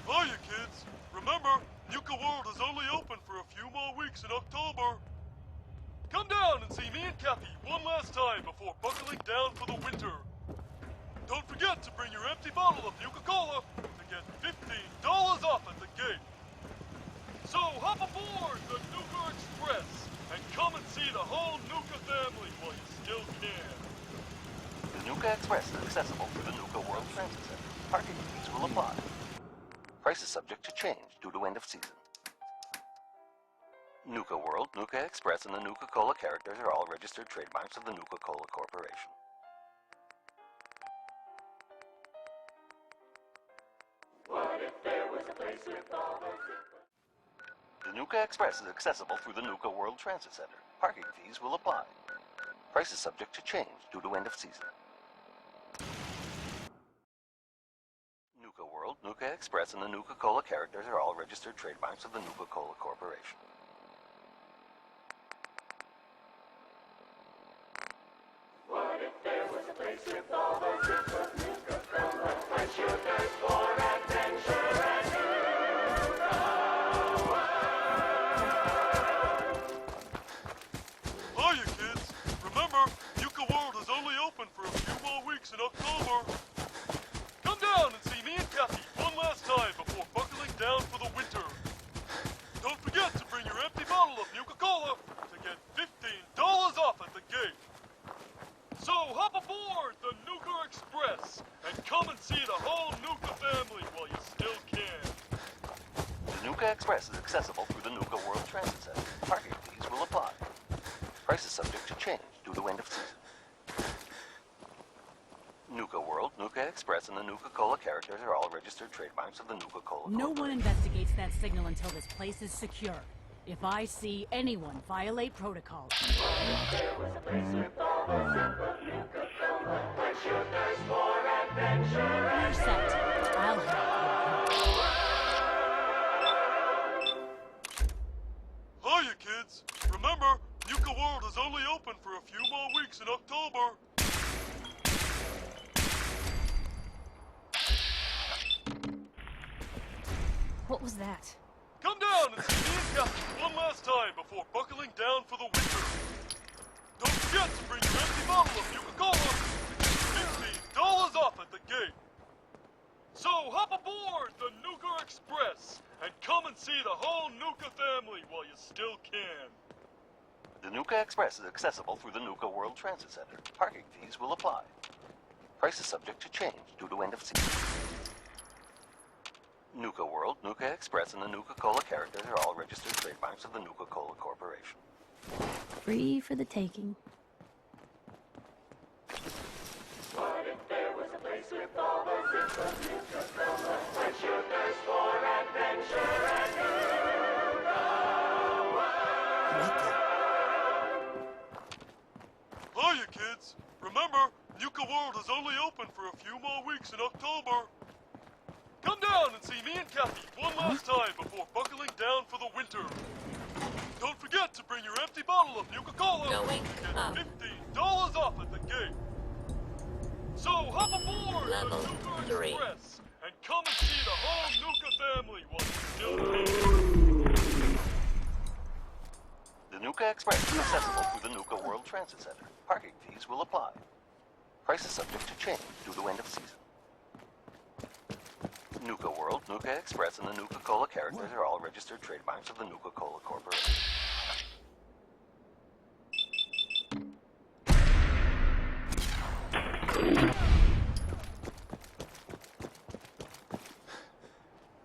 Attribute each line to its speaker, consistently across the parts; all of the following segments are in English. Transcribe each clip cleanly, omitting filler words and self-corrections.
Speaker 1: Hiya, kids. Remember, Nuka-World is only open for a few more weeks in October. Come down and see me and Kathy one last time before buckling down for the winter. Don't forget to bring your empty bottle of Nuka-Cola to get $15 off at the gate. So hop aboard the Nuka Express and come and see the whole Nuka family while you still can.
Speaker 2: The Nuka Express is accessible through the Nuka-World Transit Center. Parking fees will apply. Price is subject to change due to end of season. Nuka-World, Nuka Express, and the Nuka-Cola characters are all registered trademarks of the Nuka-Cola Corporation.
Speaker 3: What if there was a place with all those...
Speaker 2: The Nuka Express is accessible through the Nuka-World Transit Center. Parking fees will apply. Price is subject to change due to end of season. Nuka-World, Nuka Express, and the Nuka-Cola characters are all registered trademarks of the Nuka-Cola Corporation.
Speaker 3: What if there was a place with all those different Nuka-Cola? Where should there's for adventure and
Speaker 1: Hiya, kids. Remember, Nuka-World is only open for a few more weeks in October. Come down and see me and Kathy one last time before buckling down for the winter. Don't forget to bring your empty bottle of Nuka-Cola to get $15 off at the gate. So hop aboard the Nuka Express and come and see the whole Nuka family while you still can.
Speaker 2: The Nuka Express is accessible through the Nuka-World Transit Center. Parking fees will apply. Price is subject to change due to end of season. Nuka-World, Nuka Express, and the Nuka-Cola characters are all registered trademarks of the Nuka-Cola
Speaker 4: No one
Speaker 2: Corporation.
Speaker 4: investigates that signal until this place is secure. If I see anyone violate protocol,
Speaker 3: there was a place with all those different Nuka-Cola? Where should there's for adventure
Speaker 4: you're
Speaker 3: and
Speaker 4: set. I'll help
Speaker 1: Hiya, kids. Remember, Nuka-World is only open for a few more weeks in October.
Speaker 4: What was that?
Speaker 1: Come down and see me and Kathy one last time before buckling down for the winter. Don't forget to bring your empty bottle of Nuka-Cola to get $15 off at the gate. So hop aboard the Nuka Express and come and see the whole Nuka family while you still can.
Speaker 2: The Nuka Express is accessible through the Nuka-World Transit Center. Parking fees will apply. Price is subject to change due to end of season. Nuka-World, Nuka Express, and the Nuka-Cola characters are all registered trademarks of the Nuka-Cola Corporation.
Speaker 4: Free for the taking.
Speaker 3: what if there was a place with all those different Nuka-Cola? Where should there's for adventure and
Speaker 1: Hiya, kids. Remember, Nuka-World is only open for a few more weeks in October. Come down and see me and Kathy one last time before buckling down for the winter. Don't forget to bring your empty bottle of Nuka-Cola
Speaker 5: Going
Speaker 1: to get
Speaker 5: up.
Speaker 1: $15 off at the gate. So hop aboard
Speaker 5: Level
Speaker 1: the Nuka
Speaker 5: 3.
Speaker 1: Express and come and see the whole Nuka family while you still can.
Speaker 2: The Nuka Express is accessible through the Nuka-World Transit Center. Parking fees will apply. Price is subject to change due to end of season. Nuka-World, Nuka Express, and the Nuka-Cola characters are all registered trademarks of the Nuka-Cola Corporation.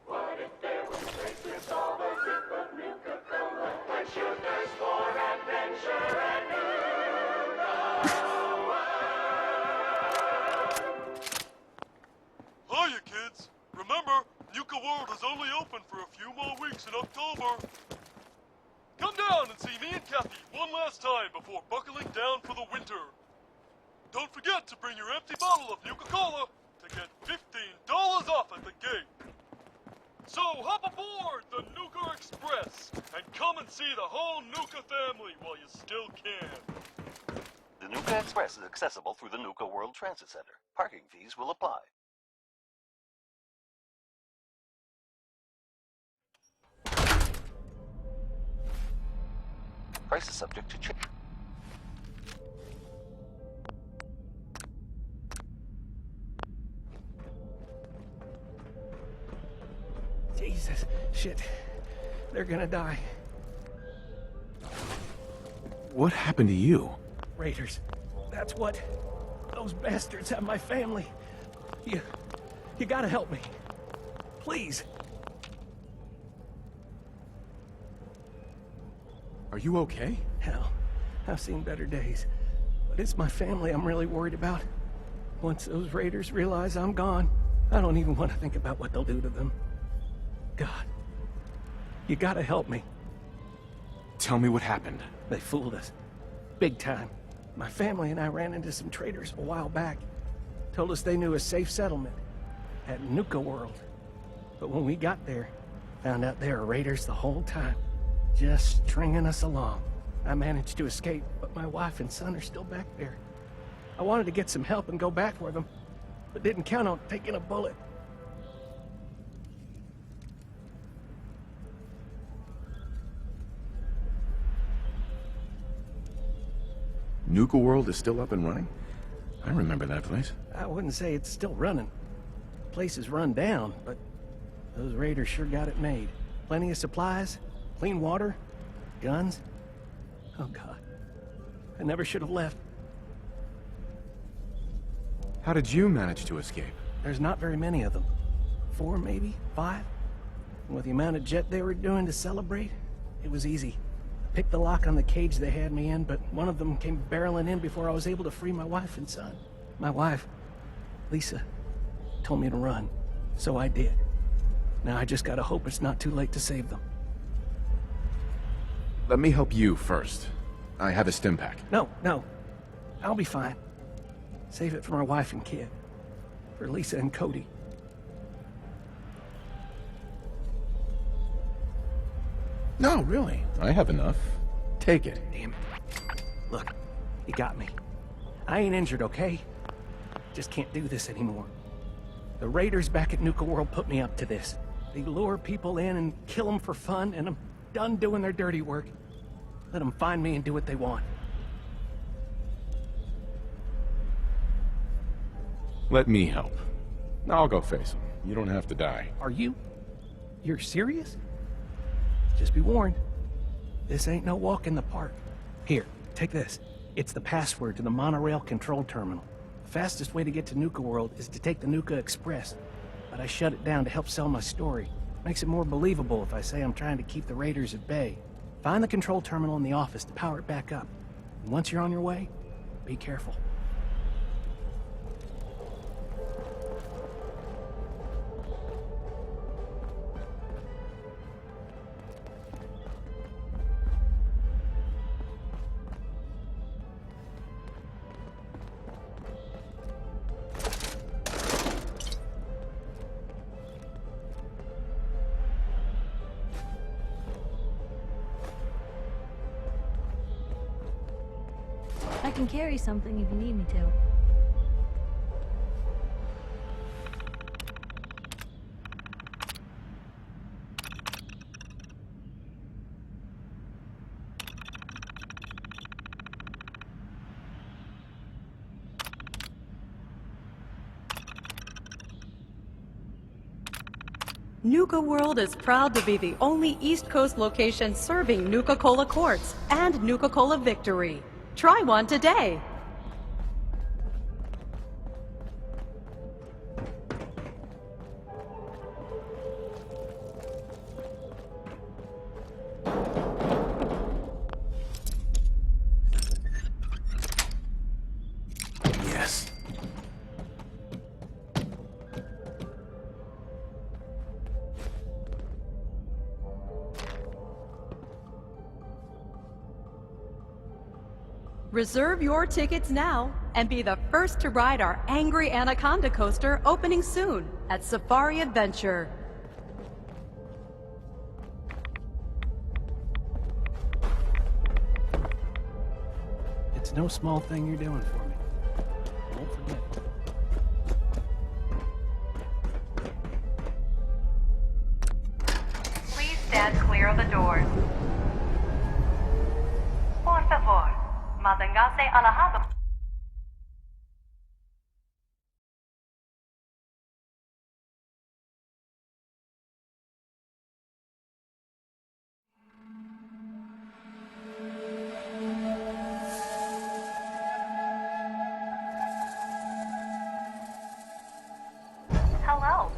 Speaker 3: what if there was a place with all those different Nuka-Cola? Where should there's for adventure and
Speaker 1: Hiya, kids. Remember, Nuka-World is only open for a few more weeks in October. Come down and see me and Kathy one last time before buckling down for the winter. Don't forget to bring your empty bottle of Nuka-Cola to get $15 off at the gate. So hop aboard the Nuka Express and come and whole Nuka family while you still can.
Speaker 2: The Nuka Express is accessible through the Nuka-World Transit Center. Parking fees will apply. Price is subject to change.
Speaker 5: Jesus, shit. They're gonna die.
Speaker 6: What happened to you?
Speaker 5: Raiders. That's what. Those bastards have my family. You gotta help me. Please.
Speaker 6: Are you okay?
Speaker 5: Hell, I've seen better days. But it's my family I'm really worried about. Once those raiders realize I'm gone, I don't even want to think about what they'll do to them. God, you gotta help me.
Speaker 6: Tell me what happened.
Speaker 5: They fooled us. Big time. My family and I ran into some traders a while back. Told us they knew a safe settlement at Nuka-World. But when we got there, found out they were raiders the whole time. Just stringing us along. I managed to escape, but my wife and son are still back there. I wanted to get some help and go back for them, but didn't count on taking a bullet.
Speaker 6: Nuka-World is still up and running? I remember that place.
Speaker 5: I wouldn't say it's still running. The place is run down, but those raiders sure got it made. Plenty of supplies, clean water, guns. Oh God, I never should have left.
Speaker 6: How did you manage to escape?
Speaker 5: There's not very many of them. 4, maybe 5. And with the amount of jet they were doing to celebrate, it was easy. Picked the lock on the cage they had me in, but one of them came barreling in before I was able to free my wife and son. My wife, Lisa, told me to run, so I did. Now I just gotta hope it's not too late to save them.
Speaker 6: Let me help you first. I have a stim pack.
Speaker 5: No, I'll be fine. Save it for my wife and kid. For Lisa and Cody.
Speaker 6: No, really. I have enough. Take it.
Speaker 5: Damn it. Look, you got me. I ain't injured, okay? Just can't do this anymore. The raiders back at Nuka-World put me up to this. They lure people in and kill them for fun, and I'm done doing their dirty work. Let them find me and do what they want.
Speaker 6: Let me help. I'll go face them. You don't have to die.
Speaker 5: Are you? You're serious? Just be warned. This ain't no walk in the park. Here, take this. It's the password to the monorail control terminal. The fastest way to get to Nuka-World is to take the Nuka Express. But I shut it down to help sell my story. Makes it more believable if I say I'm trying to keep the raiders at bay. Find the control terminal in the office to power it back up. And once you're on your way, be careful.
Speaker 7: I can carry something if you need me to.
Speaker 8: Nuka-World is proud to be the only East Coast location serving Nuka-Cola Quartz and Nuka-Cola Victory. Try one today.
Speaker 6: Yes.
Speaker 8: Reserve your tickets now and be the first to ride our Angry Anaconda coaster opening soon at Safari Adventure.
Speaker 5: no small thing you're doing for me. Won't forget.
Speaker 8: Please stand clear of the doors. Por favor, manténgase alejado. Hello,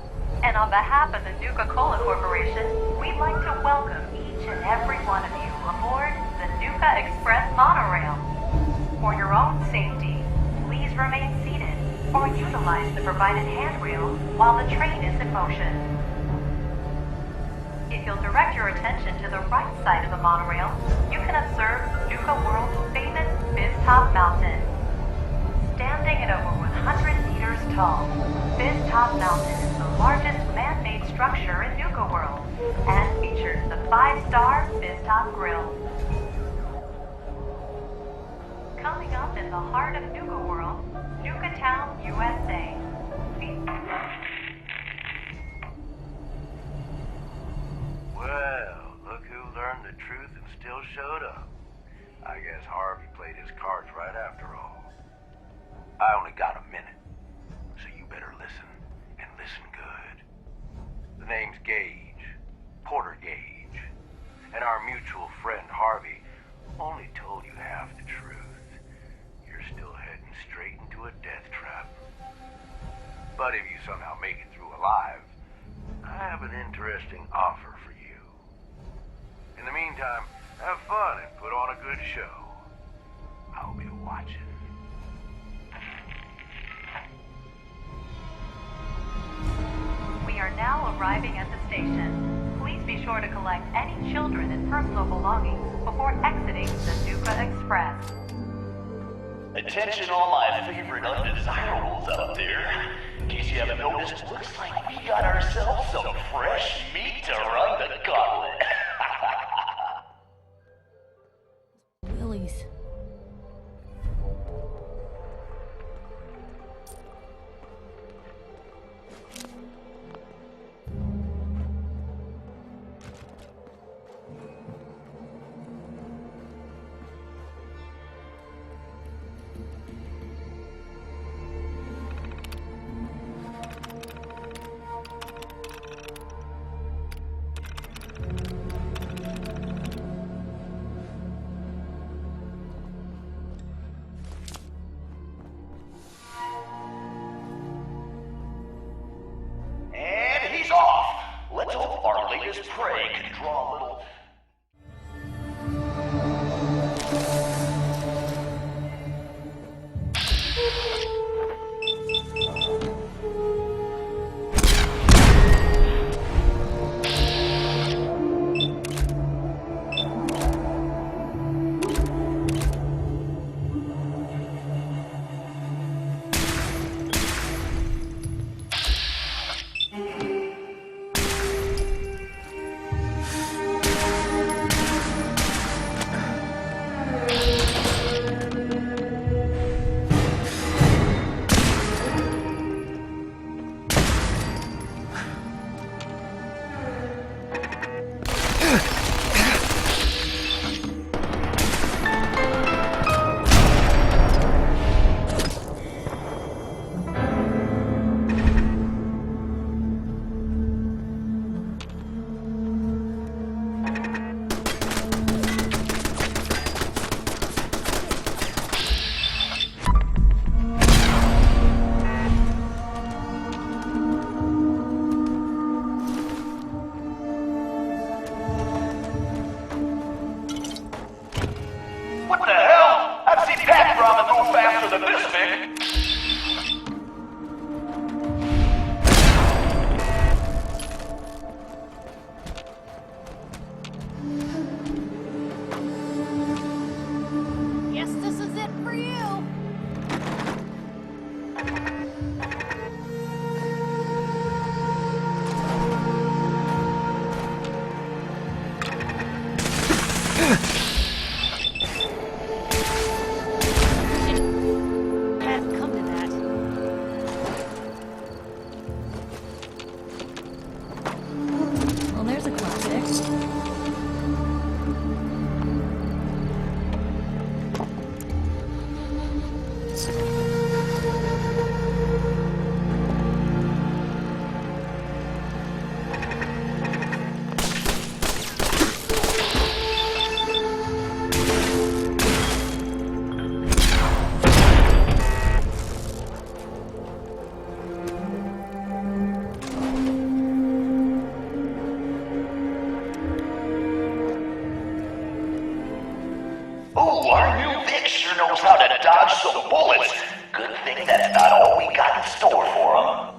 Speaker 8: and on behalf of the Nuka-Cola Corporation, we'd like to welcome each and every one of you aboard the Nuka Express monorail. For your own safety, please remain seated or utilize the provided handrail while the train is in motion. If you'll direct your attention to the right side of the monorail, you can observe Nuka-World's famous Fizz-Top Mountain. Standing at over 100 meters tall, Fizz-Top Mountain is the largest man-made structure in Nuka-World and features the 5-star Fizz-Top Grill. Coming up in the heart of Nuka-World, Nuka-Town, USA.
Speaker 9: Well, look who learned the truth and still showed up. I guess Harvey played his cards right after all. I only got a minute, so you better listen, and listen good. The name's Gage, Porter Gage, and our mutual friend Harvey only told you half the truth. You're still heading straight into a death trap. But if you somehow make it through alive, I have an interesting offer for you. In the meantime, have fun and put on a good show. I'll be watching.
Speaker 8: We are now arriving at the station. Please be sure to collect any children and personal belongings before exiting the Nuka Express.
Speaker 10: Attention all my favorite undesirables out there. In case you haven't noticed, looks like we got ourselves some fresh meat to run the gauntlet.
Speaker 7: Willies.
Speaker 10: And he's off. Let's hope our latest prey can draw a little... bullets. Good thing that's not all we got in store for them.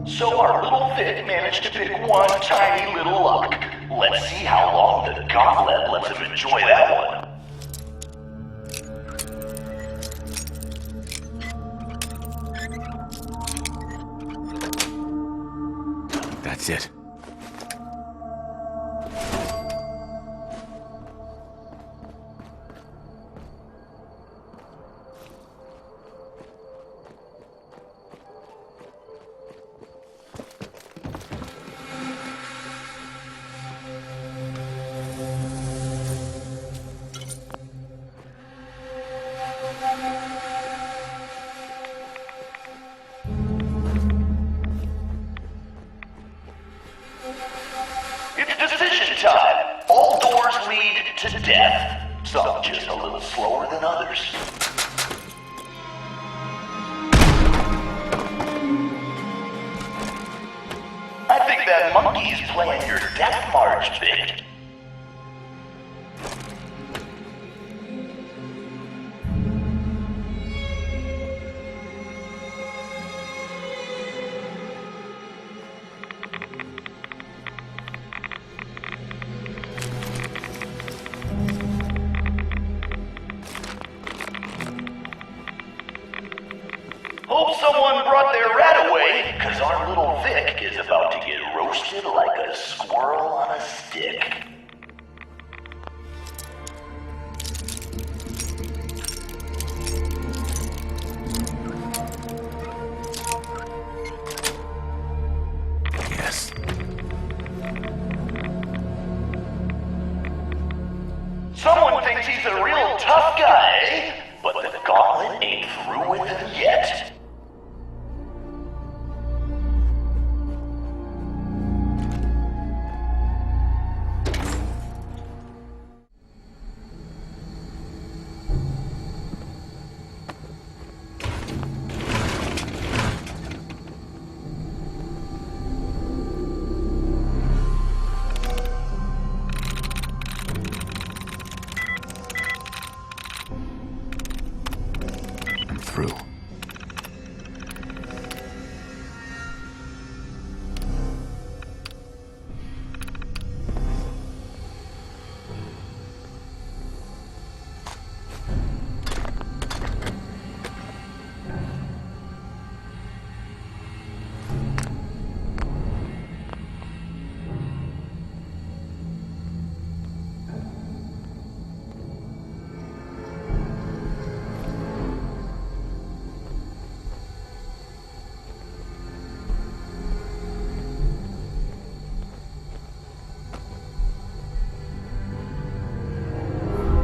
Speaker 10: So our little Vic managed to pick one tiny little lock. Let's see how long the gauntlet lets him enjoy that one.
Speaker 6: That's it.
Speaker 10: It's decision time. All doors lead to death. Some just a little slower than others. I think that monkey's playing your death march, Vic. Hope someone brought their rat away, cause our little Vic is about to get roasted like a squirrel on a stick.
Speaker 6: Yes.
Speaker 10: Someone thinks he's a real tough guy, eh? But the gauntlet ain't through with him yet.
Speaker 6: I'm through.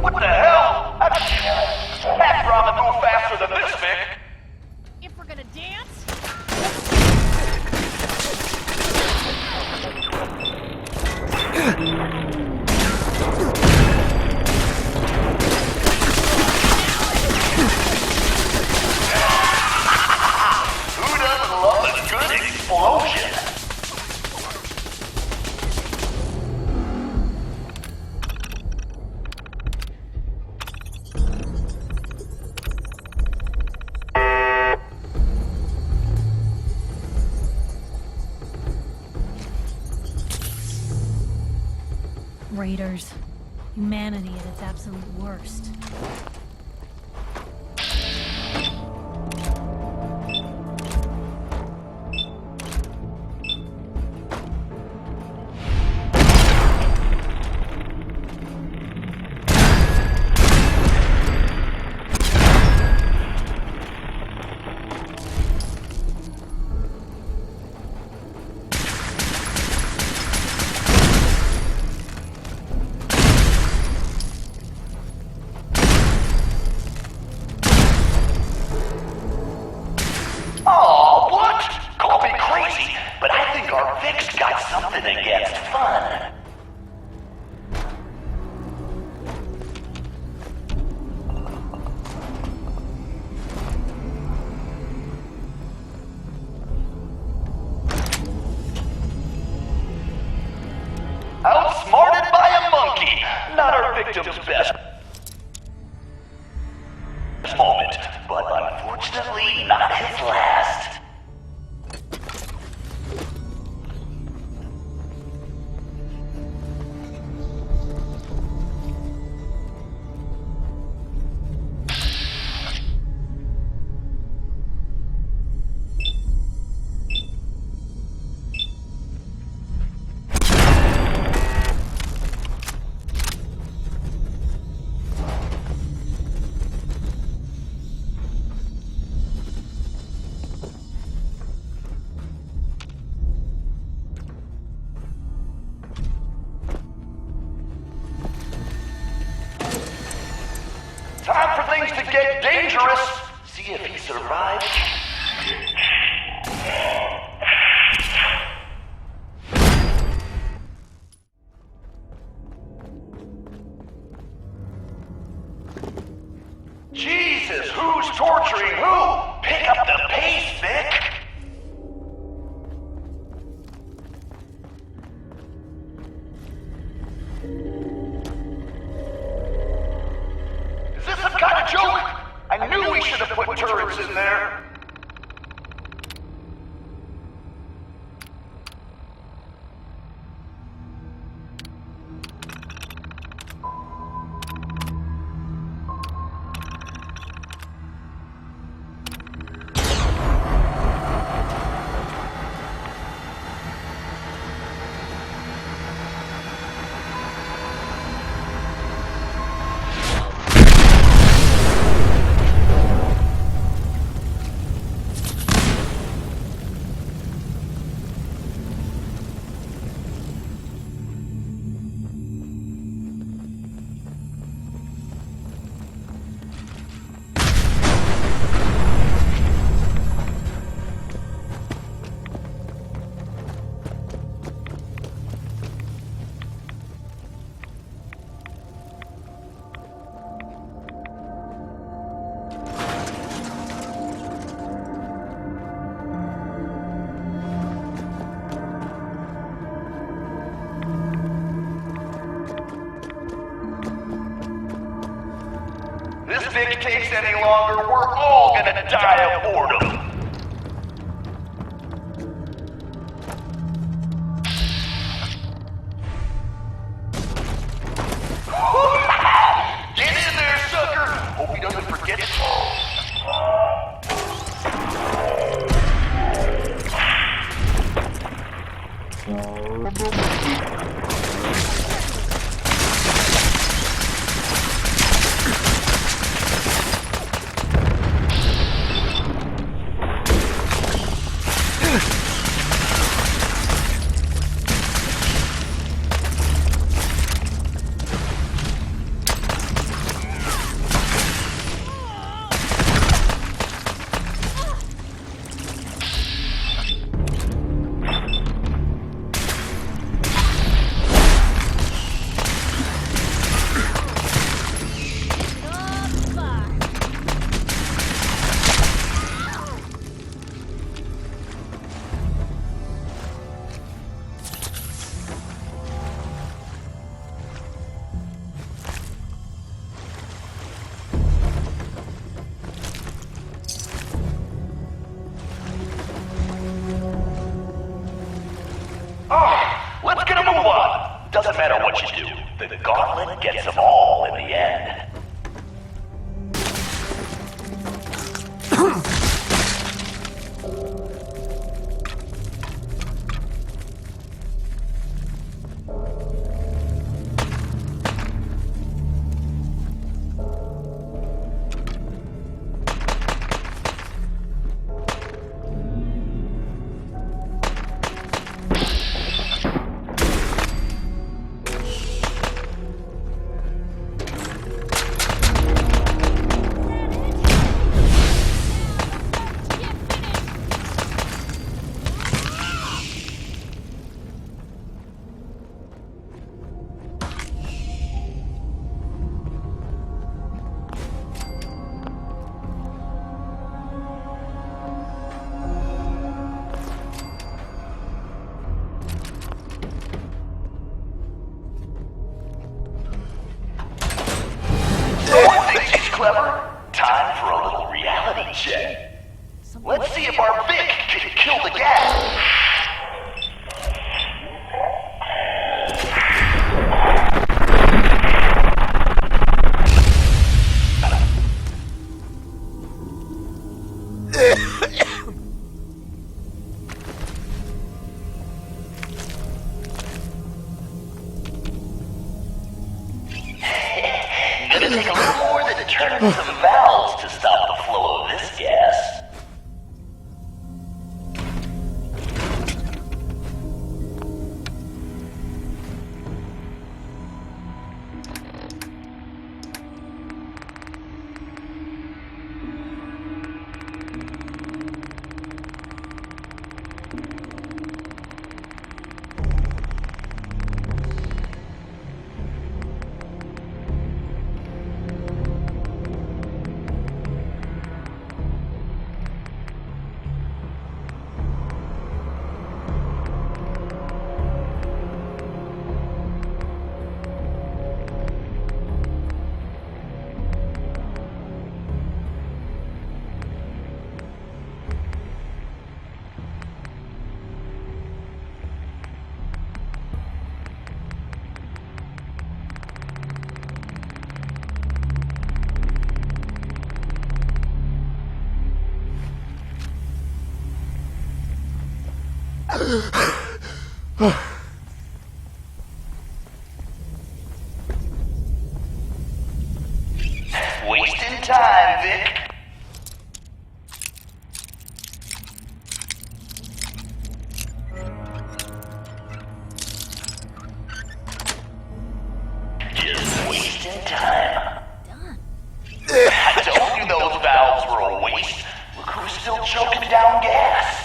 Speaker 10: What the hell? I'd rather move faster than this, Vic.
Speaker 4: If we're gonna dance,
Speaker 10: Who doesn't love a good explosion?
Speaker 7: Raiders. Humanity at its absolute worst.
Speaker 10: protected against fun. Outsmarted by a monkey. Not our victim's best moment, but unfortunately not his last. Time for things to get dangerous. See if he survives. Jesus, who's torturing who? Pick up the pace, Vic. Is this some kind of joke? I knew we should have put turrets in there. This Vic takes any longer, we're all gonna die of boredom. Get in there, sucker! Hope he doesn't forget it. Let's get a move on. Doesn't matter what you do. The gauntlet gets them all in the end. Gonna take a little more than to turn some valves to stop the flow of this gas. Wasting time, Vic. Just wasting time. I told you those valves were a waste. Look who's still choking down gas.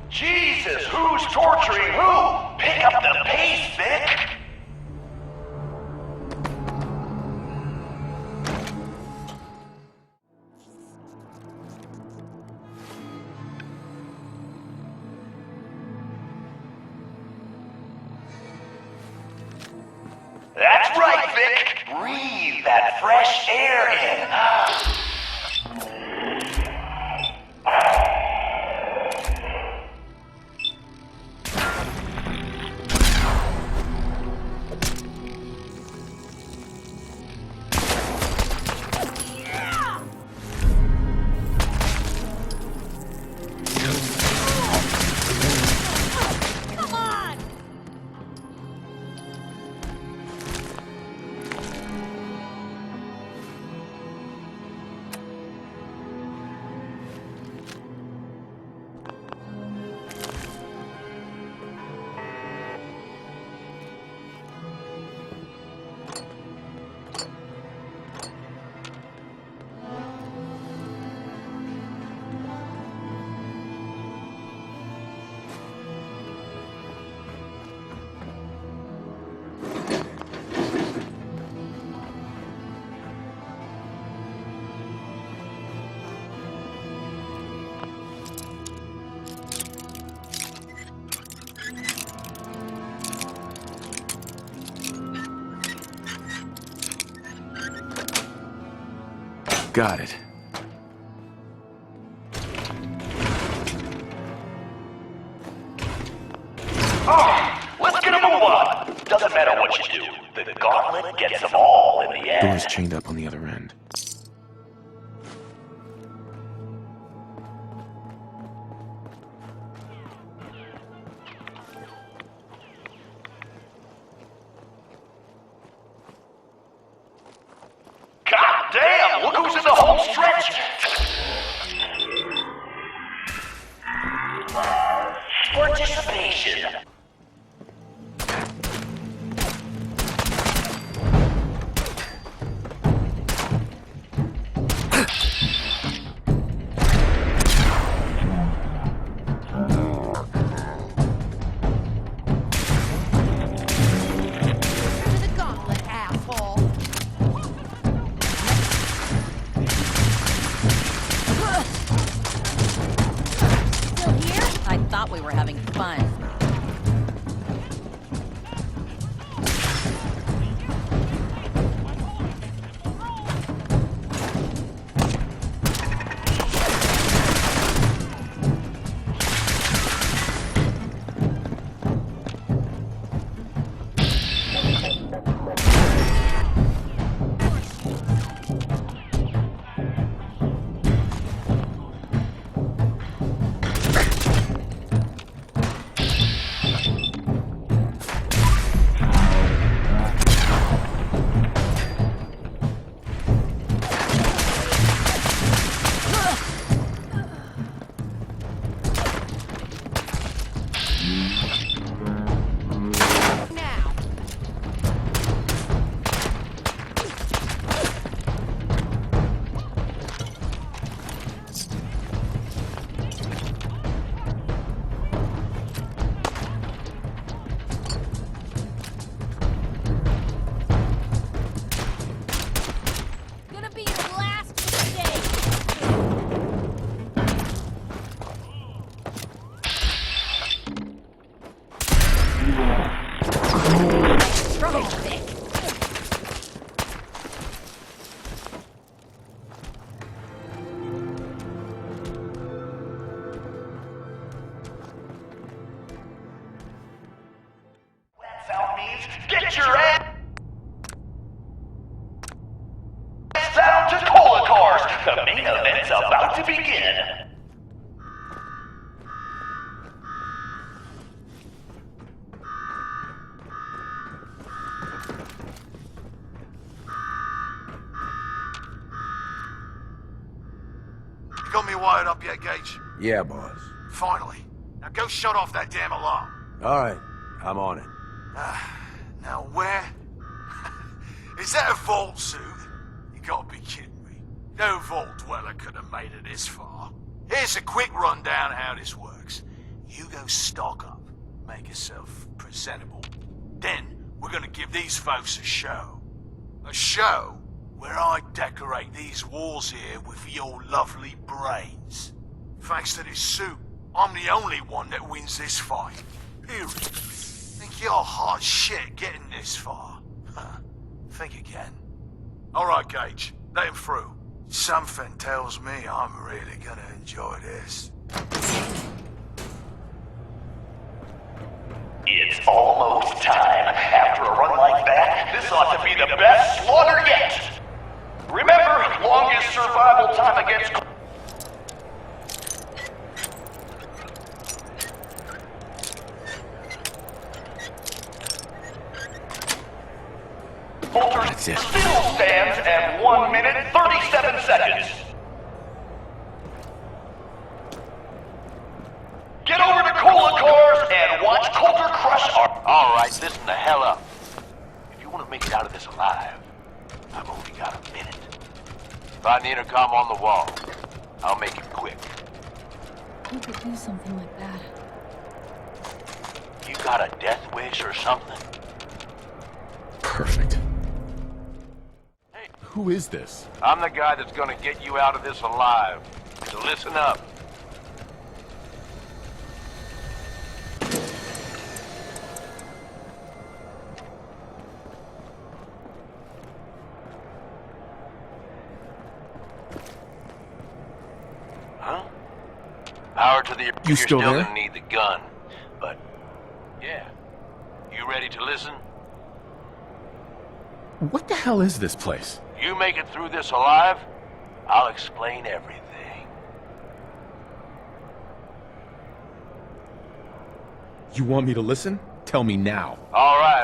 Speaker 10: Jesus, who's torturing who? Pick up the pace, Vic! That's right, Vic! Breathe that fresh air in.
Speaker 6: Got it.
Speaker 10: Let's get a move on. Doesn't matter what you do. The gauntlet gets them all in the end.
Speaker 6: Door's chained up on the other end.
Speaker 10: God damn! Look who's in the home stretch! Participation.
Speaker 4: I thought we were having fun.
Speaker 10: Get your ass down to Cola Cars. The main event's about to begin.
Speaker 9: You got me wired up yet, Gage?
Speaker 11: Yeah, boss.
Speaker 9: Finally. Now go shut off that damn alarm.
Speaker 11: All right, I'm on it.
Speaker 9: Now where? Is that a vault suit? You gotta be kidding me. No vault dweller could have made it this far. Here's a quick rundown how this works. You go stock up, make yourself presentable. Then we're gonna give these folks a show. A show where I decorate these walls here with your lovely brains. Thanks to this suit, I'm the only one that wins this fight. Period. Think you're hot shit getting this far? Think again. Alright, Gage. Let him through. Something tells me I'm really gonna enjoy this.
Speaker 10: It's almost time. After a run like that, this ought to be the best slaughter yet. Remember, longest survival time against... Coulter still stands at 1 minute 37 seconds. Get over to Cola Cars and watch Coulter crush our...
Speaker 9: Alright, listen the hell up. If you want to make it out of this alive, I've only got a minute. Find the intercom on the wall. I'll make it quick.
Speaker 7: Who could do something like that?
Speaker 9: You got a death wish or something?
Speaker 6: Perfect. Hey, who is this?
Speaker 11: I'm the guy that's gonna get you out of this alive. So listen up.
Speaker 9: Power to the...
Speaker 6: You
Speaker 9: You're
Speaker 6: still there?
Speaker 9: gonna need the gun. But, yeah. You ready to listen?
Speaker 6: What the hell is this place?
Speaker 9: You make it through this alive, I'll explain everything.
Speaker 6: You want me to listen? Tell me now.
Speaker 9: All right.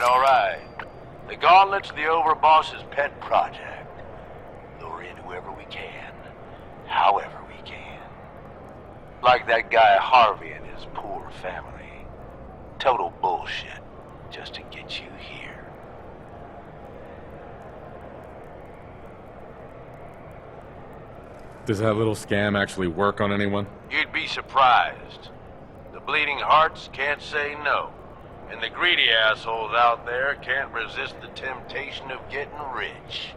Speaker 9: The Gauntlet's the Overboss's pet project. Lure in whoever we can, however we can. Like that guy Harvey and his poor family. Total bullshit, just to get you here.
Speaker 6: Does that little scam actually work on anyone?
Speaker 9: You'd be surprised. The bleeding hearts can't say no. And the greedy assholes out there can't resist the temptation of getting rich.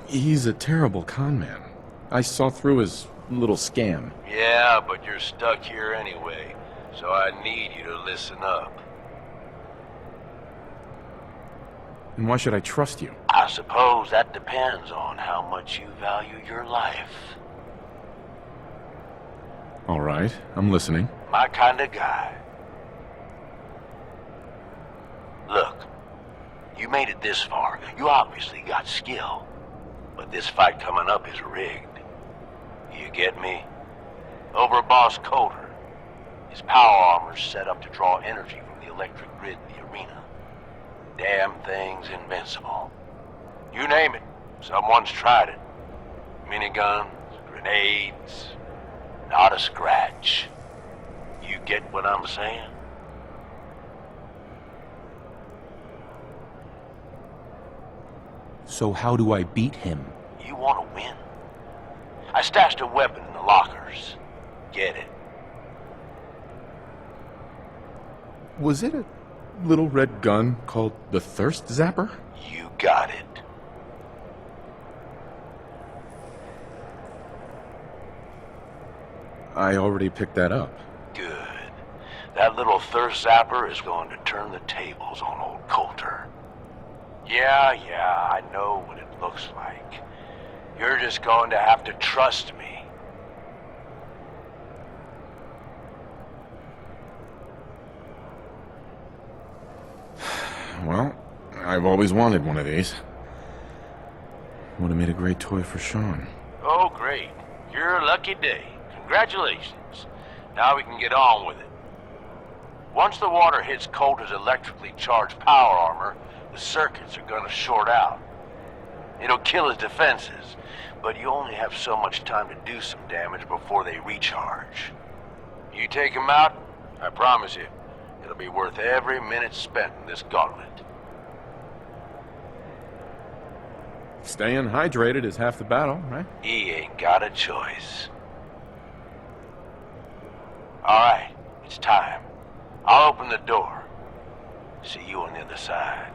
Speaker 6: He's a terrible con man. I saw through his little scam.
Speaker 9: Yeah, but you're stuck here anyway, so I need you to listen up.
Speaker 6: And why should I trust you?
Speaker 9: I suppose that depends on how much you value your life.
Speaker 6: All right, I'm listening.
Speaker 9: My kind of guy. Look, you made it this far. You obviously got skill. But this fight coming up is rigged. You get me? Overboss Coulter. His power armor's set up to draw energy from the electric grid in the arena. Damn thing's invincible. You name it, someone's tried it. Miniguns, grenades, not a scratch. You get what I'm saying?
Speaker 6: So how do I beat him?
Speaker 9: You want to win? I stashed a weapon in the lockers. Get it?
Speaker 6: Was it a little red gun called the Thirst Zapper?
Speaker 9: You got it.
Speaker 6: I already picked that up.
Speaker 9: Good. That little thirst zapper is going to turn the tables on old Coulter. Yeah, I know what it looks like. You're just going to have to trust me.
Speaker 6: Well, I've always wanted one of these. Would have made a great toy for Sean.
Speaker 9: Oh, great. You're a lucky day. Congratulations. Now we can get on with it. Once the water hits Coulter's electrically charged power armor, the circuits are gonna short out. It'll kill his defenses, but you only have so much time to do some damage before they recharge. You take him out, I promise you, it'll be worth every minute spent in this gauntlet.
Speaker 6: Staying hydrated is half the battle, right?
Speaker 9: He ain't got a choice. Alright, it's time. I'll open the door. See you on the other side.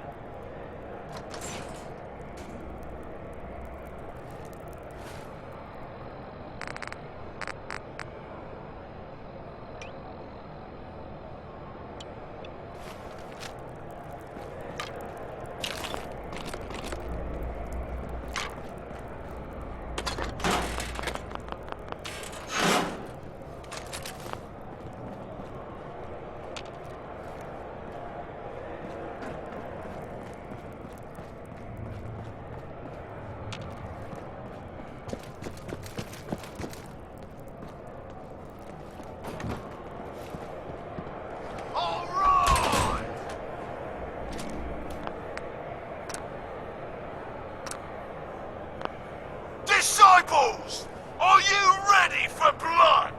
Speaker 3: Disciples, are you ready for blood?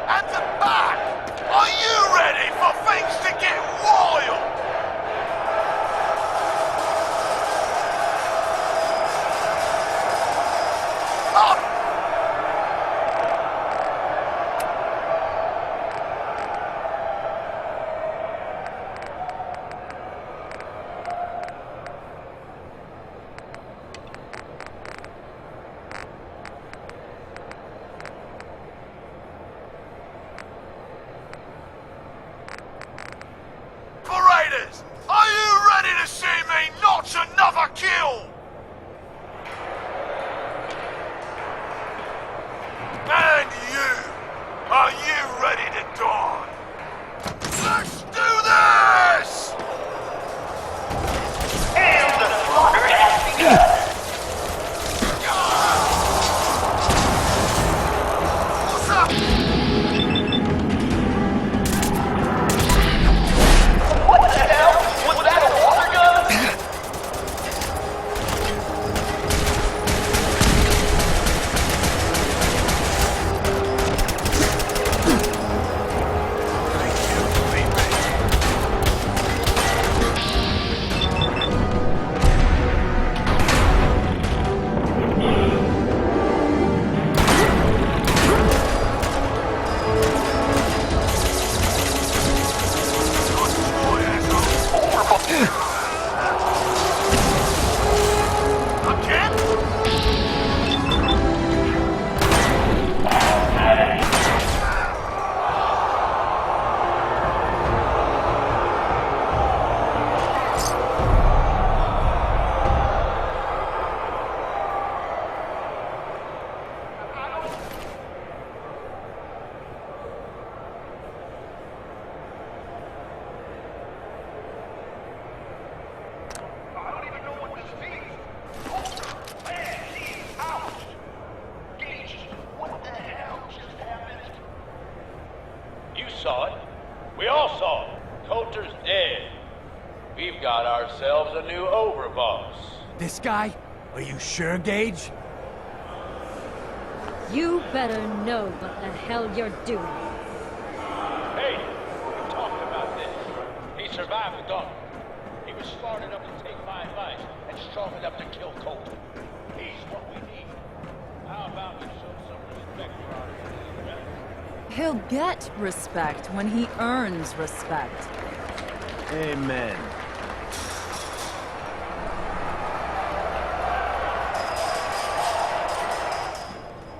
Speaker 3: At the back, are you ready for things to get wild? Up!
Speaker 11: We all saw it. Coulter's dead. We've got ourselves a new overboss.
Speaker 12: This guy? Are you sure, Gage?
Speaker 4: You better know what the hell you're doing.
Speaker 11: Hey, we talked about this. He survived the gauntlet. He was smart enough to take my advice and strong enough to kill Coulter. He's what we need. How about we show some respect for our friend?
Speaker 13: He'll get respect when he earns respect.
Speaker 12: Amen.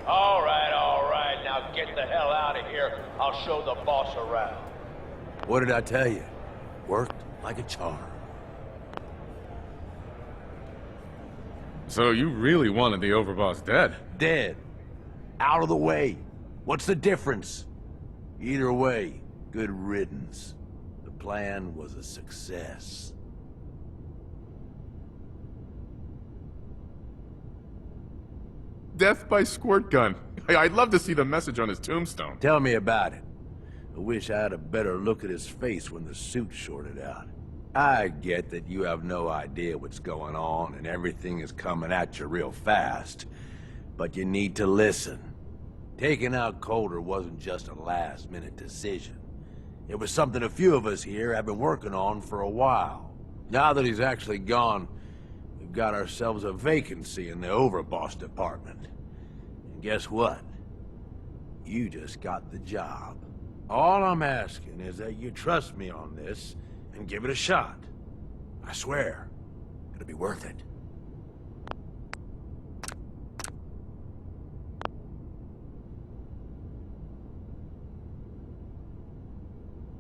Speaker 11: All right. Now get the hell out of here. I'll show the boss around.
Speaker 9: What did I tell you? Worked like a charm.
Speaker 6: So you really wanted the overboss dead?
Speaker 9: Dead. Out of the way. What's the difference? Either way, good riddance. The plan was a success.
Speaker 6: Death by squirt gun. I'd love to see the message on his tombstone.
Speaker 9: Tell me about it. I wish I had a better look at his face when the suit shorted out. I get that you have no idea what's going on and everything is coming at you real fast, but you need to listen. Taking out Coulter wasn't just a last-minute decision. It was something a few of us here have been working on for a while. Now that he's actually gone, we've got ourselves a vacancy in the overboss department. And guess what? You just got the job. All I'm asking is that you trust me on this and give it a shot. I swear, it'll be worth it.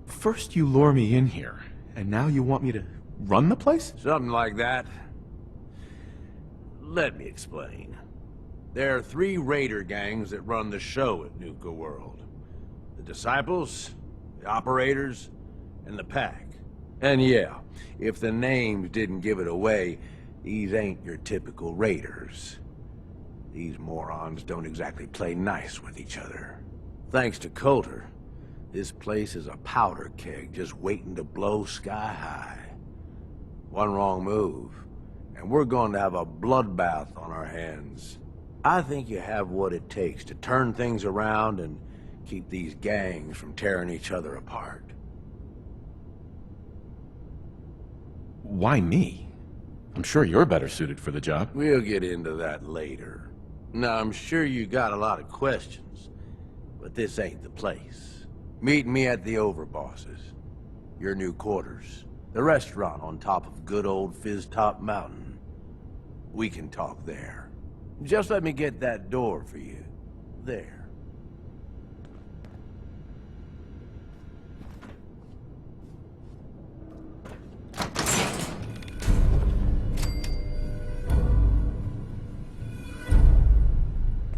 Speaker 6: First you lure me in here, and now you want me to run the place?
Speaker 9: Something like that. Let me explain. There are 3 raider gangs that run the show at Nuka-World. The Disciples, the Operators, and the Pack. And yeah, if the names didn't give it away, these ain't your typical raiders. These morons don't exactly play nice with each other. Thanks to Coulter, this place is a powder keg just waiting to blow sky high. One wrong move, and we're going to have a bloodbath on our hands. I think you have what it takes to turn things around and keep these gangs from tearing each other apart.
Speaker 6: Why me? I'm sure you're better suited for the job.
Speaker 9: We'll get into that later. Now, I'm sure you got a lot of questions, but this ain't the place. Meet me at the Overbosses, your new quarters, the restaurant on top of good old Fizz Top Mountain. We can talk there. Just let me get that door for you. There.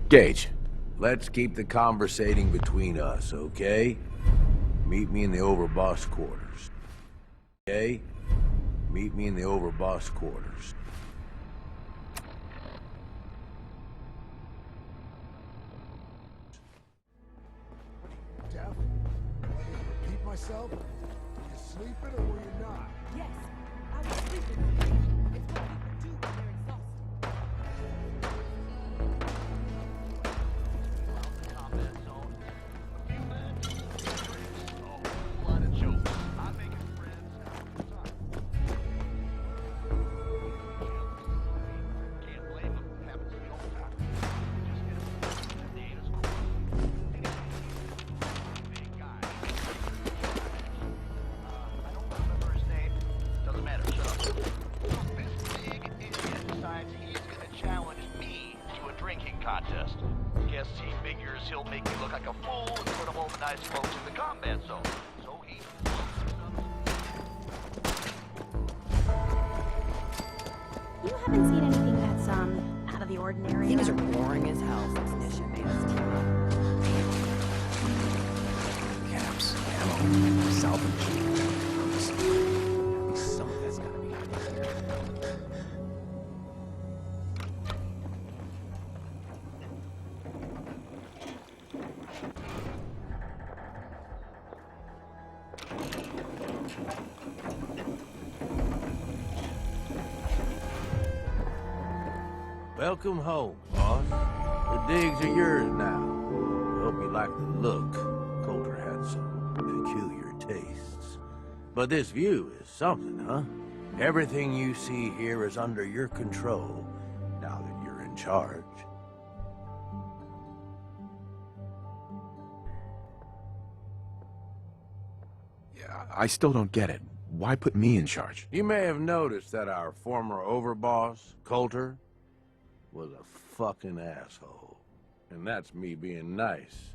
Speaker 9: Gage, let's keep the conversating between us, okay? Meet me in the Overboss quarters. Okay? Meet me in the Overboss quarters.
Speaker 14: Deaf? Repeat myself? Were you sleeping or were you not?
Speaker 4: Yes, I was sleeping. It's what people do when they're exhausted.
Speaker 10: Combat zone. A few men, a whole lot of jokes. I'm making friends, having a good time. Can't blame them. Happens to me all the time. Just hit him. And the aim is cool. Big guy. I don't remember his name. Doesn't matter. Shut up. This big idiot decides he's gonna challenge me to a drinking contest. Guess he figures he'll make me look like a fool in front of all the nice folks in the combat zone. So he...
Speaker 15: You haven't seen anything that's, out of the ordinary?
Speaker 12: Things are boring as hell since Nisha made us team up. Caps, ammo, salvage. Some of that's gotta be out there.
Speaker 9: Welcome home, boss. The digs are yours now. I hope you like the look. Coulter had some peculiar tastes. But this view is something, huh? Everything you see here is under your control, now that you're in charge.
Speaker 6: Yeah, I still don't get it. Why put me in charge?
Speaker 9: You may have noticed that our former overboss, Coulter, was a fucking asshole. And that's me being nice.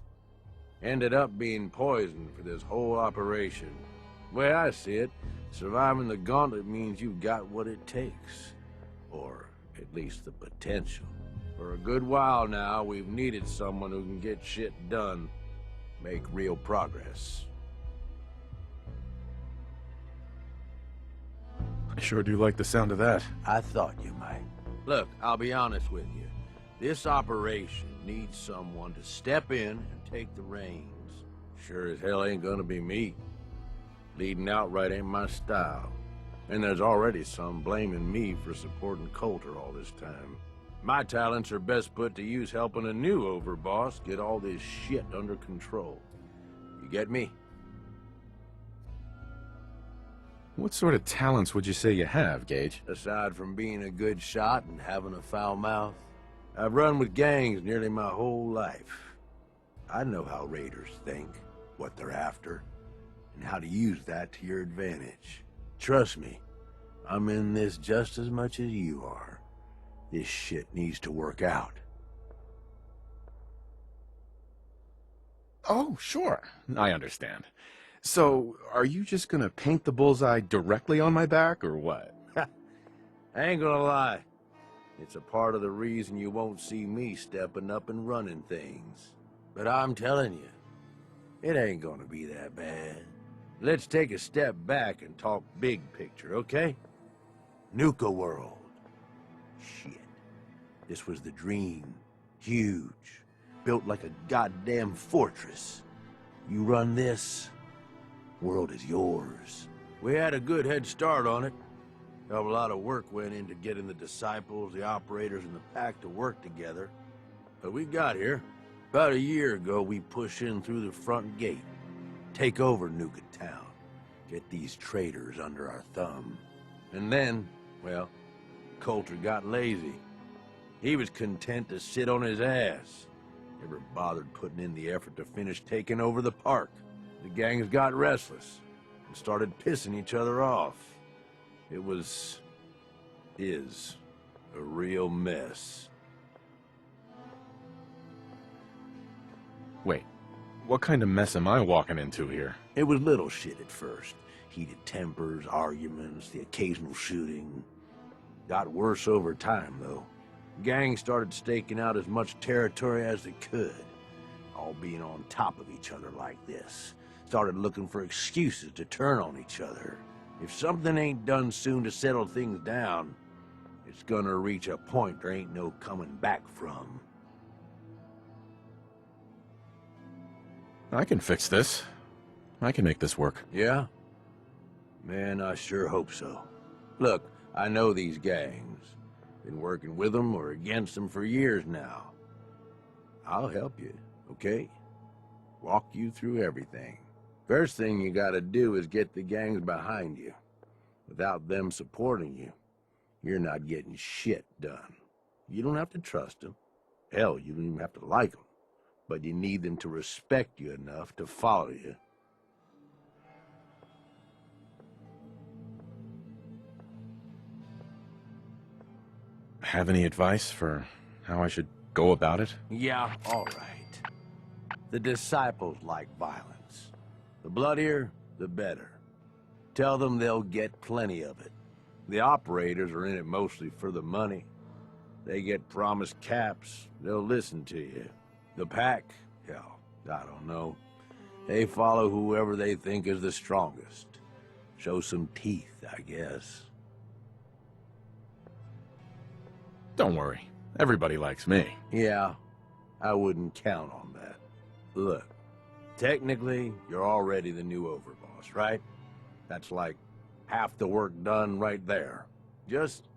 Speaker 9: Ended up being poisoned for this whole operation. The way I see it, surviving the gauntlet means you've got what it takes. Or at least the potential. For a good while now, we've needed someone who can get shit done. Make real progress.
Speaker 6: I sure do like the sound of that.
Speaker 9: I thought you might. Look, I'll be honest with you. This operation needs someone to step in and take the reins. Sure as hell ain't gonna be me. Leading outright ain't my style. And there's already some blaming me for supporting Coulter all this time. My talents are best put to use helping a new overboss get all this shit under control. You get me?
Speaker 6: What sort of talents would you say you have, Gage?
Speaker 9: Aside from being a good shot and having a foul mouth, I've run with gangs nearly my whole life. I know how raiders think, what they're after, and how to use that to your advantage. Trust me, I'm in this just as much as you are. This shit needs to work out.
Speaker 6: Oh, sure. I understand. So, are you just gonna paint the bullseye directly on my back, or what?
Speaker 9: I ain't gonna lie. It's a part of the reason you won't see me stepping up and running things. But I'm telling you, it ain't gonna be that bad. Let's take a step back and talk big picture, okay? Nuka-World. Shit. This was the dream. Huge. Built like a goddamn fortress. You run this, world is yours. We had a good head start on it. A lot of work went into getting the disciples, the operators, and the pack to work together. But we got here. About a year ago, we push in through the front gate. Take over Nuka Town. Get these traitors under our thumb. And then, well, Coulter got lazy. He was content to sit on his ass. Never bothered putting in the effort to finish taking over the park. The gangs got restless and started pissing each other off. It is a real mess.
Speaker 6: Wait, what kind of mess am I walking into here?
Speaker 9: It was little shit at first. Heated tempers, arguments, the occasional shooting. Got worse over time, though. Gangs started staking out as much territory as they could, all being on top of each other like this. Started looking for excuses to turn on each other. If something ain't done soon to settle things down, it's gonna reach a point there ain't no coming back from.
Speaker 6: I can fix this. I can make this work.
Speaker 9: Yeah? Man, I sure hope so. Look, I know these gangs. Been working with them or against them for years now. I'll help you, okay? Walk you through everything. First thing you gotta do is get the gangs behind you. Without them supporting you, you're not getting shit done. You don't have to trust them. Hell, you don't even have to like them. But you need them to respect you enough to follow you.
Speaker 6: Have any advice for how I should go about it?
Speaker 9: Yeah, all right. The disciples like violence. The bloodier, the better. Tell them they'll get plenty of it. The operators are in it mostly for the money. They get promised caps, they'll listen to you. The pack, hell, I don't know. They follow whoever they think is the strongest. Show some teeth, I guess.
Speaker 6: Don't worry. Everybody likes me.
Speaker 9: Yeah, I wouldn't count on that. Look, technically, you're already the new overboss.
Speaker 16: overboss, right? That's like half the work done right there. Just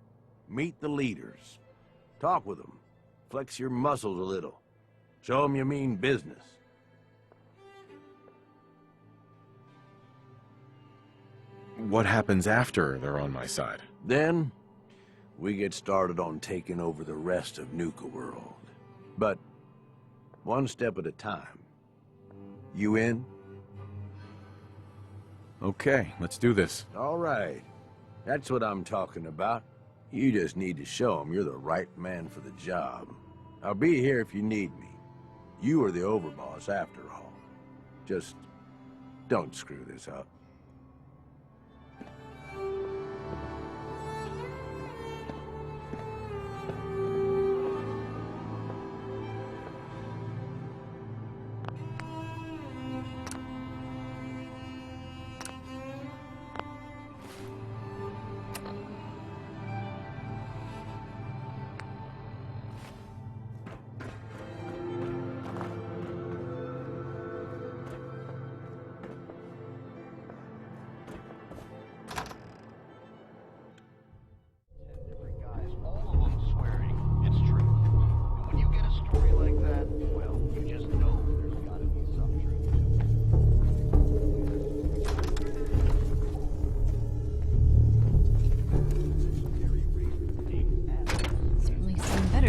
Speaker 16: meet the leaders. Talk with them. Flex your muscles a little. Show them you mean business.
Speaker 6: What happens after they're on my side?
Speaker 16: Then, we get started on taking over the rest of Nuka-World. But, one step at a time. You in?
Speaker 6: Okay, let's do this.
Speaker 16: All right. That's what I'm talking about. You just need to show them you're the right man for the job. I'll be here if you need me. You are the overboss after all. Just don't screw this up.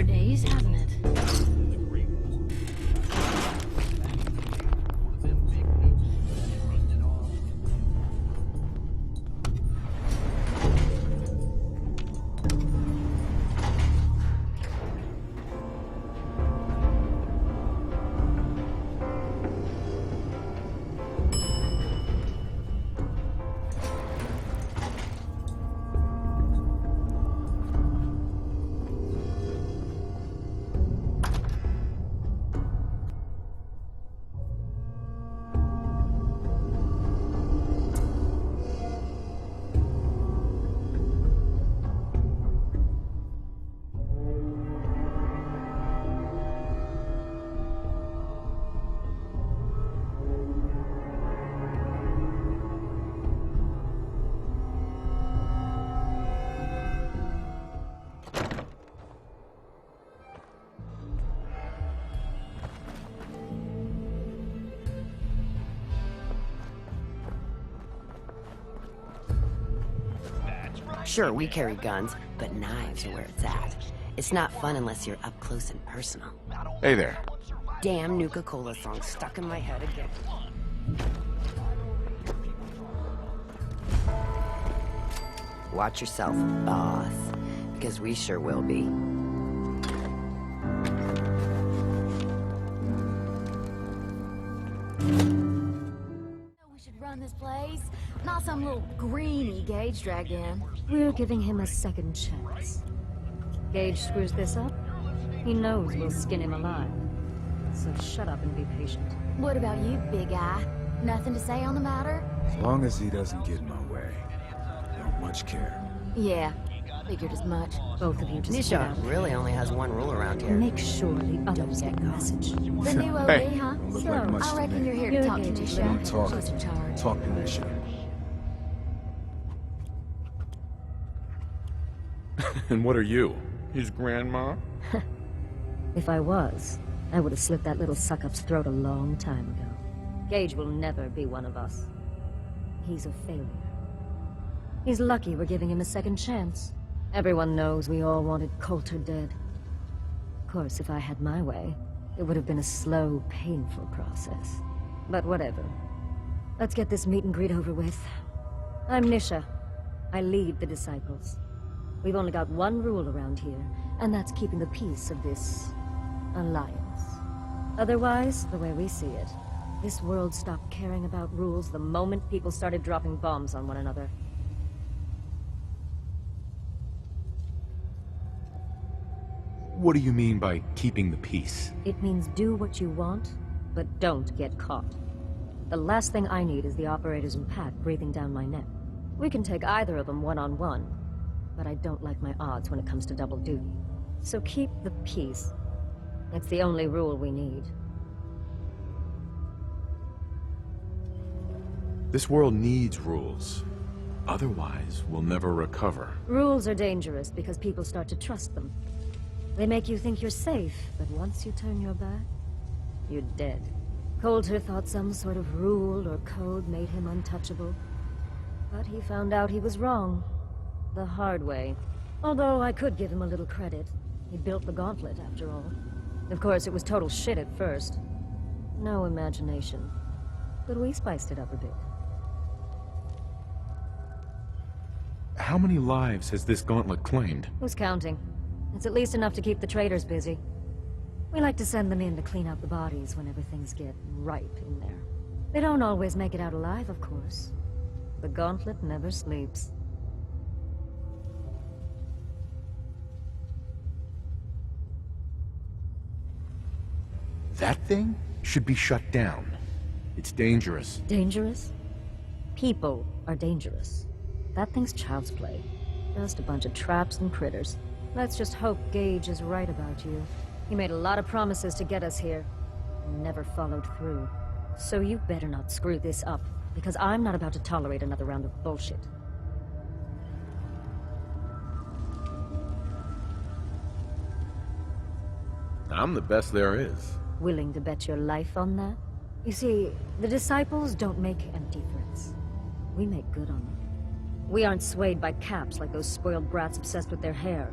Speaker 7: Days, haven't it?
Speaker 17: Sure, we carry guns, but knives are where it's at. It's not fun unless you're up close and personal.
Speaker 6: Hey there.
Speaker 17: Damn Nuka-Cola song stuck in my head again. Watch yourself, boss, because we sure will be.
Speaker 15: We should run this place, not some little greenie Gage dragged in.
Speaker 18: We're giving him a second chance. Gage screws this up, he knows we'll skin him alive. So shut up and be patient.
Speaker 15: What about you, big guy? Nothing to say on the matter?
Speaker 12: As long as he doesn't get in my way. Don't much care.
Speaker 15: Yeah, figured as much.
Speaker 18: Both of you just
Speaker 17: Nisha really only has one rule around here.
Speaker 18: Make sure the others get the message.
Speaker 15: The new OB,
Speaker 6: Hey.
Speaker 15: huh?
Speaker 12: Don't look
Speaker 15: So,
Speaker 12: like much
Speaker 15: I
Speaker 12: to
Speaker 15: reckon
Speaker 12: me.
Speaker 15: you're here to talk to
Speaker 18: Gage's
Speaker 12: Don't
Speaker 15: Nisha.
Speaker 12: talk.
Speaker 15: She's in charge.
Speaker 12: Talk to Nisha.
Speaker 6: And what are you? His grandma?
Speaker 18: If I was, I would have slit that little suck-up's throat a long time ago. Gage will never be one of us. He's a failure. He's lucky we're giving him a second chance. Everyone knows we all wanted Coulter dead. Of course, if I had my way, it would have been a slow, painful process. But whatever. Let's get this meet and greet over with. I'm Nisha. I lead the Disciples. We've only got one rule around here, and that's keeping the peace of this alliance. Otherwise, the way we see it, this world stopped caring about rules the moment people started dropping bombs on one another.
Speaker 6: What do you mean by keeping the peace?
Speaker 18: It means do what you want, but don't get caught. The last thing I need is the operators and Pat breathing down my neck. We can take either of them one-on-one, but I don't like my odds when it comes to double duty. So keep the peace. That's the only rule we need.
Speaker 6: This world needs rules. Otherwise, we'll never recover.
Speaker 18: Rules are dangerous because people start to trust them. They make you think you're safe, but once you turn your back, you're dead. Coulter thought some sort of rule or code made him untouchable. But he found out he was wrong. The hard way. Although I could give him a little credit. He built the gauntlet, after all. Of course, it was total shit at first. No imagination. But we spiced it up a bit.
Speaker 6: How many lives has this gauntlet claimed?
Speaker 18: Who's counting? It's at least enough to keep the traders busy. We like to send them in to clean out the bodies whenever things get ripe in there. They don't always make it out alive, of course. The gauntlet never sleeps.
Speaker 6: That thing should be shut down. It's dangerous.
Speaker 18: Dangerous? People are dangerous. That thing's child's play. Just a bunch of traps and critters. Let's just hope Gage is right about you. He made a lot of promises to get us here, and never followed through. So you better not screw this up, because I'm not about to tolerate another round of bullshit.
Speaker 6: I'm the best there is.
Speaker 18: Willing to bet your life on that? You see, the disciples don't make empty threats. We make good on them. We aren't swayed by caps like those spoiled brats obsessed with their hair,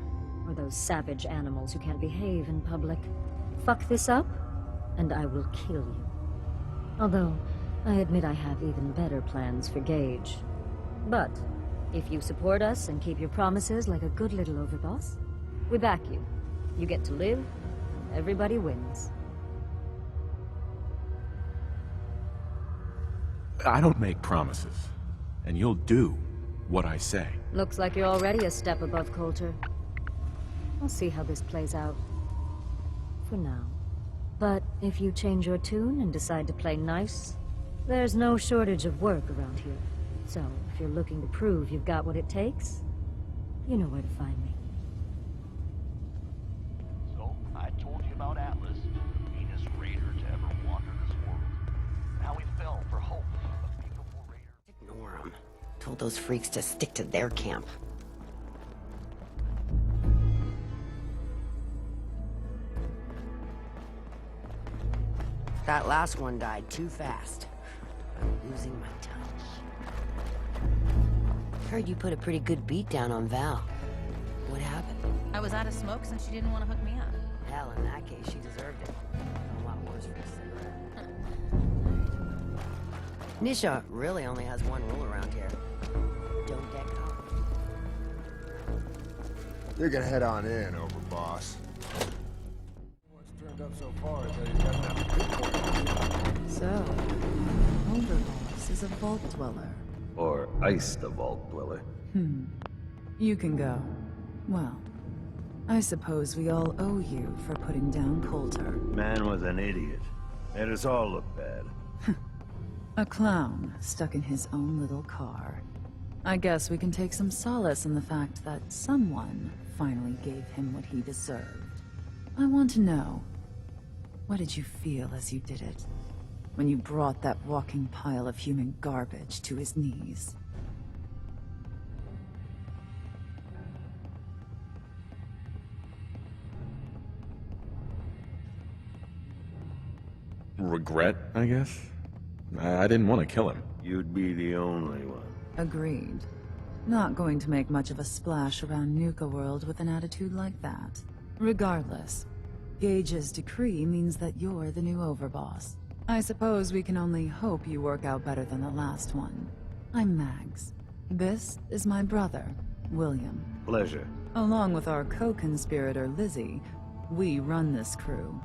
Speaker 18: or those savage animals who can't behave in public. Fuck this up, and I will kill you. Although, I admit I have even better plans for Gage. But, if you support us and keep your promises like a good little overboss, we back you. You get to live, and everybody wins.
Speaker 6: I don't make promises, and you'll do what I say.
Speaker 18: Looks like you're already a step above Coulter. We'll see how this plays out. For now. But if you change your tune and decide to play nice, there's no shortage of work around here. So, if you're looking to prove you've got what it takes, you know where to find me.
Speaker 10: So, I told you about Atlas, the meanest raider to ever wander this world. How he fell for hope, a beautiful raider.
Speaker 17: Ignore him. Told those freaks to stick to their camp. That last one died too fast. I'm losing my touch. Heard you put a pretty good beat down on Val. What happened?
Speaker 19: I was out of smoke since she didn't want to hook me up.
Speaker 17: Hell, in that case, she deserved it. A lot worse for a cigarette. Nisha really only has one rule around here. Don't get caught.
Speaker 14: You can head on in, overboss. What's turned up so far is that he doesn't have a good point.
Speaker 13: So, Overboss is a vault dweller.
Speaker 16: Or iced the vault dweller.
Speaker 13: You can go. Well, I suppose we all owe you for putting down Coulter.
Speaker 16: Man was an idiot. Made us all look bad.
Speaker 13: A clown stuck in his own little car. I guess we can take some solace in the fact that someone finally gave him what he deserved. I want to know, what did you feel as you did it? When you brought that walking pile of human garbage to his knees?
Speaker 6: Regret, I guess? I didn't want to kill him.
Speaker 16: You'd be the only one.
Speaker 13: Agreed. Not going to make much of a splash around Nuka-World with an attitude like that. Regardless, Gage's decree means that you're the new overboss. I suppose we can only hope you work out better than the last one. I'm Mags. This is my brother, William.
Speaker 16: Pleasure.
Speaker 13: Along with our co-conspirator, Lizzie, we run this crew.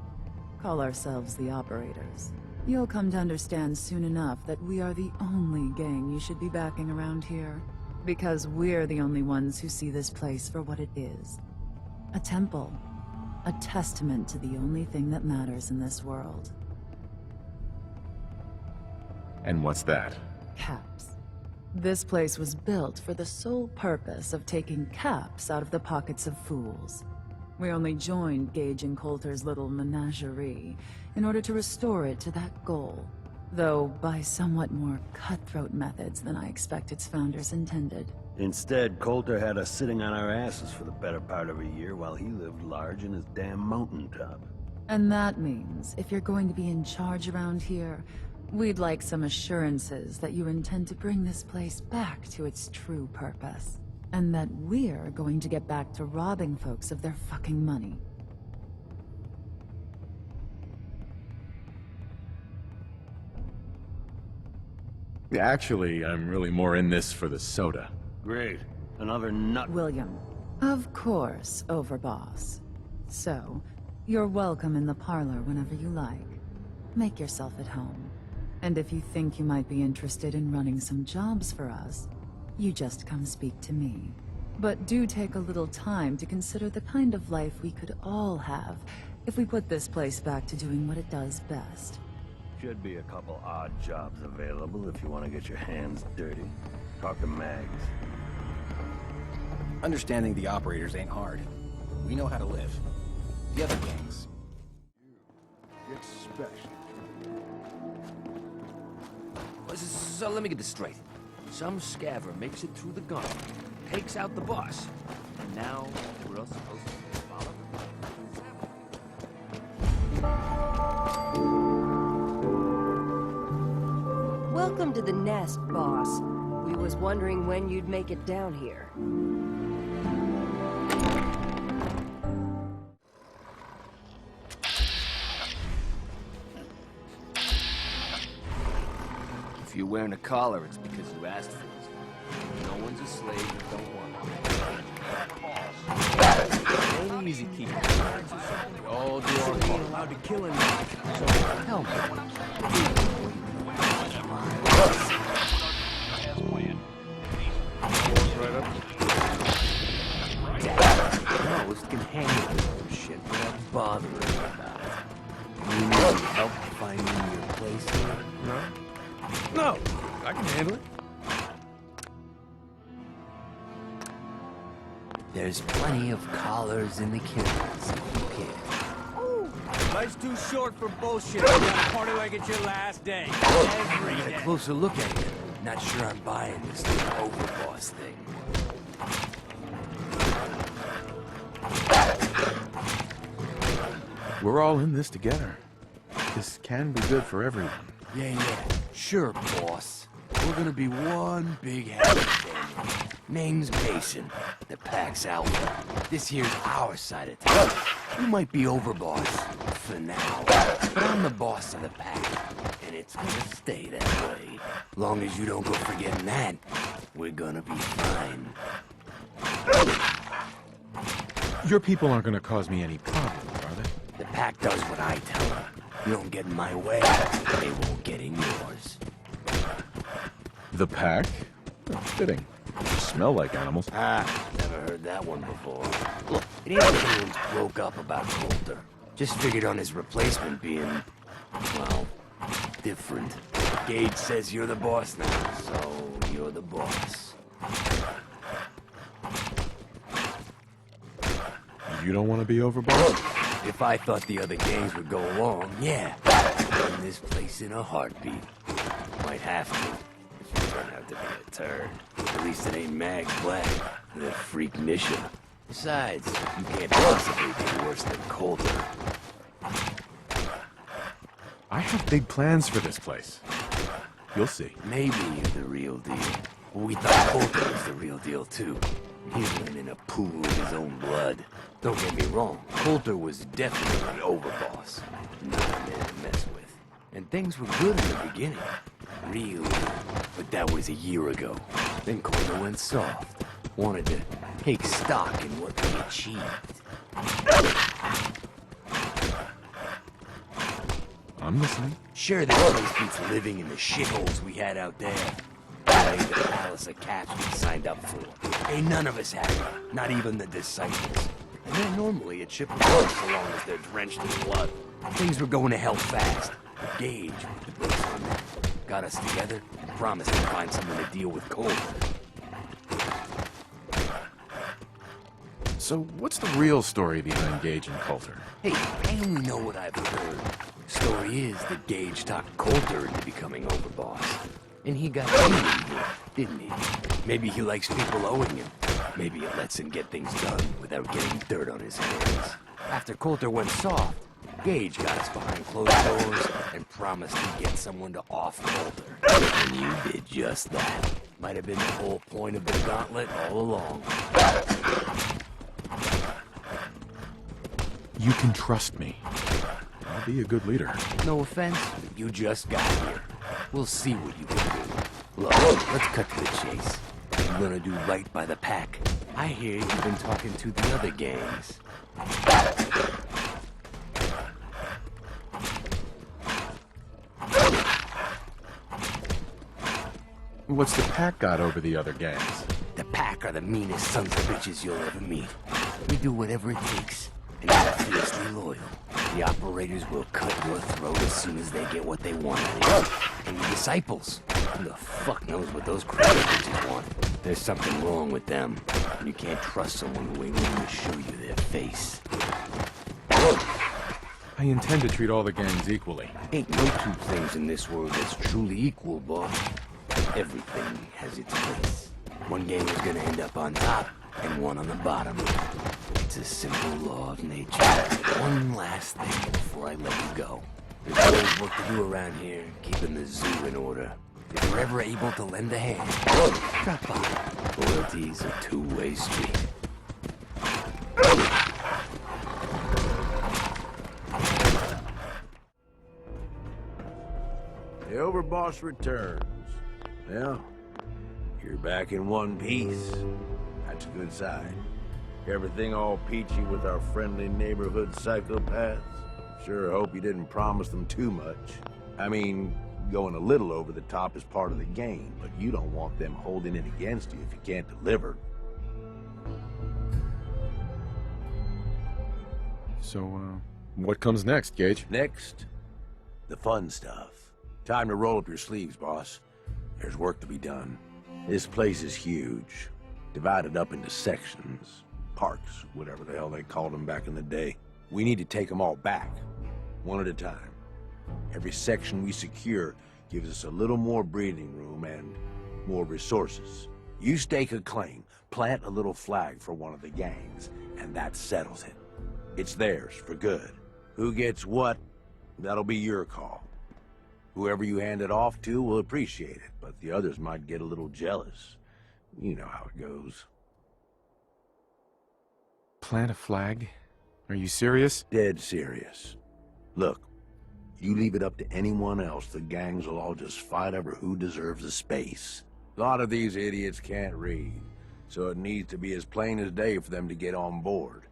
Speaker 13: Call ourselves the Operators. You'll come to understand soon enough that we are the only gang you should be backing around here. Because we're the only ones who see this place for what it is. A temple. A testament to the only thing that matters in this world.
Speaker 6: And what's that?
Speaker 13: Caps. This place was built for the sole purpose of taking caps out of the pockets of fools. We only joined Gage and Coulter's little menagerie in order to restore it to that goal. though by somewhat more cutthroat methods than I expect its founders intended.
Speaker 16: Instead, Coulter had us sitting on our asses for the better part of a year while he lived large in his damn mountaintop.
Speaker 13: And that means, if you're going to be in charge around here, we'd like some assurances that you intend to bring this place back to its true purpose. And that we're going to get back to robbing folks of their fucking money.
Speaker 6: Actually, I'm really more in this for the soda.
Speaker 16: Great. Another nut.
Speaker 13: William. Of course, Overboss. So, you're welcome in the parlor whenever you like. Make yourself at home. And if you think you might be interested in running some jobs for us, you just come speak to me. But do take a little time to consider the kind of life we could all have if we put this place back to doing what it does best.
Speaker 16: Should be a couple odd jobs available if you want to get your hands dirty. Talk to Mags.
Speaker 5: Understanding the operators ain't hard. We know how to live. The other gangs.
Speaker 14: Get special.
Speaker 20: So let me get this straight. Some scaver makes it through the gun, takes out the boss, and now we're all supposed to follow?
Speaker 17: Welcome to the nest, boss. We was wondering when you'd make it down here.
Speaker 20: If you're wearing a collar, it's because you asked for it. No one's a slave that don't want it. Ain't easy keeping we all do our part. Ain't allowed to kill anyone. So help me.
Speaker 6: Right up.
Speaker 20: Most can handle this shit without bothering about it. You need help finding your place here?
Speaker 6: No, I can handle it.
Speaker 20: There's plenty of collars in the kennels if you can.
Speaker 21: Life's too short for bullshit. You gotta party like it's your last day. Every
Speaker 20: Get
Speaker 21: day.
Speaker 20: a closer look at it. Not sure I'm buying this overboss thing.
Speaker 6: We're all in this together. This can be good for everyone.
Speaker 20: Yeah. Sure, boss. We're gonna be one big happy family. Name's Mason. The pack's out. This here's our side of town. You might be overboss for now, but I'm the boss of the pack, and it's gonna stay that way. Long as you don't go forgetting that, we're gonna be fine.
Speaker 6: Your people aren't gonna cause me any problems, are they?
Speaker 20: The pack does what I tell her. You don't get in my way, they won't get in yours.
Speaker 6: The pack? Oh, fitting. You smell like animals.
Speaker 20: Never heard that one before. Look, it ain't like anyone's broke up about Coulter. Just figured on his replacement being, well, different. Gage says you're the boss now, so you're the boss.
Speaker 6: You don't want to be overboard?
Speaker 20: If I thought the other gangs would go along, yeah. Run this place in a heartbeat. Might have to. If you turn out to be a turd. At least it ain't Mags Black, that freak mission. Besides, you can't possibly be worse than Coulter.
Speaker 6: I have big plans for this place. You'll see.
Speaker 20: Maybe you're the real deal. We thought Coulter was the real deal, too. He went in a pool of his own blood. Don't get me wrong, Coulter was definitely overboss. Not a man to mess with. And things were good in the beginning. Real good. But that was a year ago. Then Coulter went soft. Wanted to take stock in what we achieved.
Speaker 6: I'm listening.
Speaker 20: Sure, this place beats living in the shitholes we had out there. Like the palace of cats we signed up for. Ain't none of us happy, not even the disciples. And they're normally a chip of wood so long as they're drenched in blood. Things were going to hell fast. But Gage, with the brakes on that, got us together and promised to find someone to deal with Coulter.
Speaker 6: So what's the real story behind Gage and Coulter?
Speaker 20: Hey, I only know what I've heard. Story is that Gage talked Coulter into becoming overboss. And he got angry here, didn't he? Maybe he likes people owing him. Maybe it lets him get things done without getting dirt on his hands. After Coulter went soft, Gage got us behind closed doors and promised he'd get someone to off Coulter. And you did just that. Might have been the whole point of the gauntlet all along.
Speaker 6: You can trust me. I'll be a good leader.
Speaker 20: No offense, you just got here. We'll see what you can do. Look, let's cut to the chase. I'm gonna do right by the pack. I hear you've been talking to the other gangs.
Speaker 6: What's the pack got over the other gangs?
Speaker 20: The pack are the meanest sons of bitches you'll ever meet. We do whatever it takes, and they're fiercely loyal. The operators will cut your throat as soon as they get what they want out of you. And the disciples, who the fuck knows what those crazy bitches want? There's something wrong with them, and you can't trust someone who ain't willing to show you their face.
Speaker 6: I intend to treat all the gangs equally.
Speaker 20: Ain't no two things in this world that's truly equal, boy. Everything has its place. One gang is gonna end up on top, and one on the bottom. It's a simple law of nature. One last thing before I let you go. There's always work to do around here, keeping the zoo in order. If you're ever able to lend a hand, drop by. Loyalty's a two-way street.
Speaker 16: The overboss returns. Well, you're back in one piece. That's a good sign. Everything all peachy with our friendly neighborhood psychopaths? Sure hope you didn't promise them too much. I mean, going a little over the top is part of the game, but you don't want them holding it against you if you can't deliver.
Speaker 6: So, what comes next, Gage?
Speaker 16: Next, the fun stuff. Time to roll up your sleeves, boss. There's work to be done. This place is huge, divided up into sections, parks, whatever the hell they called them back in the day. We need to take them all back, one at a time. Every section we secure gives us a little more breathing room and more resources. You stake a claim, plant a little flag for one of the gangs, and that settles it. It's theirs for good. Who gets what, that'll be your call. Whoever you hand it off to will appreciate it, but the others might get a little jealous. You know how it goes.
Speaker 6: Plant a flag? Are you serious?
Speaker 16: Dead serious. Look, you leave it up to anyone else, the gangs will all just fight over who deserves the space. A lot of these idiots can't read, so it needs to be as plain as day for them to get on board.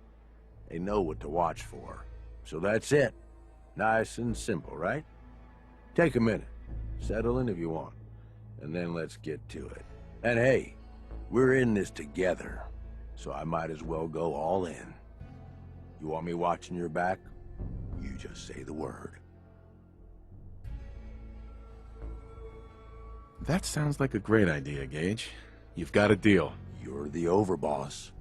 Speaker 16: They know what to watch for. So that's it. Nice and simple, right? Take a minute. Settle in if you want. And then let's get to it. And hey, we're in this together, so I might as well go all in. You want me watching your back? You just say the word.
Speaker 6: That sounds like a great idea, Gage. You've got a deal.
Speaker 16: You're the overboss.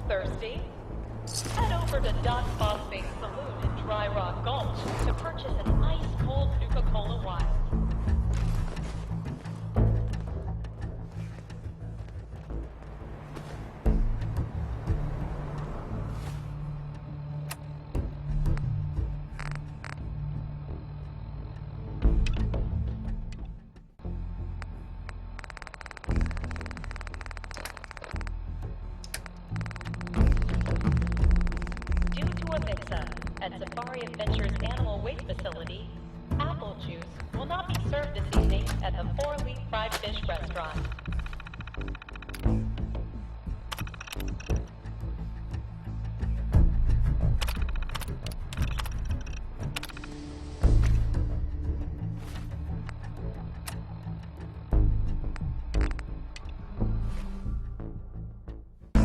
Speaker 8: Thirsty? Head over to Doc Phosphate Saloon in Dry Rock Gulch to purchase an ice-cold Nuka-Cola Wild. at Safari Adventures Animal Waste Facility, apple juice will not be served this evening at the 4 Leaf Fried Fish restaurant.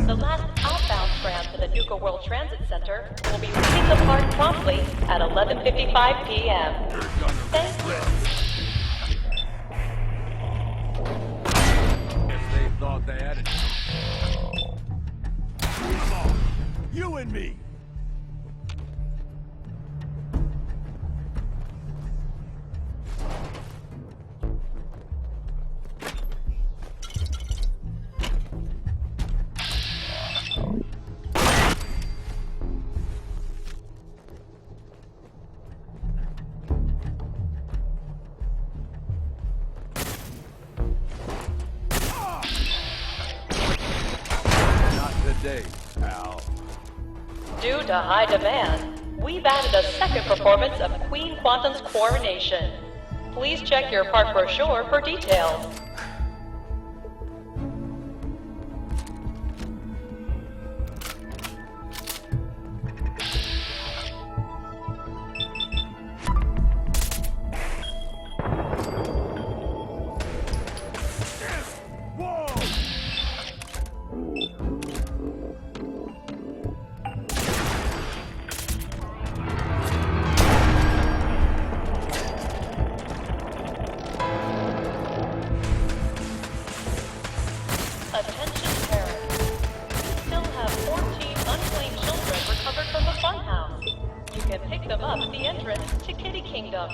Speaker 8: The last outbound tram to the Nuka-World Transit Center will be leaving the park promptly at 11:55 p.m. Thank you.
Speaker 21: Guess they thought they had it. Come on, you and me. Day, pal.
Speaker 8: Due to high demand, we've added a second performance of Queen Quantum's Coronation. Please check your park brochure for details. Pick them up at the entrance to Kiddie Kingdom.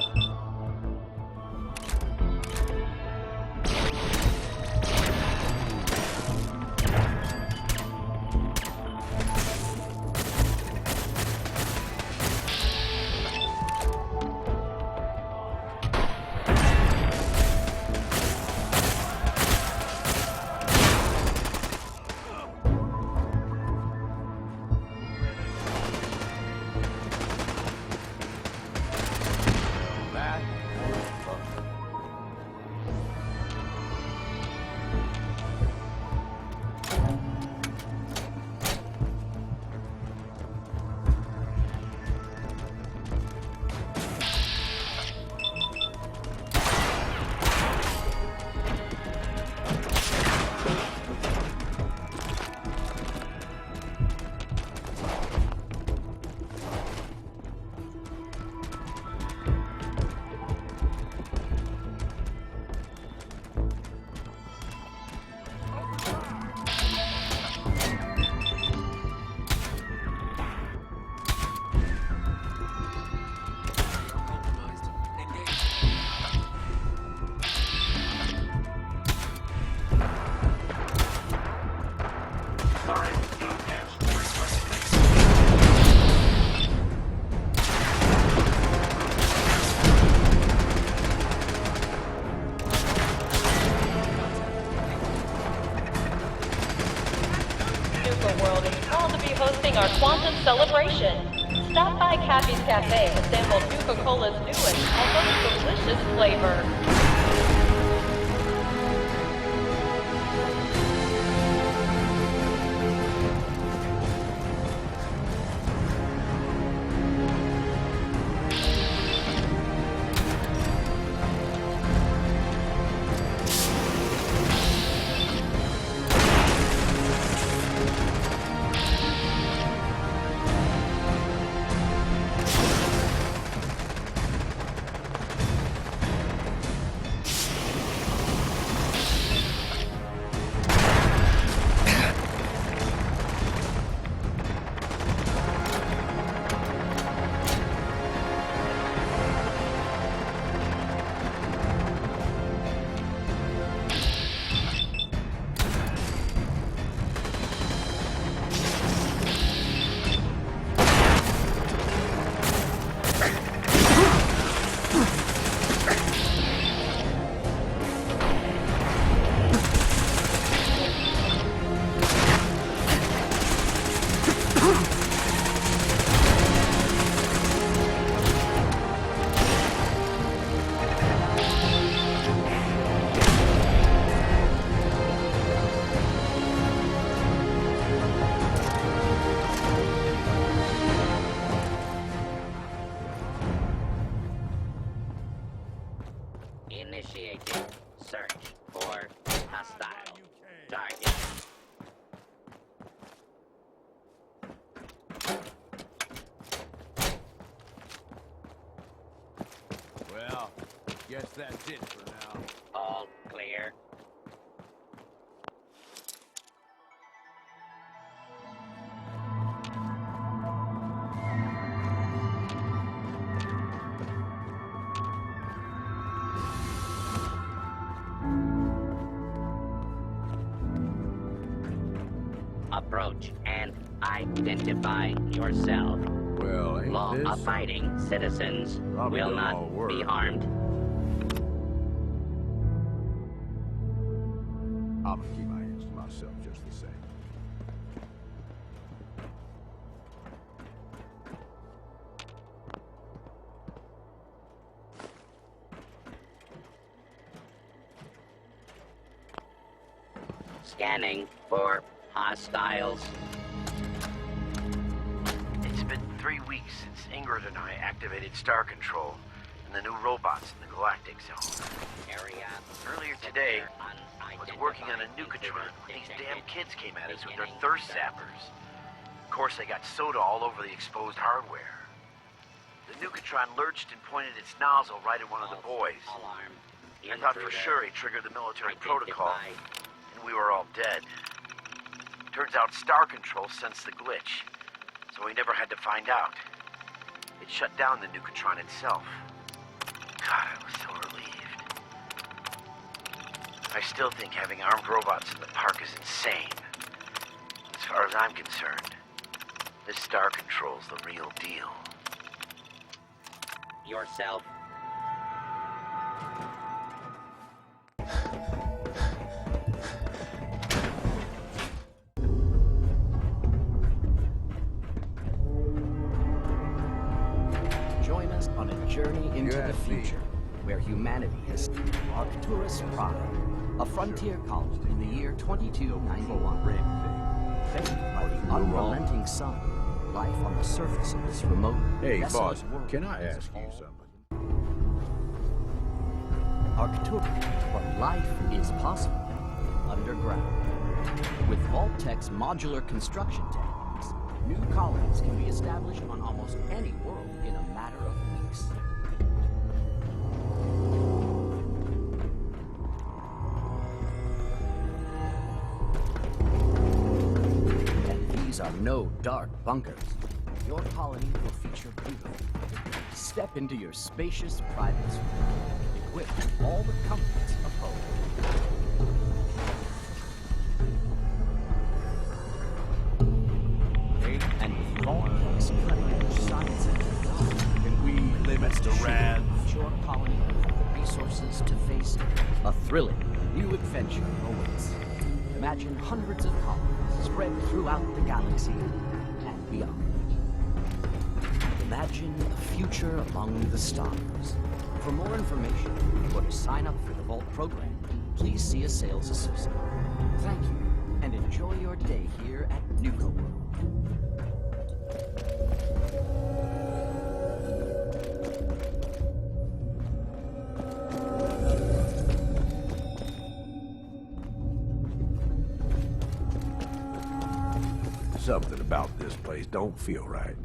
Speaker 8: Nuka-World is proud to be hosting our Quantum Celebration. Stop by Cappy's Cafe to sample Nuka-Cola's newest and most delicious flavor.
Speaker 1: Initiating search for hostile target.
Speaker 16: Well, guess that's it for now.
Speaker 1: All clear. Approach and identify yourself.
Speaker 16: Well, ain't
Speaker 1: Law-abiding citizens
Speaker 16: Probably
Speaker 1: will
Speaker 16: don't all
Speaker 1: not
Speaker 16: work.
Speaker 1: be harmed.
Speaker 16: I'm gonna keep my hands to myself just the same.
Speaker 1: Scanning for hostiles.
Speaker 9: It's been 3 weeks since Ingrid and I activated Star Control and the new robots in the Galactic Zone.
Speaker 1: Area.
Speaker 9: Earlier today, I was working on a Nuka-Tron when these damn kids came at us with their thirst zappers. Of course, they got soda all over the exposed hardware. The Nuka-Tron lurched and pointed its nozzle right at one of the boys. I thought for sure he triggered the military protocol, and we were all dead. Turns out Star Control sensed the glitch, so we never had to find out. It shut down the Nuka-Tron itself. God, I was so relieved. I still think having armed robots in the park is insane. As far as I'm concerned, this Star Control's the real deal.
Speaker 1: Yourself.
Speaker 22: Join us on a journey into the future, where humanity has Arcturus Prime, a frontier colony in the year 2291. Favored by the unrelenting sun, life on the surface of this remote,
Speaker 16: Hey,
Speaker 22: desolate
Speaker 16: boss,
Speaker 22: world
Speaker 16: can I
Speaker 22: is
Speaker 16: ask you
Speaker 22: all
Speaker 16: something?
Speaker 22: Arcturus, but life is possible underground. With Vault-Tech's modular construction techniques, new colonies can be established on almost any world in a matter of weeks. And these are no dark bunkers. Your colony will feature beautiful. Step into your spacious private suite, equipped with all the comforts of home. And with Vault-Tech's cutting-edge science and technology,
Speaker 21: Can we limit the rad?
Speaker 22: your colony will have the resources to face a thrilling new adventure awaits. Imagine hundreds of colonies spread throughout the galaxy and beyond. Imagine a future among the stars. For more information or to sign up for the Vault program, please see a sales associate. Thank you, and enjoy your day here at Nuka-World.
Speaker 16: Something about this place don't feel right.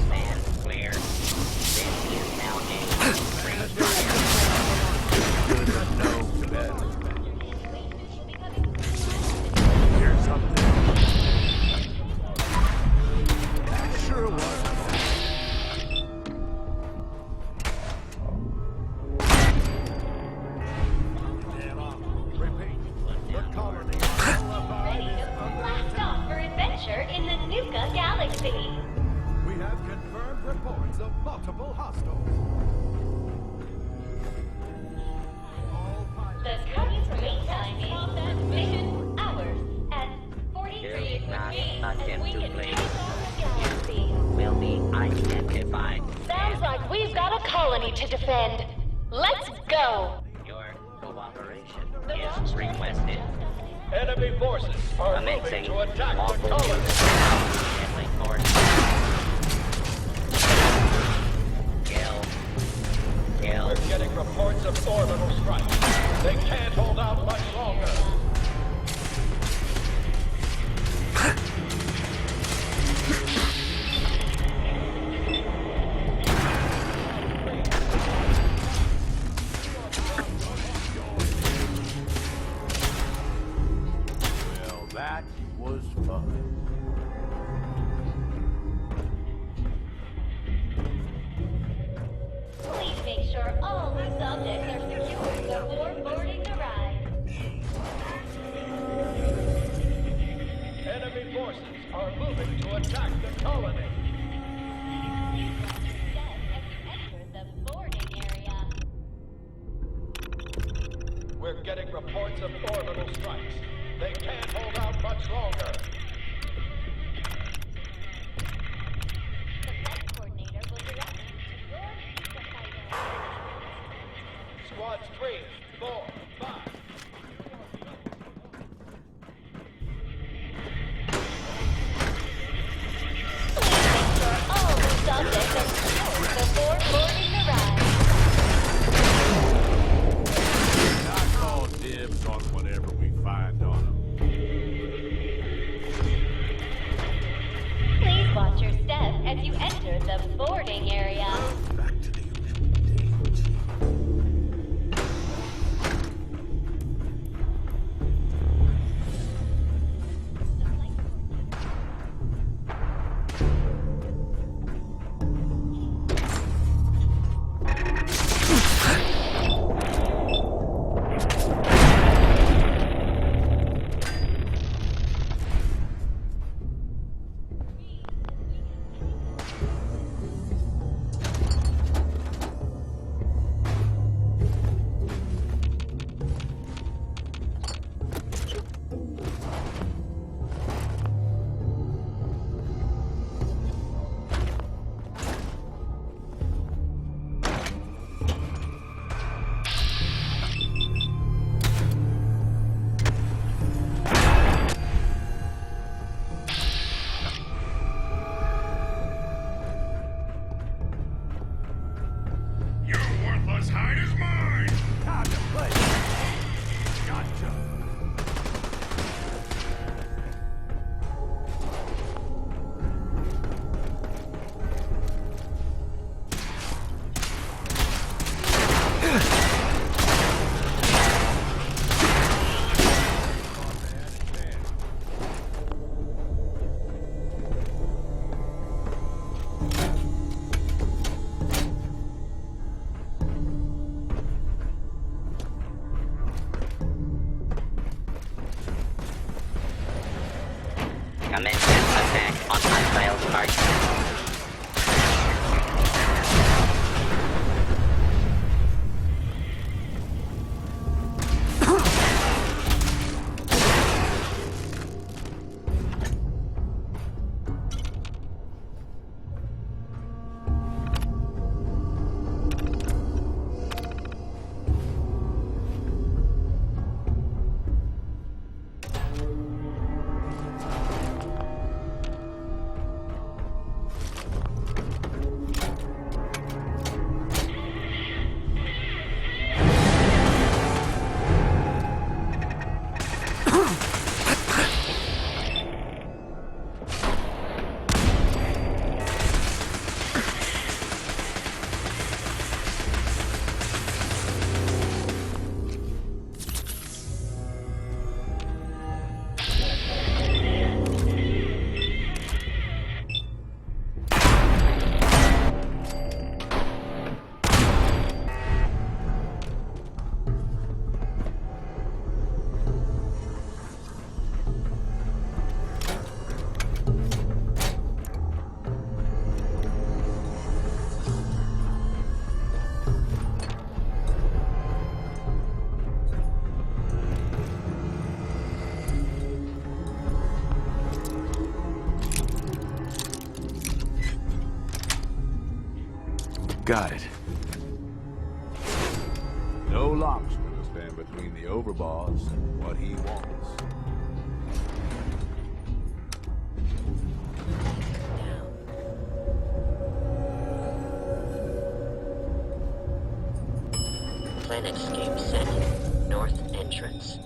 Speaker 1: Stand clear. This is now a free fire.
Speaker 16: Here's something. Sure was.
Speaker 8: Blast off for adventure in the Nuka Galaxy.
Speaker 14: We have confirmed reports of multiple hostiles.
Speaker 8: The coming time is 6 hours and 43
Speaker 1: not
Speaker 8: minutes as
Speaker 1: attempt
Speaker 8: we
Speaker 1: to
Speaker 8: invade
Speaker 1: flee.
Speaker 8: the galaxy.
Speaker 1: Will be identified.
Speaker 8: Sounds like we've got a colony to defend. Let's go!
Speaker 1: Your cooperation is requested.
Speaker 11: Enemy forces are moving
Speaker 1: Commencing
Speaker 11: to attack the
Speaker 1: lawful
Speaker 11: colony.
Speaker 1: use of deadly force. Kill.
Speaker 11: We're getting reports of orbital strikes. They can't hold out much longer.
Speaker 16: Well, that was fun.
Speaker 8: Please make sure all the subjects are secured before boarding the ride.
Speaker 11: Enemy forces are moving to attack the colony.
Speaker 8: Enter the boarding area.
Speaker 11: We're getting reports of orbital strikes. They can't hold out much longer.
Speaker 8: The flight coordinator will direct you to your pizza fighter.
Speaker 11: Squads 3, 4, 5.
Speaker 8: All the subjects are secured before boarding the ride.
Speaker 16: I call dibs on whatever we find on them.
Speaker 8: Please watch your step as you enter the boarding area.
Speaker 1: Commence attack on hostile target.
Speaker 20: Got it.
Speaker 16: No lock's gonna stand between the overboss and what he wants.
Speaker 1: Planetscape set. North entrance.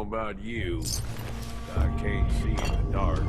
Speaker 16: About you, I can't see in the dark.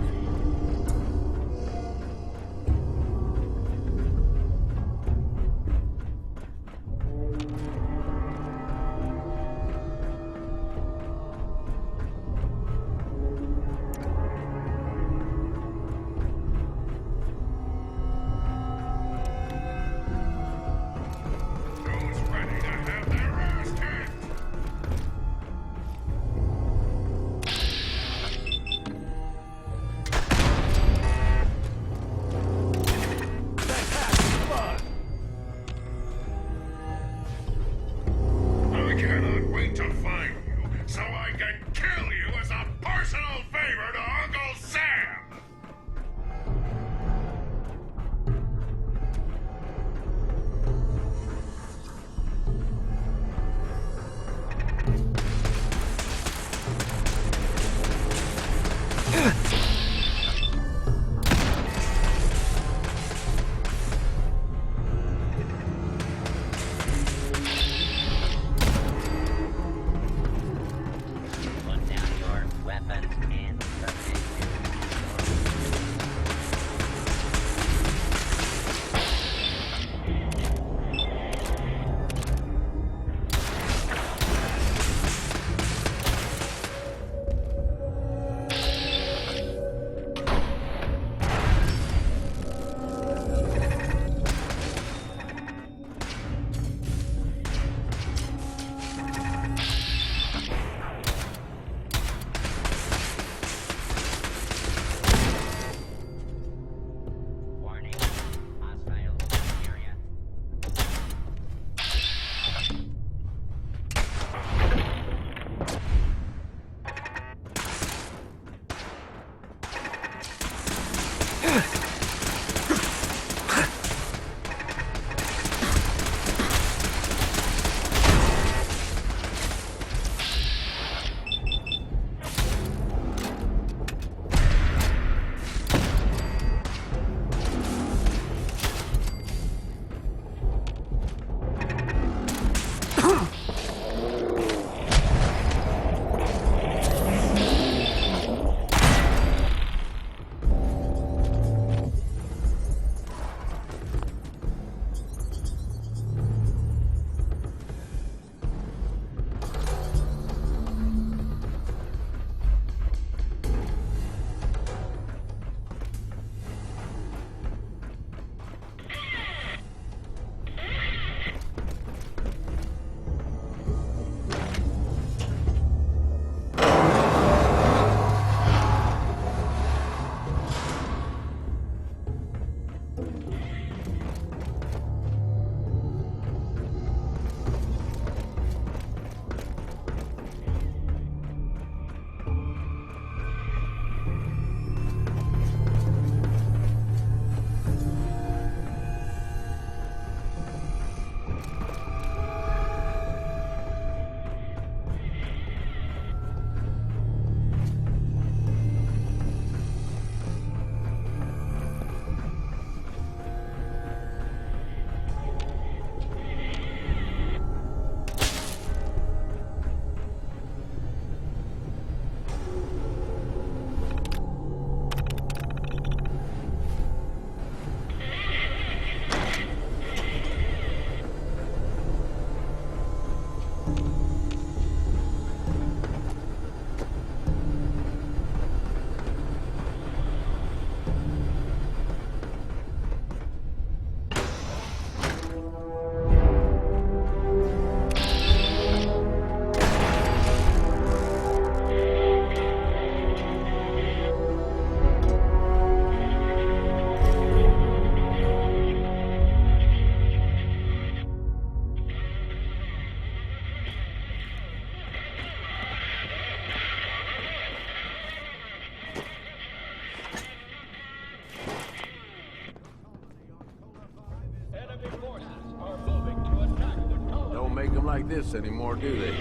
Speaker 16: Like this anymore, do they?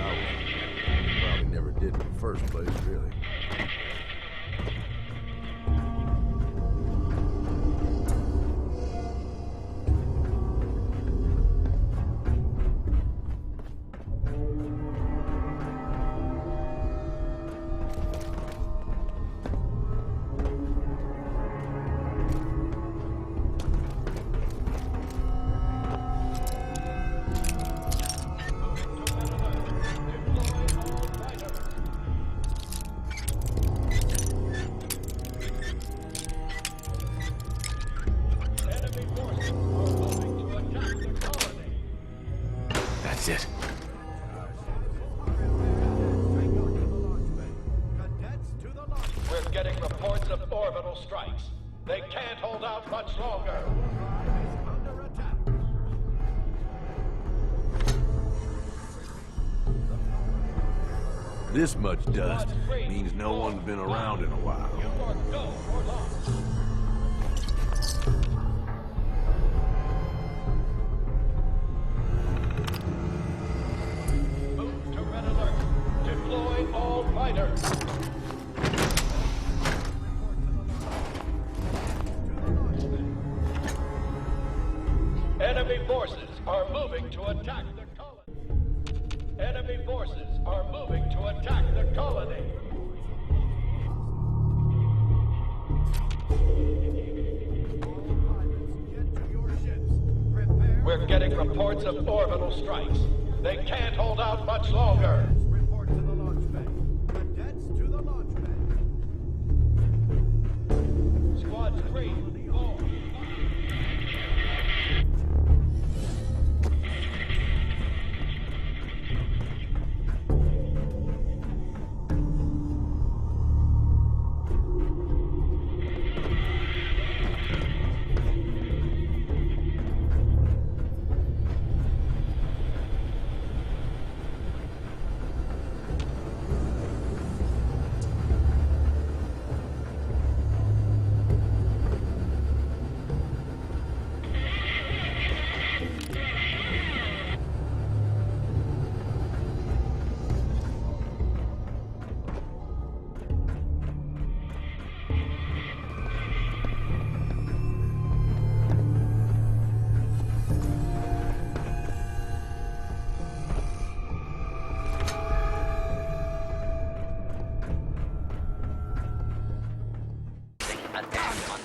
Speaker 16: Oh, probably never did in the first place, really.
Speaker 5: That's it.
Speaker 11: We're getting reports of orbital strikes. They can't hold out much longer.
Speaker 16: This much dust means no one's been around in a while.
Speaker 11: Move to red alert. Deploy all fighters. Enemy forces are moving to attack the colony. Enemy forces are moving to attack the colony. We're getting reports of orbital strikes. They can't hold out much longer. Report to the launch bay. Cadets to the launch bay. Squad 3, 4.
Speaker 1: Attack on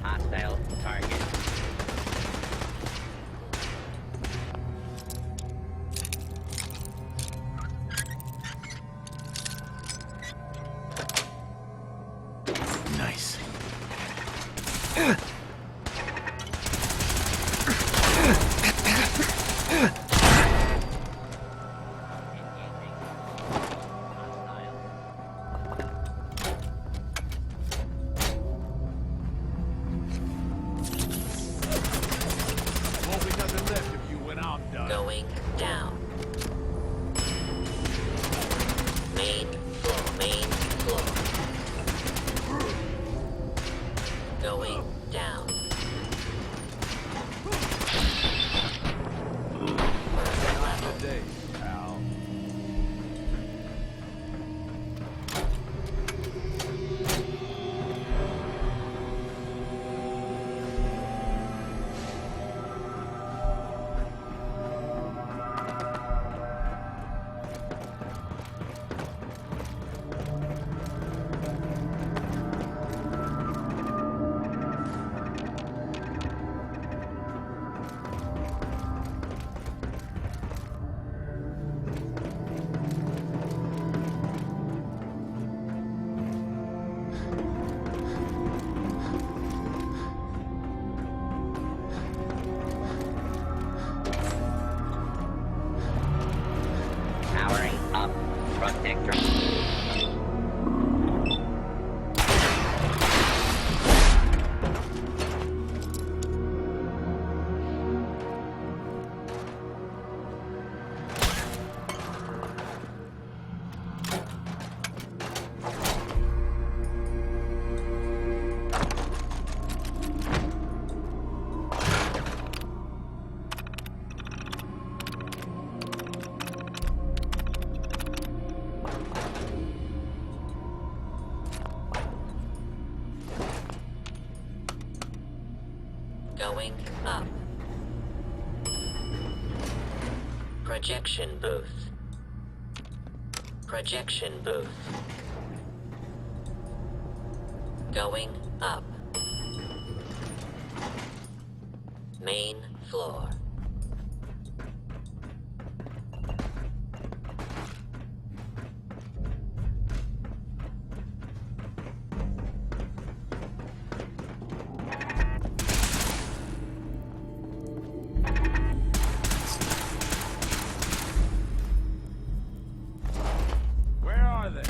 Speaker 1: hostile target.
Speaker 21: Won't be nothing left of you when I'm done.
Speaker 1: Going down. Main floor. Going down.
Speaker 21: Good day, pal.
Speaker 1: Powering up. Protector. Going up. Projection booth. Projection booth. Going up. Main floor.
Speaker 21: Where are they?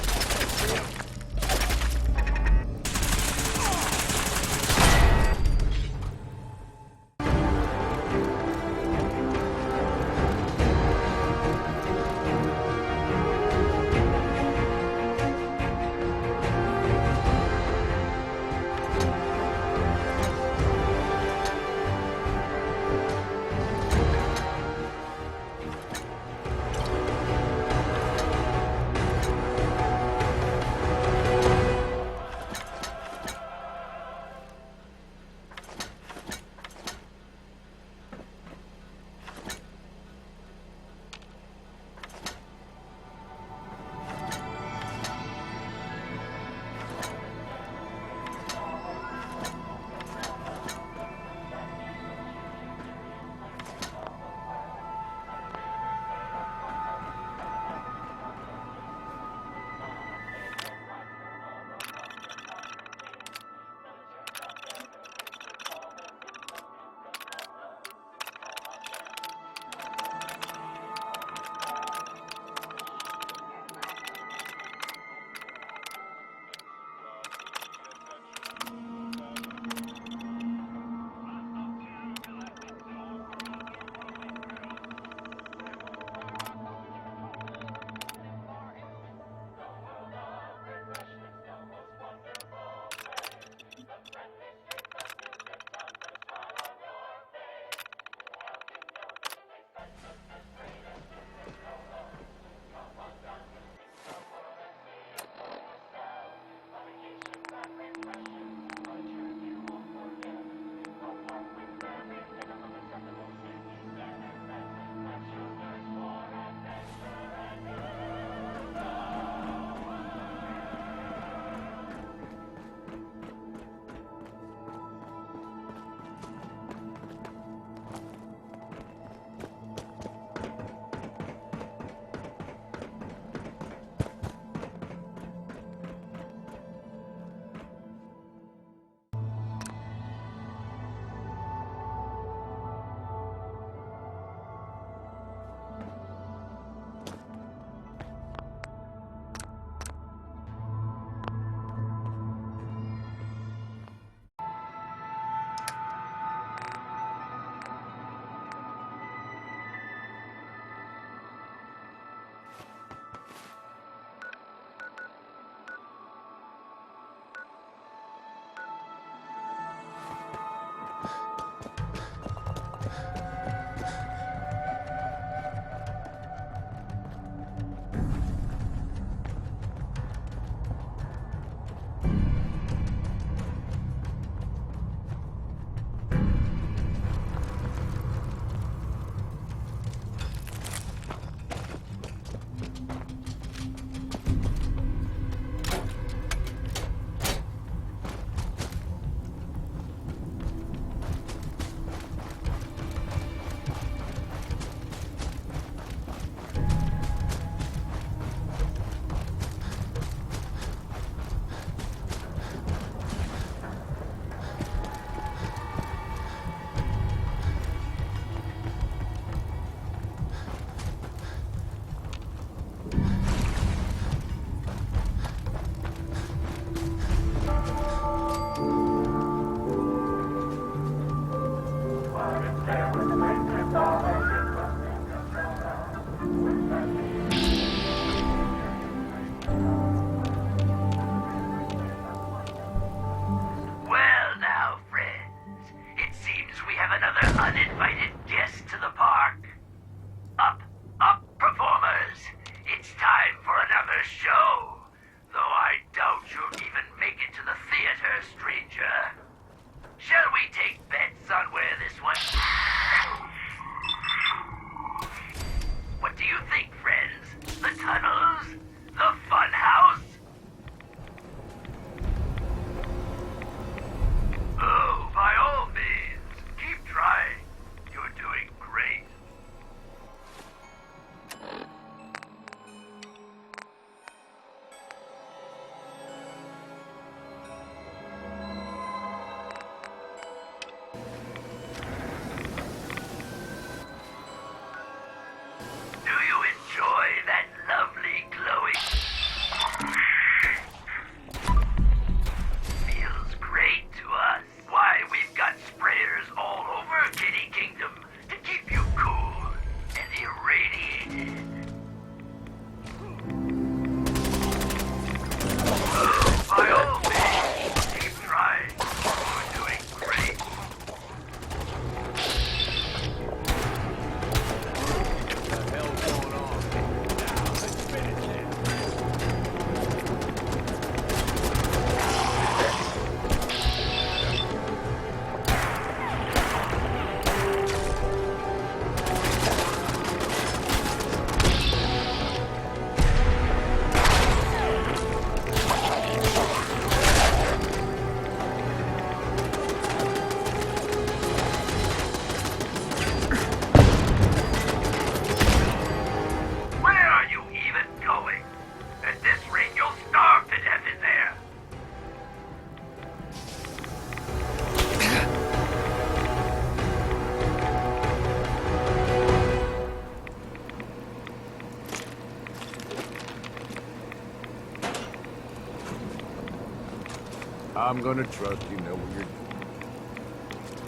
Speaker 16: I'm gonna trust you know what you're doing.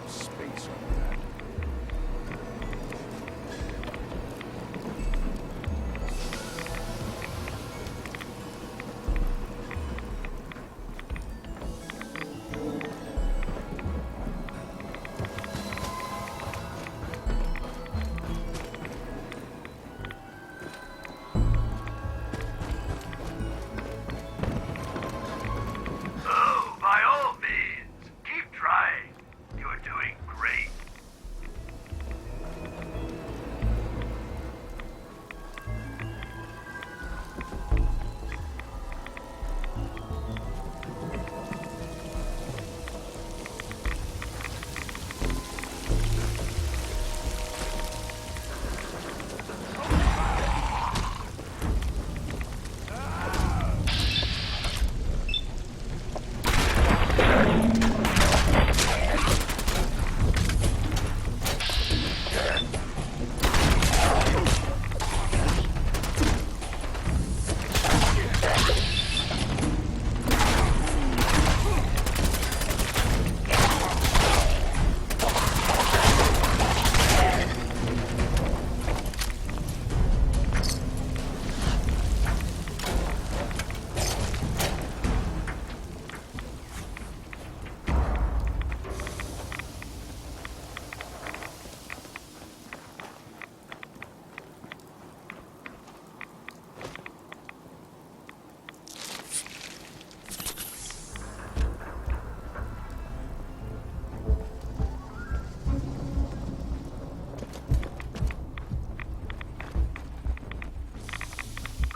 Speaker 16: Space on that.
Speaker 9: Oh, by all means, keep trying. You're doing great.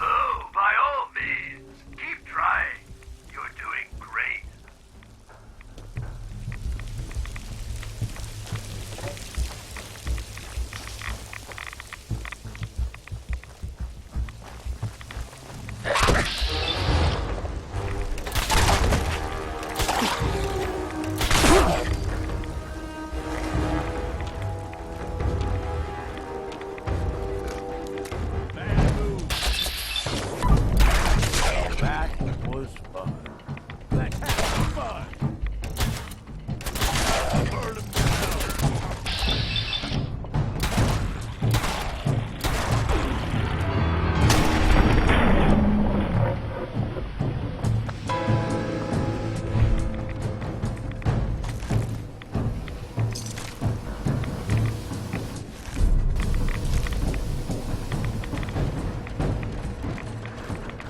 Speaker 9: Oh, by all means, keep trying. You're doing great.
Speaker 16: That was fun. Let's have fun. Burn 'em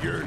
Speaker 16: You're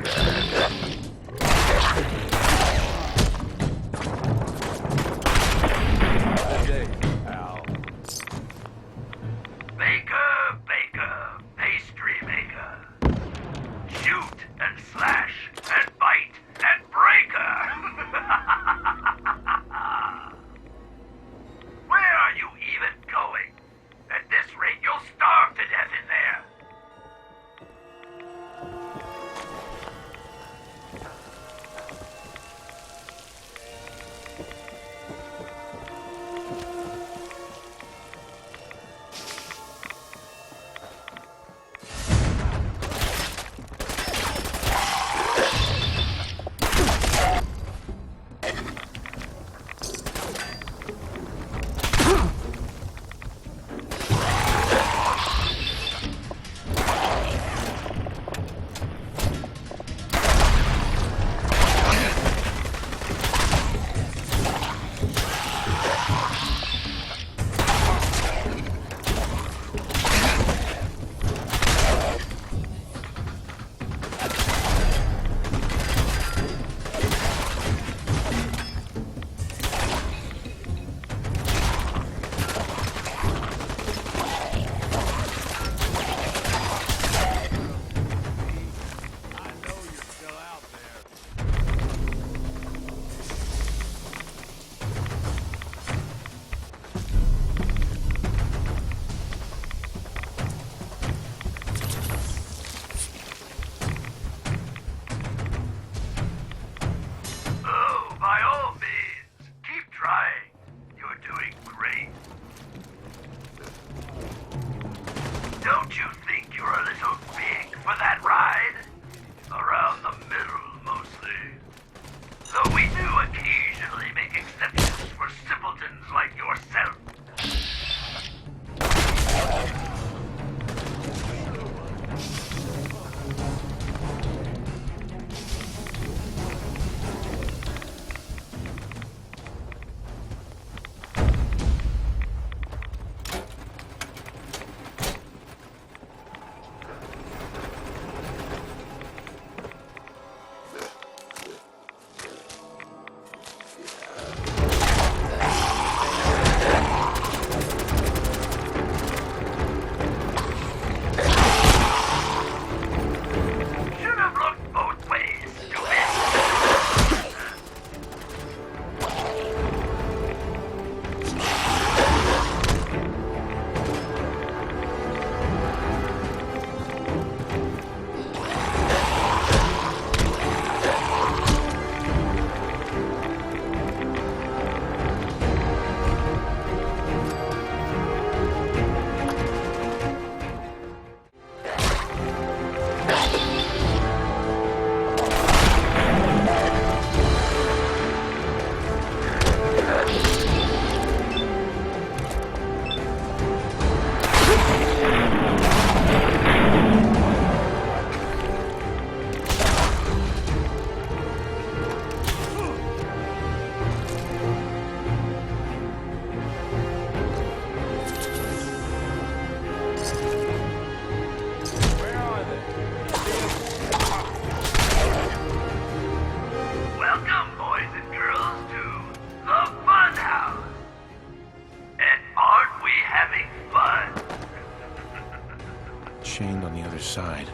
Speaker 5: side.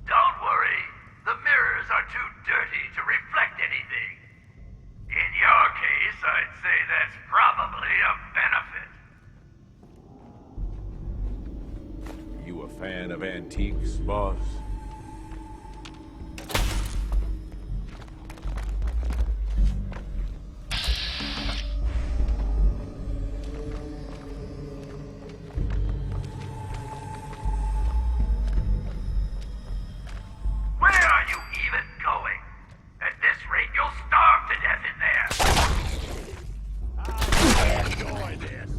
Speaker 9: Don't worry. The mirrors are too dirty to reflect anything. In your case, I'd say that's probably a benefit.
Speaker 16: You a fan of antiques, boss?
Speaker 9: Where are you even going? At this rate, you'll starve to death in there.
Speaker 16: Enjoy this.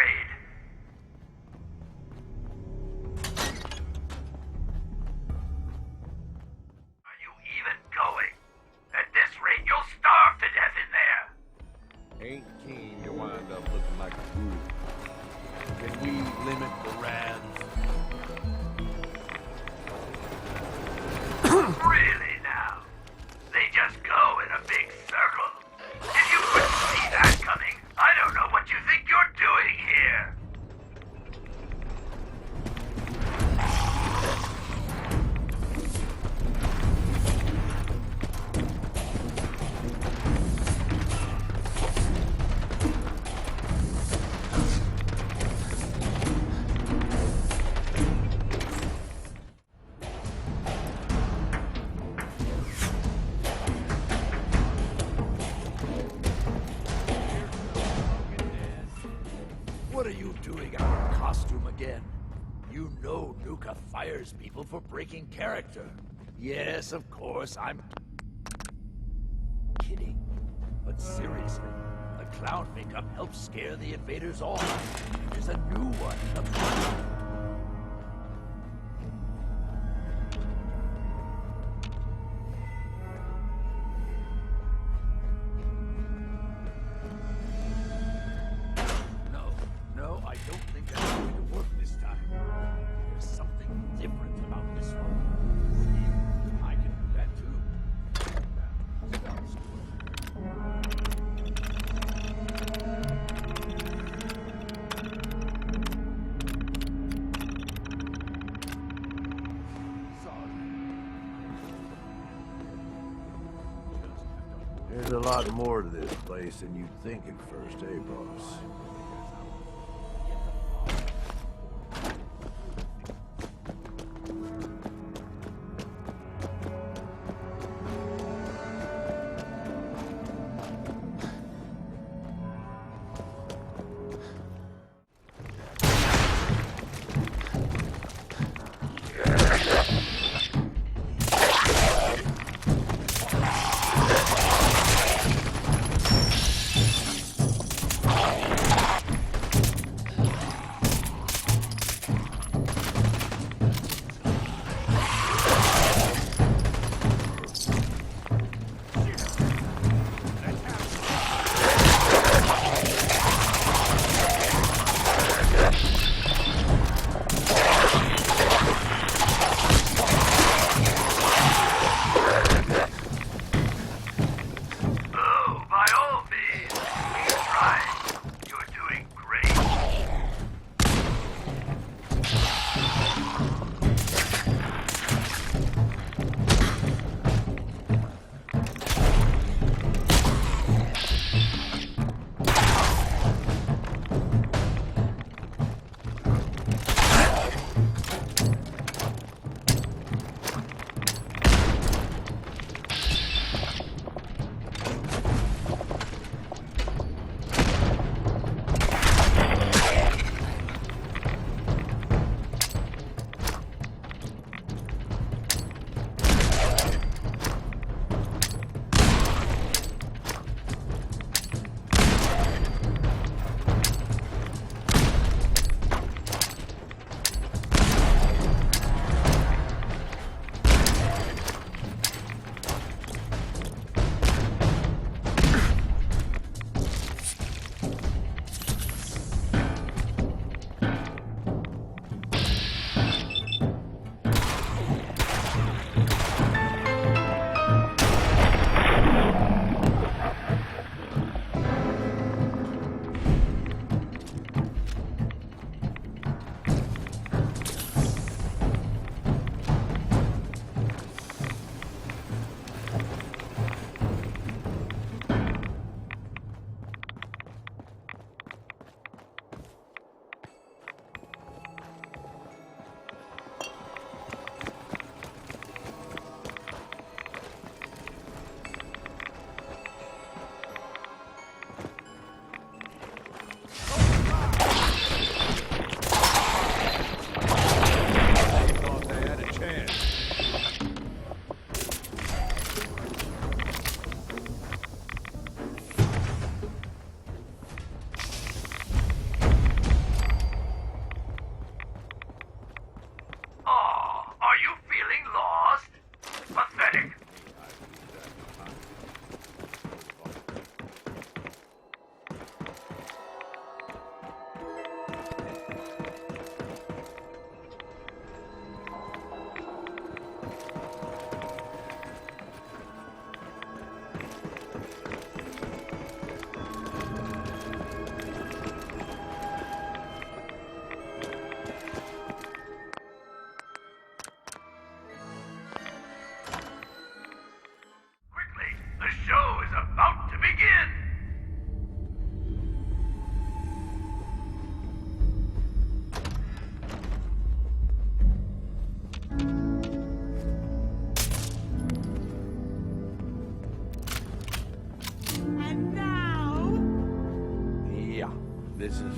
Speaker 9: afraid. Are you even going? At this rate, you'll starve to death in there.
Speaker 16: Ain't keen to wind up looking like a fool. Can we limit the rads?
Speaker 9: Really now? They just go in a big circle. If you couldn't see that coming, I don't know what you think you're doing here.
Speaker 2: What are you doing out of costume again? You know Nuka fires people for breaking character. Yes, of course, I'm kidding. But seriously, the clown makeup helps scare the invaders off. There's a new one in the plan. No, I don't think that's going to work this time. There's something different about this one. See, I can do that too.
Speaker 16: There's a lot more to this place than you'd think at first, eh, boss?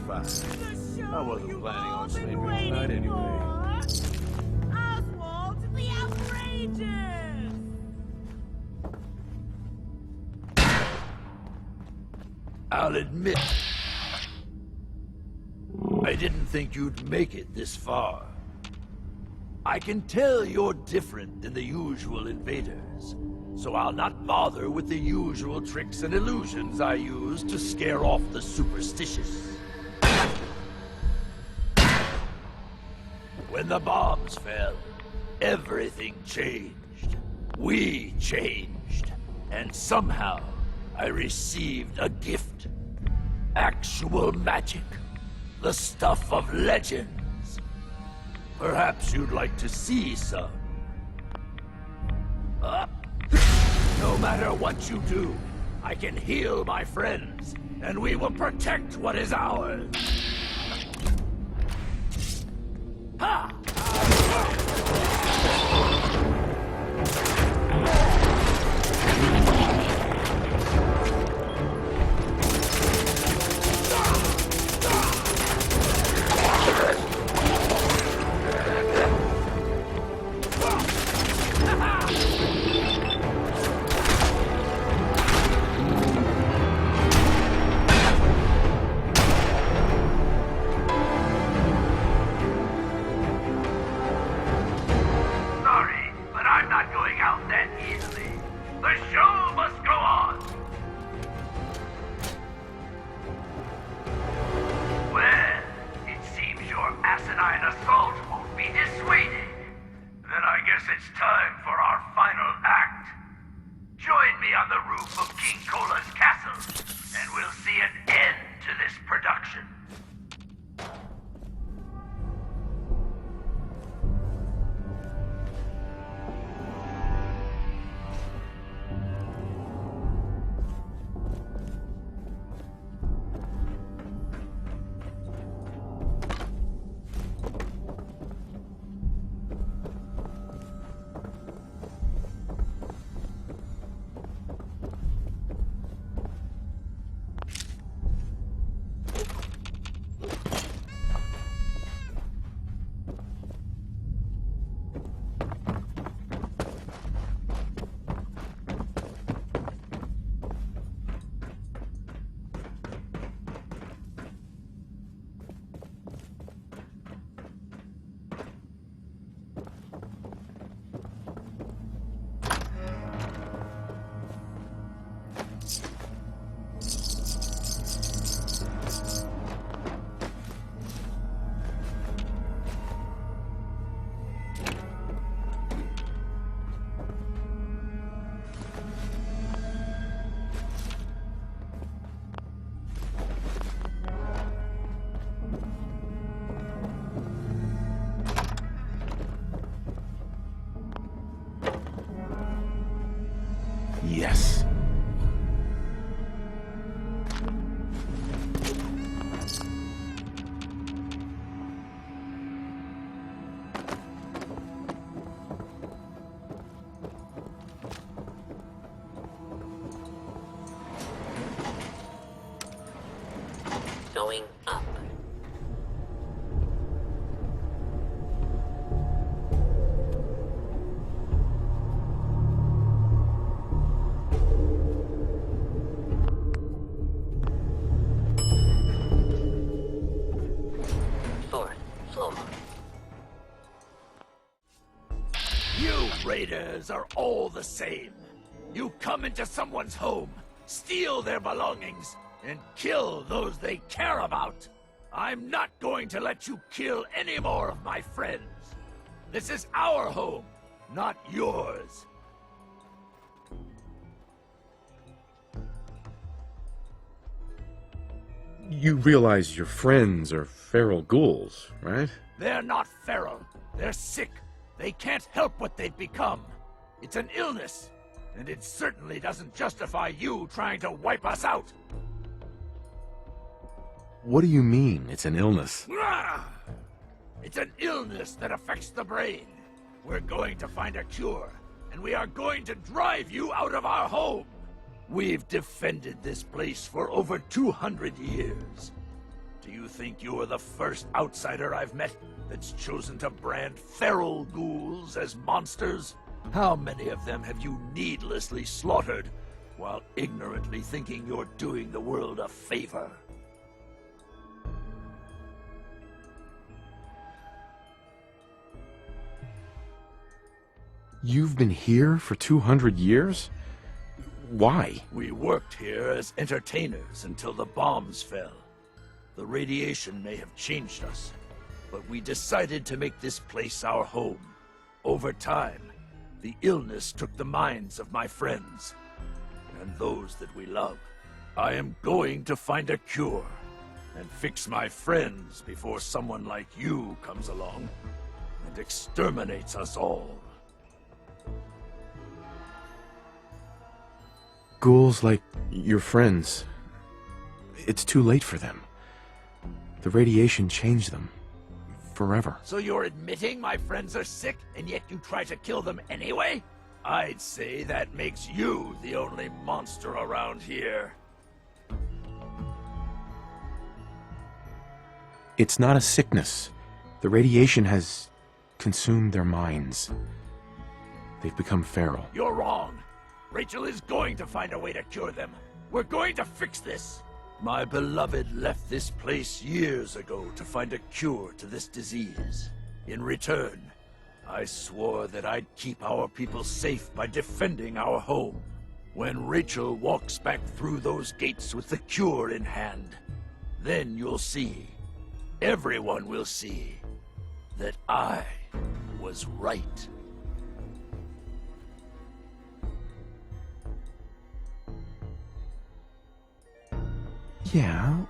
Speaker 16: fine. I wasn't planning on sleeping tonight anyway.
Speaker 3: Oswald, the outrageous!
Speaker 2: I'll admit, I didn't think you'd make it this far. I can tell you're different than the usual invaders, so I'll not bother with the usual tricks and illusions I use to scare off the superstitious. When the bombs fell, everything changed. We changed. And somehow, I received a gift. Actual magic. The stuff of legends. Perhaps you'd like to see some. No matter what you do, I can heal my friends, and we will protect what is ours. Ha! Yes.
Speaker 17: Going up.
Speaker 2: Raiders are all the same. You come into someone's home, steal their belongings, and kill those they care about. I'm not going to let you kill any more of my friends. This is our home, not yours.
Speaker 6: You realize your friends are feral ghouls, right?
Speaker 2: They're not feral. They're sick. They can't help what they've become. It's an illness, and it certainly doesn't justify you trying to wipe us out.
Speaker 6: What do you mean, it's an illness?
Speaker 2: It's an illness that affects the brain. We're going to find a cure, and we are going to drive you out of our home. We've defended this place for over 200 years. Do you think you are the first outsider I've met that's chosen to brand feral ghouls as monsters? How many of them have you needlessly slaughtered while ignorantly thinking you're doing the world a favor?
Speaker 6: You've been here for 200 years? Why?
Speaker 2: We worked here as entertainers until the bombs fell. The radiation may have changed us, but we decided to make this place our home. Over time, the illness took the minds of my friends, and those that we love. I am going to find a cure, and fix my friends before someone like you comes along and exterminates us all.
Speaker 6: Ghouls like your friends, it's too late for them. The radiation changed them. Forever.
Speaker 2: So you're admitting my friends are sick, and yet you try to kill them anyway? I'd say that makes you the only monster around here.
Speaker 6: It's not a sickness. The radiation has consumed their minds. They've become feral.
Speaker 2: You're wrong. Rachel is going to find a way to cure them. We're going to fix this. My beloved left this place years ago to find a cure to this disease. In return, I swore that I'd keep our people safe by defending our home. When Rachel walks back through those gates with the cure in hand, then you'll see, everyone will see, that I was right.
Speaker 6: Yeah,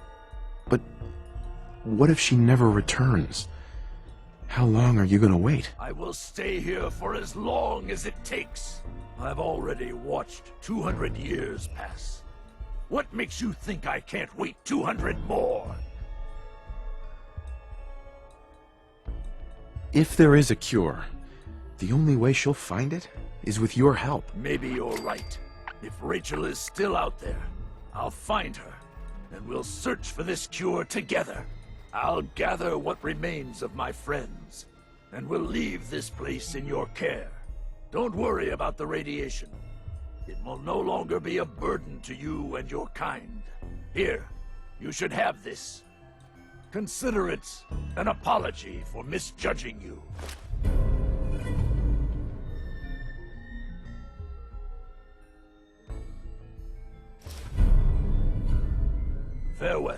Speaker 6: but what if she never returns? How long are you gonna wait?
Speaker 2: I will stay here for as long as it takes. I've already watched 200 years pass. What makes you think I can't wait 200 more?
Speaker 6: If there is a cure, the only way she'll find it is with your help.
Speaker 2: Maybe you're right. If Rachel is still out there, I'll find her, and we'll search for this cure together. I'll gather what remains of my friends, and we'll leave this place in your care. Don't worry about the radiation. It will no longer be a burden to you and your kind. Here, you should have this. Consider it an apology for misjudging you. Farewell.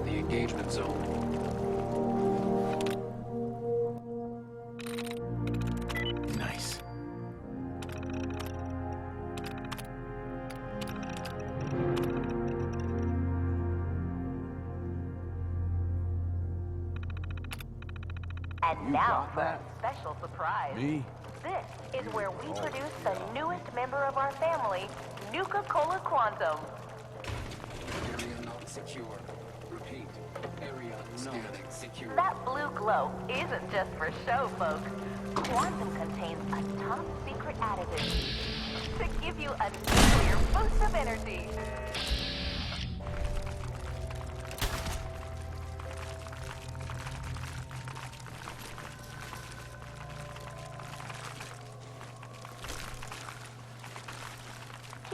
Speaker 4: the engagement zone.
Speaker 6: Nice.
Speaker 8: And now for a special surprise.
Speaker 16: Me?
Speaker 8: This is where we produce the newest member of our family, Nuka-Cola Quantum.
Speaker 4: Area not secure. Repeat. Area not secure.
Speaker 8: That blue glow isn't just for show, folks. Quantum contains a top secret additive to give you a nuclear boost of energy.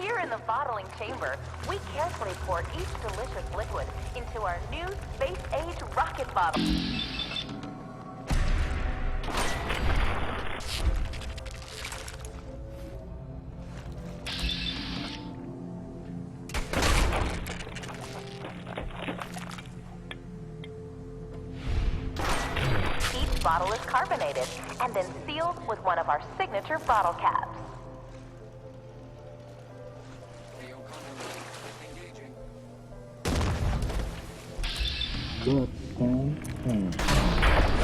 Speaker 8: Here in the bottling chamber, we carefully pour each delicious liquid into our new space-age rocket bottle. Each bottle is carbonated and then sealed with one of our signature bottle caps.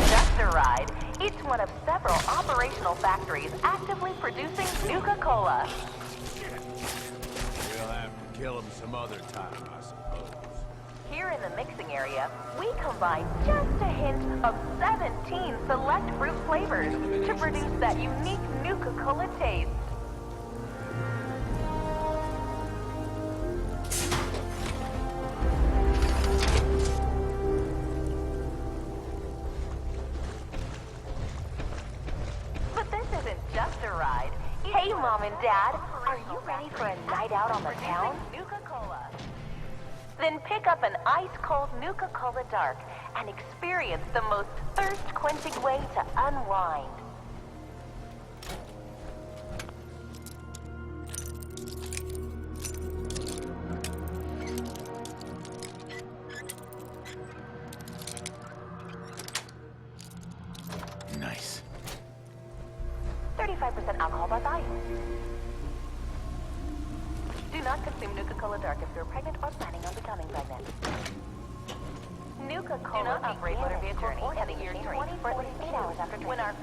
Speaker 8: Just a ride. It's one of several operational factories actively producing Nuka-Cola.
Speaker 16: We'll have to kill him some other time, I suppose.
Speaker 8: Here in the mixing area, we combine just a hint of 17 select fruit flavors to produce that unique Nuka-Cola taste. But this isn't just a ride. Hey, Mom and Dad, are you ready for a night out on the town? Nuka-Cola. Then pick up an ice-cold Nuka-Cola Dark and experience the most thirst-quenching way to unwind.
Speaker 6: Nice.
Speaker 8: 35% alcohol by volume. Do not consume Nuka-Cola Dark if you're pregnant or planning on becoming pregnant. Nuka-Cola do not operate motor vehicle journey in the year 20 for at least 8 hours after drinking. When our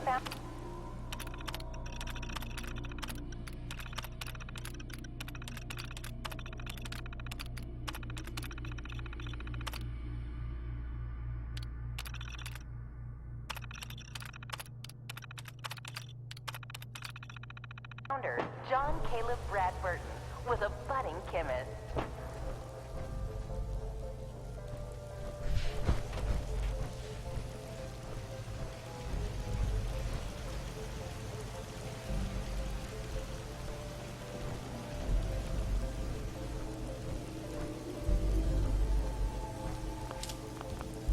Speaker 8: founder, John Caleb Bradburton, was a budding chemist.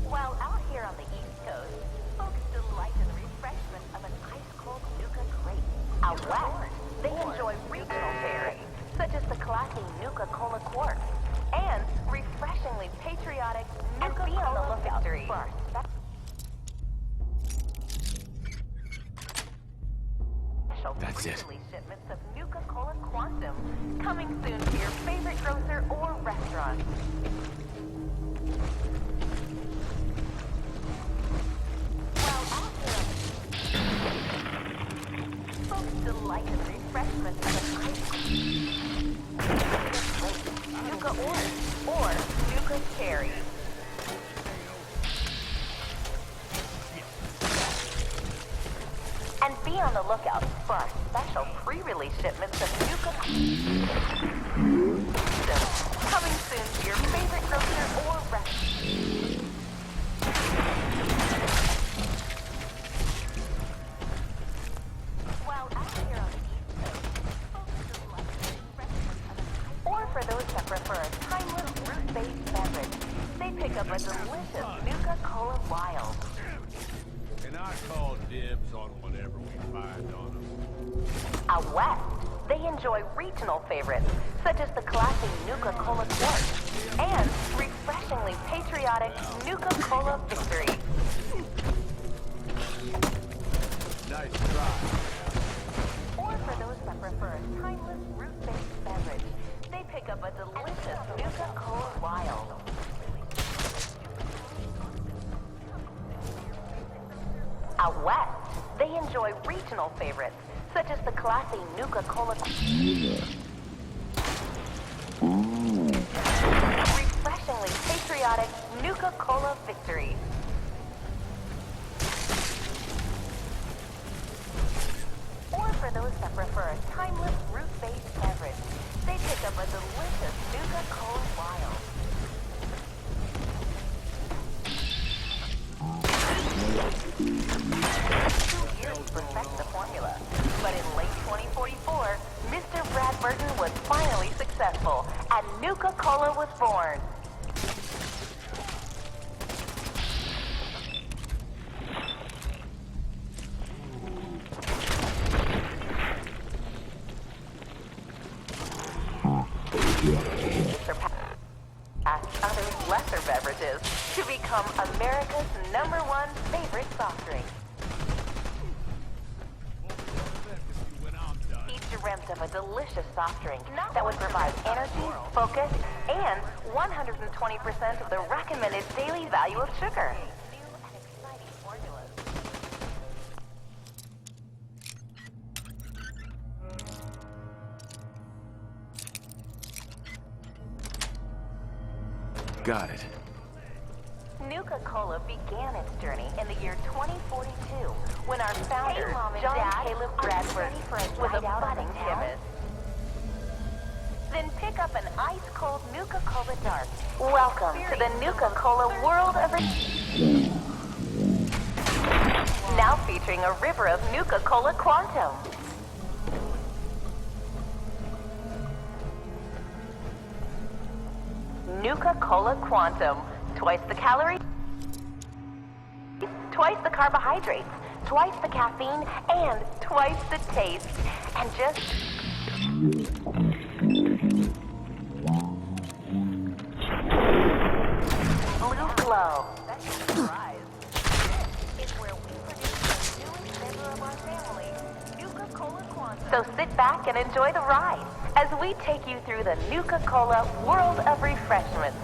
Speaker 8: While out here on the East Coast, folks delight in the refreshment of an ice-cold Nuka crate. Out west, they enjoy regional fairs, such as the classy Nuka-Cola Quark, and refreshingly patriotic Nuka-Cola Victory.
Speaker 6: That's it.
Speaker 8: Shipments of Nuka-Cola Quantum, coming soon to your favorite grocer or restaurant. Folks delight in the refreshment of an ice Nuka Orange or Nuka Cherry. And be on the lookout for our special pre-release shipments of Nuka coming soon to your favorite grocer or restaurant. While out here on the East Coast, folks delight in the refreshment of an ice. Or for those that prefer a timeless fruit-based beverage, they pick up a delicious Nuka-Cola Wild.
Speaker 16: And I call dibs on whatever we find on them.
Speaker 8: Out west, they enjoy regional favorites, such as the classic Nuka-Cola Quartz and refreshingly patriotic Nuka-Cola Victory.
Speaker 16: Nice try.
Speaker 8: Or for those that prefer a timeless, root-based beverage, they pick up a delicious Nuka-Cola Wild. Out west, they enjoy regional favorites, such as the classy Nuka-Cola. Refreshingly patriotic Nuka-Cola Victory. Or for those that prefer a timeless, root-based beverage, they pick up a delicious Nuka-Cola Wild. Perfect the formula. But in late 2044, Mr. Brad Burton was finally successful, and Nuka-Cola was born. Surpassed other lesser beverages to become America's #1 favorite soft drink. Each dreamt of a delicious soft drink that would provide energy, focus, and 120% of the recommended daily value of sugar.
Speaker 6: Got it.
Speaker 8: Nuka-Cola began its journey in the year 2042 when our founder, John Caleb Bradford, was a budding chemist. Then pick up an ice-cold Nuka-Cola Dark. Welcome to the Nuka-Cola world of... Now featuring a river of Nuka-Cola Quantum. Nuka-Cola Quantum. Twice the calories, twice the carbohydrates, twice the caffeine, and twice the taste. And just... Blue Glow. That's a surprise. It's where we produce the newest member of our family, Nuka-Cola Quantum. So sit back and enjoy the ride as we take you through the Nuka-Cola world of refreshment.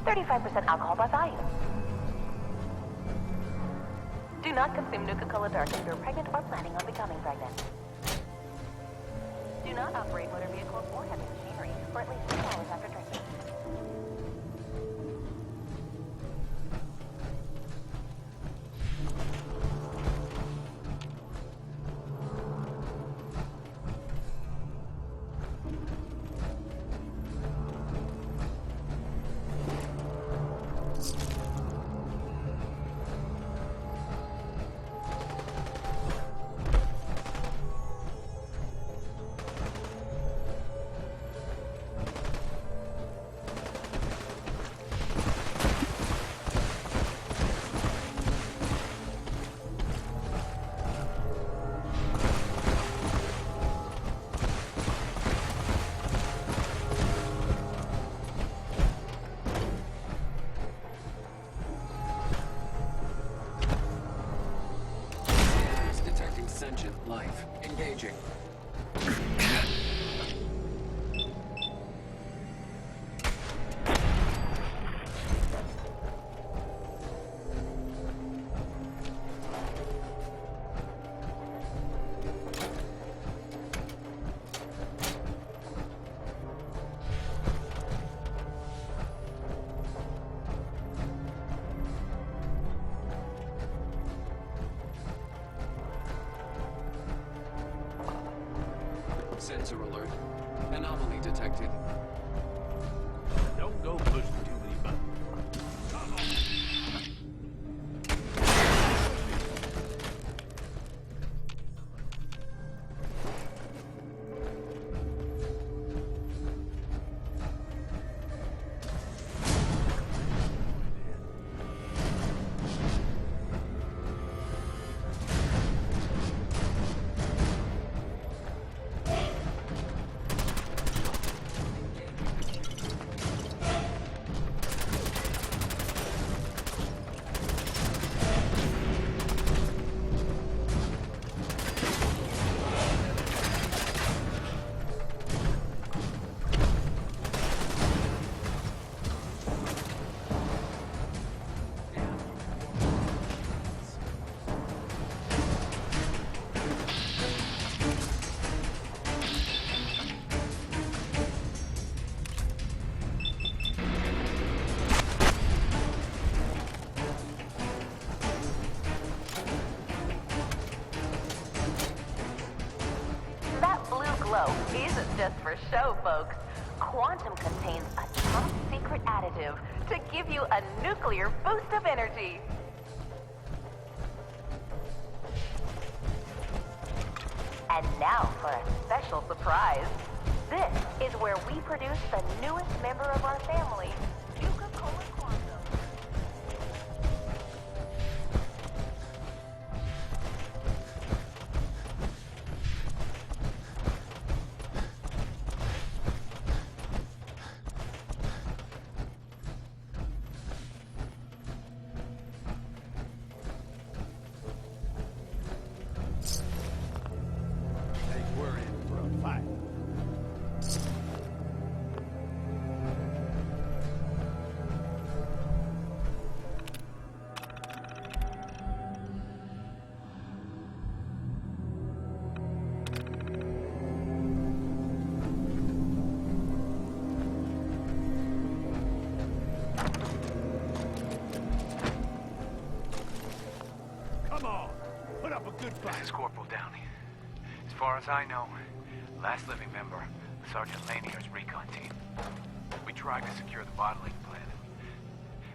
Speaker 8: 35% alcohol by volume. Do not consume Nuka-Cola Dark if you're pregnant or planning on becoming pregnant. Do not operate motor vehicles or heavy machinery for at least 2 hours after drinking.
Speaker 4: Sentient life. Engaging. Sensor alert. Anomaly detected.
Speaker 11: Don't go pushing too many buttons. Come on.
Speaker 8: just for show, folks. Quantum contains a top secret additive to give you a nuclear boost of energy. And now for a special surprise. This is where we produce the newest member of our family, Nuka-Cola Quantum.
Speaker 21: We're in for a fight. Come on, put up a good fight.
Speaker 7: This is Corporal Downey. As far as I know, last living member of Sergeant Lanier's recon team. We tried to secure the bottling plant.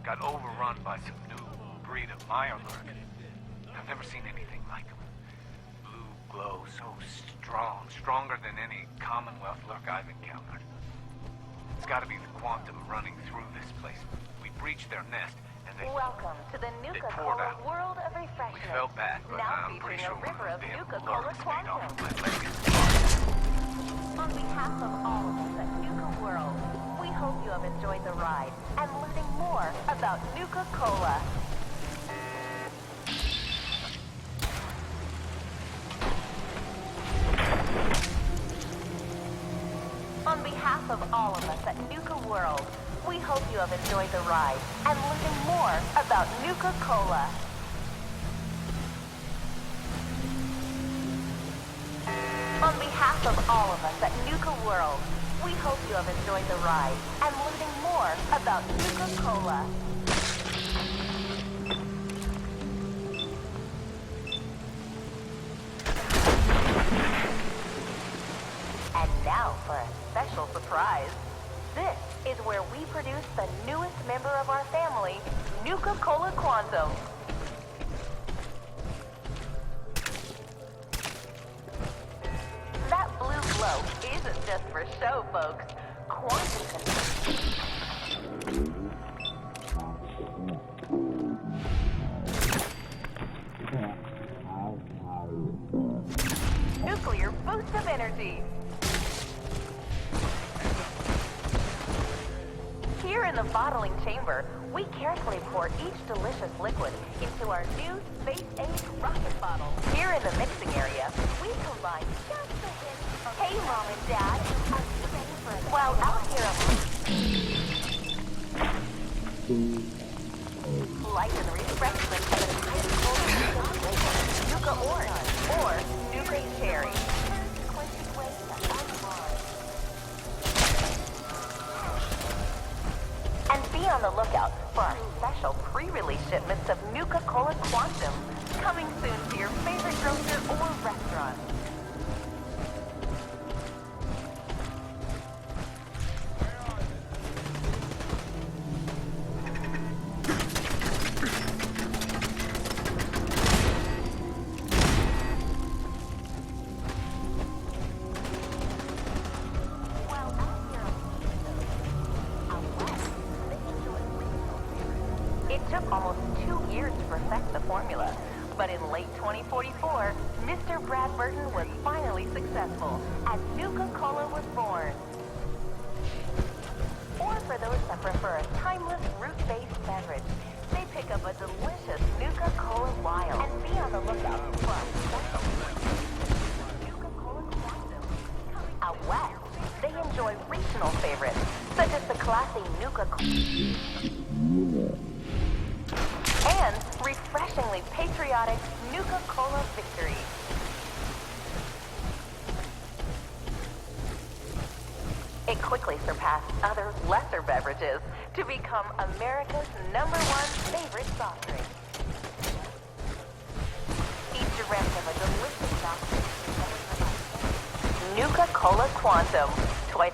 Speaker 7: Got overrun by some new breed of Mirelurk. I've never seen anything like them. Blue glow, so strong, stronger than any Commonwealth lurk I've encountered. It's gotta be the quantum running through this place. We breached their nest, and they...
Speaker 8: Welcome to the Nuka-Cola World of Refreshment.
Speaker 7: We felt bad, but
Speaker 8: now
Speaker 7: I'm pretty
Speaker 8: featuring
Speaker 7: sure
Speaker 8: a river of
Speaker 7: the
Speaker 8: Nuka-Cola
Speaker 7: lurk stayed off
Speaker 8: Quantum.
Speaker 7: my leg.
Speaker 8: On behalf of all of us at Nuka-World, we hope you have enjoyed the ride and learning more about Nuka-Cola. On behalf of all of us at Nuka-World, we hope you have enjoyed the ride and learning more about Nuka-Cola. On behalf of all of us at Nuka-World, we hope you have enjoyed the ride and learning more about Nuka-Cola. And now for a special surprise. This is where we produce the newest member of our family, Nuka-Cola Quantum. That blue glow isn't just for show, folks. Nuclear boost of energy. Here in the bottling chamber, we carefully pour each delicious liquid into our new space-age rocket bottle. Here in the mixing area, we combine just a hint of... Hey, Mom and Dad, are you ready for it? Well, out here... Light and refreshment of an ice cold Nuka Orange or Nuka Cherry. And be on the lookout for our special pre-release shipments of Nuka-Cola Quantum, coming soon to your favorite grocer or restaurant. It took almost 2 years to perfect the formula, but in late 2044, Mr. Brad Burton was finally successful, and Nuka-Cola was born. Or for those that prefer a timeless, root-based beverage, they pick up a delicious Nuka-Cola Wild. And be on the lookout for our special Nuka-Cola Quantum. Out west, they enjoy regional favorites, such as the classy Nuka-Cola and refreshingly patriotic Nuka-Cola Victory. It quickly surpassed other lesser beverages to become America's #1 favorite soft drink. Each direct of a delicious soft drink Nuka-Cola Quantum. Twice.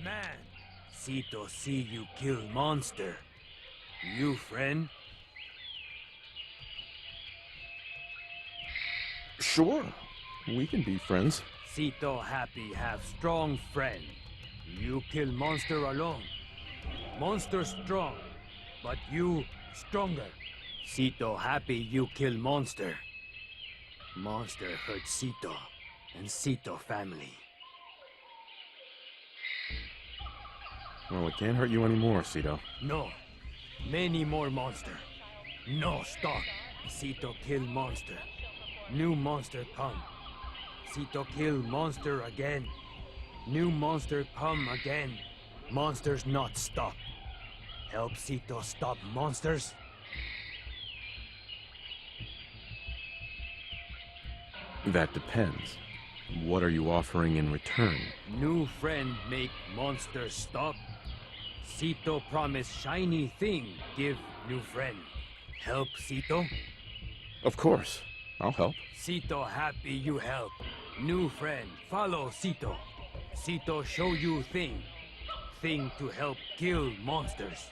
Speaker 21: Man, Cito see you kill monster. You friend?
Speaker 6: Sure, we can be friends.
Speaker 21: Cito happy have strong friend. You kill monster alone. Monster strong, but you stronger. Cito happy you kill monster. Monster hurt Cito and Cito family.
Speaker 6: Well, it can't hurt you anymore, Cito.
Speaker 21: No. Many more monster. No stop. Cito kill monster. New monster come. Cito kill monster again. New monster come again. Monsters not stop. Help Cito stop monsters.
Speaker 6: That depends. What are you offering in return?
Speaker 21: New friend make monsters stop. Cito promise shiny thing give new friend. Help Cito?
Speaker 6: Of course. I'll help.
Speaker 21: Cito happy you help. New friend follow Cito. Cito show you thing. Thing to help kill monsters.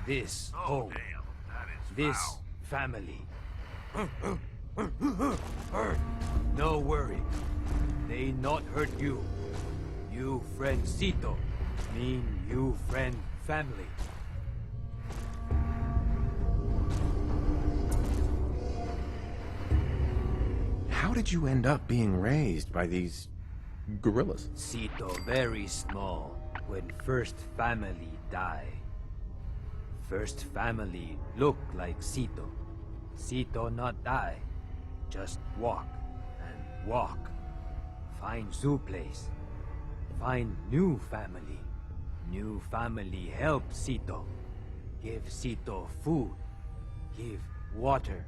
Speaker 21: This home. This family. No worry. They not hurt you. You friend Cito. Mean you friend family.
Speaker 6: How did you end up being raised by these gorillas?
Speaker 21: Cito very small when first family die. First family look like Cito. Cito not die. Just walk and walk. Find zoo place. Find new family. New family help Cito. Give Cito food. Give water.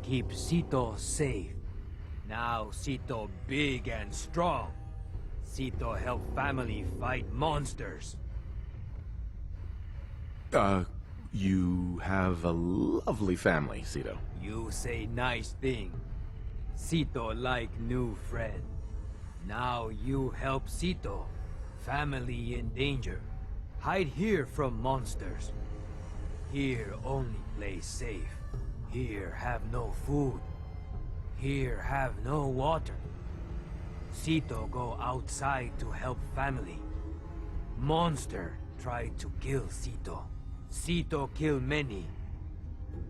Speaker 21: Keep Cito safe. Now Cito big and strong. Cito help family fight monsters.
Speaker 6: You have a lovely family, Cito.
Speaker 21: You say nice thing. Cito like new friend. Now you help Cito. Family in danger. Hide here from monsters. Here only play safe. Here have no food. Here have no water. Cito go outside to help family. Monster try to kill Cito. Cito kill many.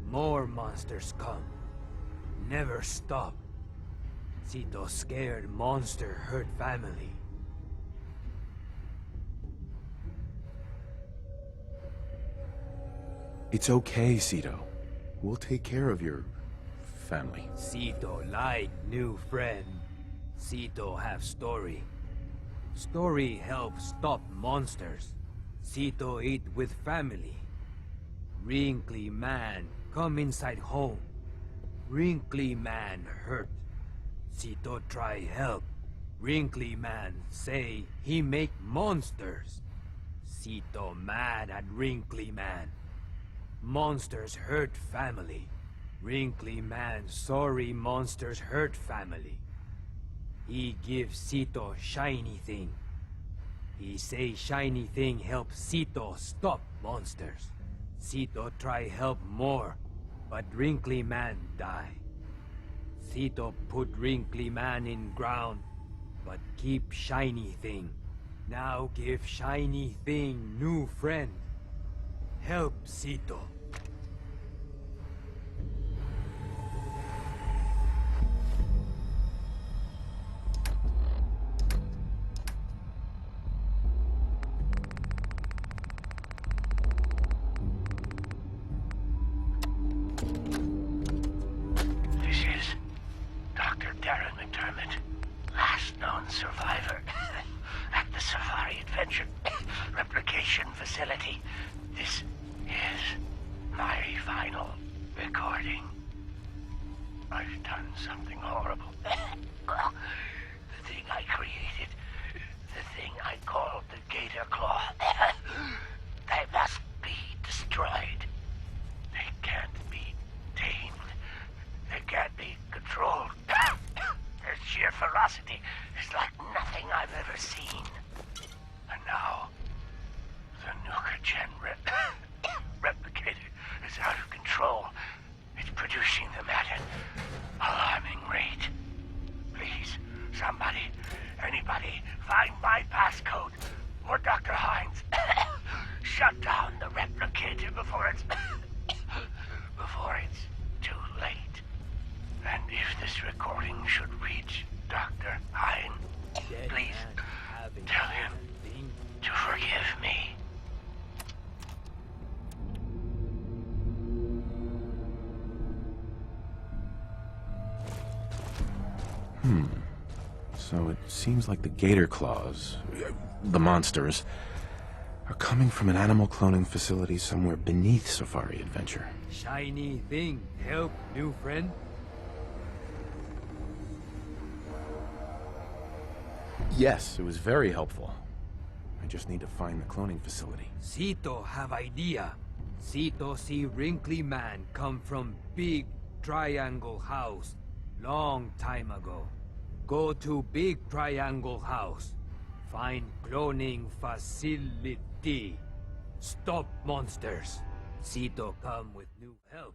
Speaker 21: More monsters come. Never stop. Cito scared monster hurt family.
Speaker 6: It's okay, Cito. We'll take care of your family.
Speaker 21: Cito like new friend. Cito have story. Story help stop monsters. Cito eat with family. Wrinkly man come inside home. Wrinkly man hurt. Cito try help. Wrinkly man say he make monsters. Cito mad at Wrinkly man. Monsters hurt family. Wrinkly man sorry monsters hurt family. He give Cito shiny thing. He say shiny thing help Cito stop monsters. Cito try help more, but Wrinkly man die. Cito put Wrinkly man in ground, but keep shiny thing. Now give shiny thing new friend. Help Cito.
Speaker 9: This is Dr. Darren McDermott, last known survivor at the Safari Adventure Replication Facility. This is my final recording. I've done something horrible. The thing I created, the thing I called the Gator Claw, they must be destroyed. They can't be tamed. They can't be controlled. Their sheer ferocity is like nothing I've ever seen. And now, the Nuka-Gen replicator is out of control. It's producing them at an alarming rate. Please, somebody, anybody, find my passcode or Dr. Hines. Shut down the replicator before it's too late. And if this recording should reach Dr. Hines, please tell him to forgive me.
Speaker 6: So it seems like the gator claws, the monsters, are coming from an animal cloning facility somewhere beneath Safari Adventure.
Speaker 21: Shiny thing help new friend.
Speaker 6: Yes, it was very helpful. I just need to find the cloning facility.
Speaker 21: Cito have idea. Cito see Wrinkly man come from big triangle house long time ago. Go to big triangle house. Find cloning facility. Stop monsters. Sito come with new help.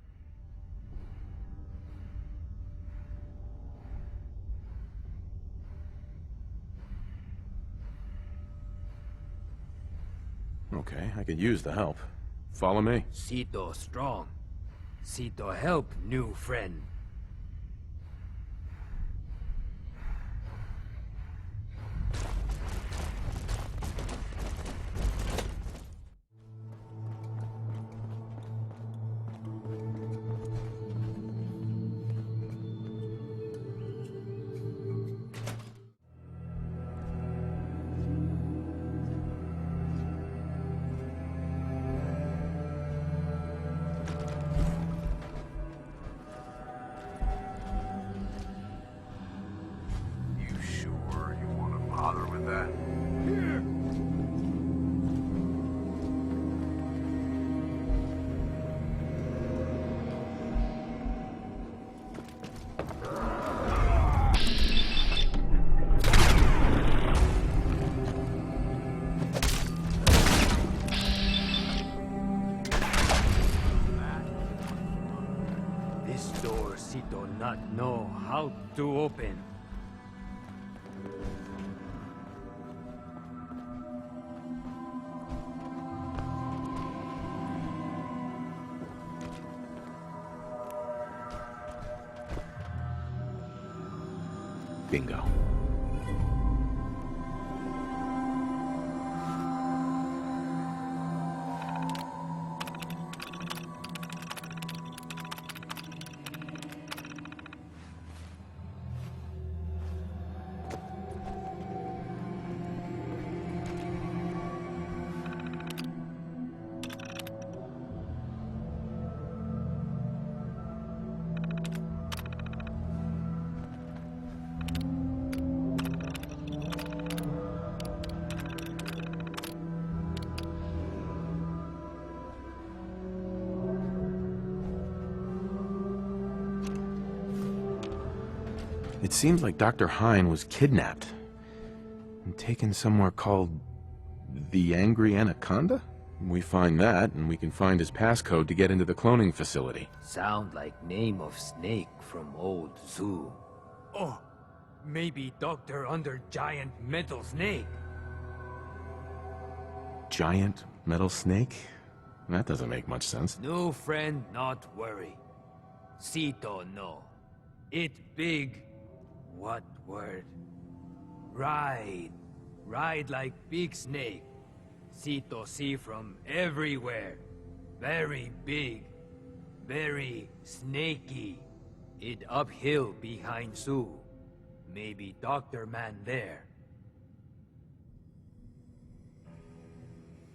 Speaker 6: Okay, I could use the help. Follow me.
Speaker 21: Sito strong. Sito help new friend.
Speaker 16: You sure you want to bother with that?
Speaker 21: This door Sito not know how to open.
Speaker 6: Bingo. It seems like Dr. Hine was kidnapped and taken somewhere called the Angry Anaconda? We find that, and we can find his passcode to get into the cloning facility.
Speaker 21: Sound like name of snake from old zoo. Oh, maybe doctor under giant metal snake.
Speaker 6: Giant metal snake? That doesn't make much sense.
Speaker 21: New friend, not worry. Sito no. It big. What word? Ride. Ride like big snake. Sito see from everywhere. Very big. Very snaky. It uphill behind Sue. Maybe Dr. Man there.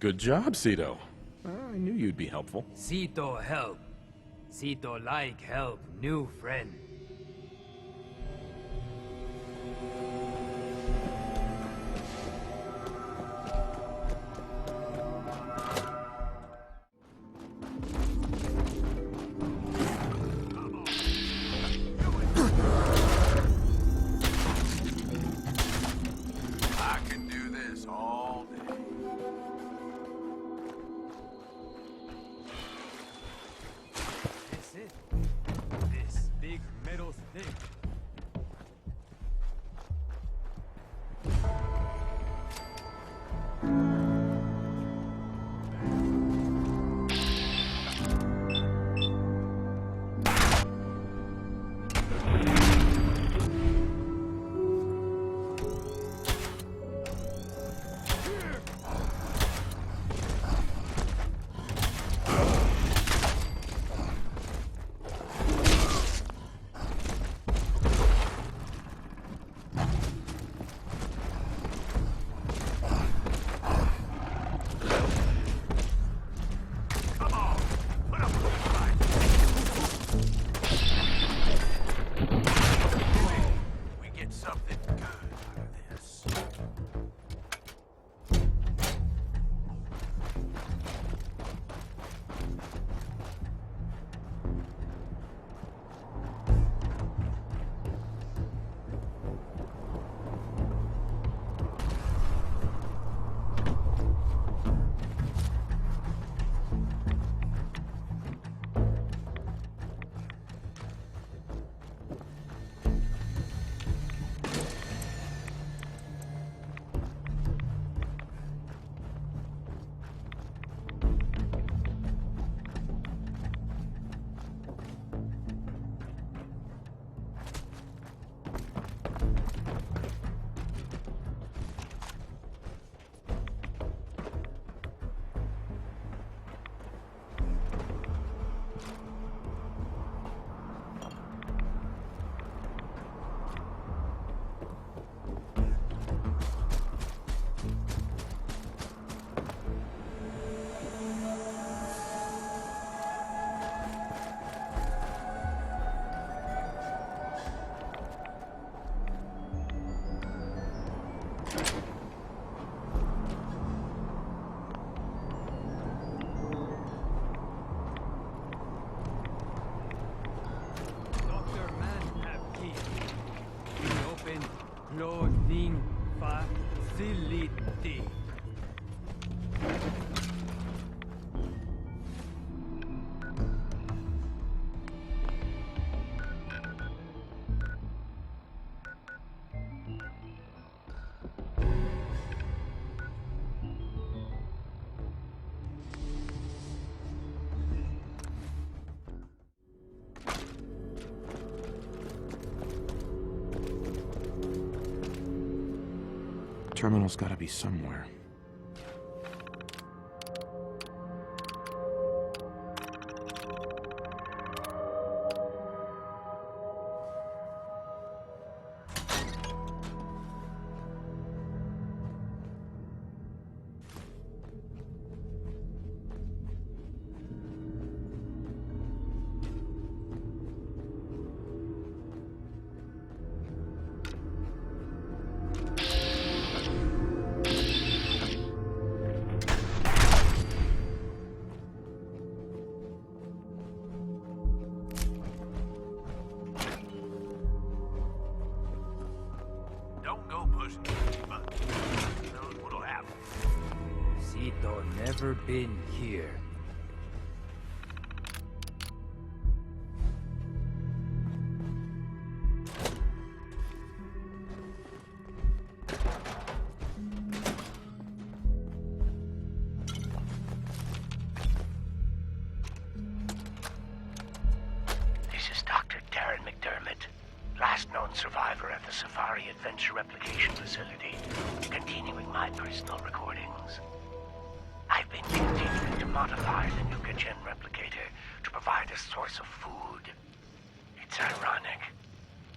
Speaker 6: Good job, Sito. I knew you'd be helpful.
Speaker 21: Sito help. Sito like help new friend.
Speaker 16: I can do this all day.
Speaker 21: That's it. This big clothing facility.
Speaker 6: Terminal's gotta be somewhere.
Speaker 2: Don't go pushing the button. Who knows what'll happen?
Speaker 21: Cito never been here.
Speaker 12: This is Dr. Darren McDermott, last known survivor at the Safari Adventure Replication Facility, continuing my personal recordings. I've been continuing to modify the Nuka-Gen replicator to provide a source of food. It's ironic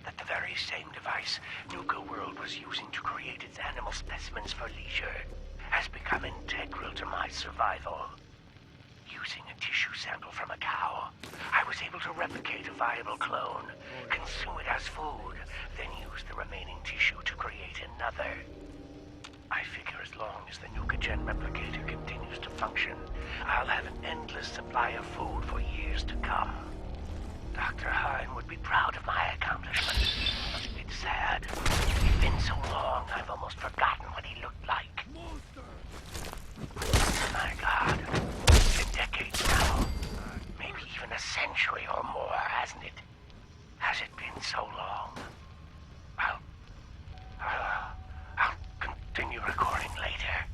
Speaker 12: that the very same device Nuka-World was using to create its animal specimens for leisure has become integral to my survival. Using a tissue sample from a cow, I was able to replicate a viable clone, consume it as food, then use the remaining tissue to create another. I figure as long as the Nuka-Gen replicator continues to function, I'll have an endless supply of food for years to come. Dr. Hine would be proud of my accomplishment. It's sad. It's been so long, I've almost forgotten what he looked like. My God. Decades now. Maybe even a century or more, hasn't it? Has it been so long? I'll continue recording later.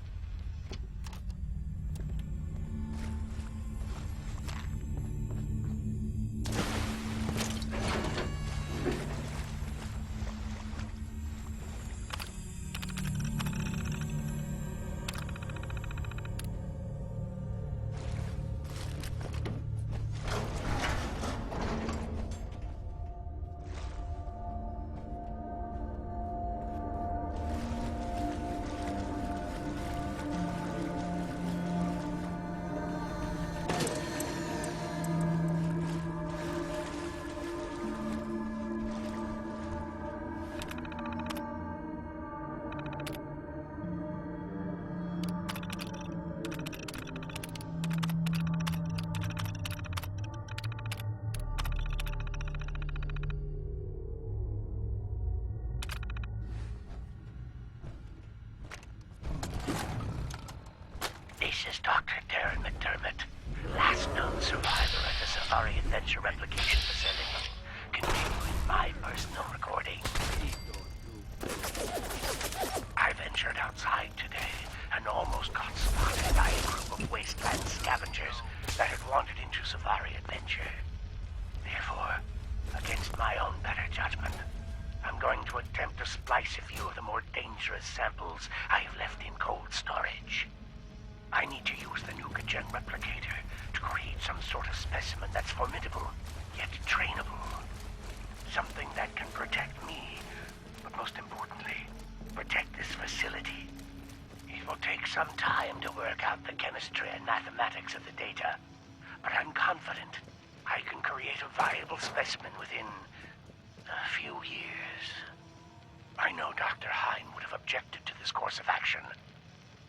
Speaker 12: This is Dr. Darren McDermott, last known survivor at the Safari Adventure Replication Facility, continuing my personal recording. I ventured outside today and almost got spotted by a group of wasteland scavengers that had wandered into Safari Adventure. Therefore, against my own better judgment, I'm going to attempt to splice a few of the more dangerous samples I have left in cold storage. I need to use the Nuka-Gen replicator to create some sort of specimen that's formidable, yet trainable. Something that can protect me, but most importantly, protect this facility. It will take some time to work out the chemistry and mathematics of the data, but I'm confident I can create a viable specimen within a few years. I know Dr. Hine would have objected to this course of action,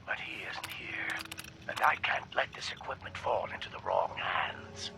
Speaker 12: but he isn't here, and I can't let this equipment fall into the wrong hands.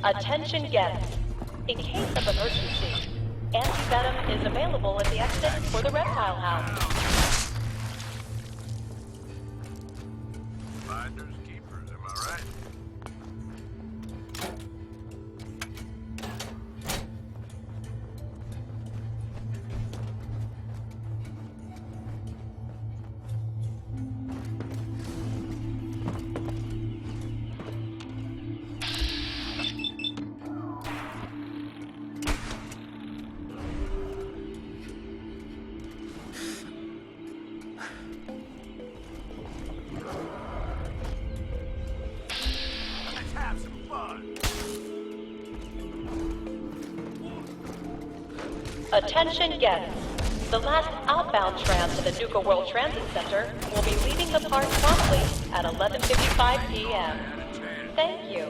Speaker 8: Attention guests. In case of emergency, anti-venom is available at the exit for the reptile house.
Speaker 9: Finders keepers, am I right?
Speaker 8: Attention guests. The last outbound tram to the Nuka-World Transit Center will be leaving the park promptly at 11:55 p.m. Thank you.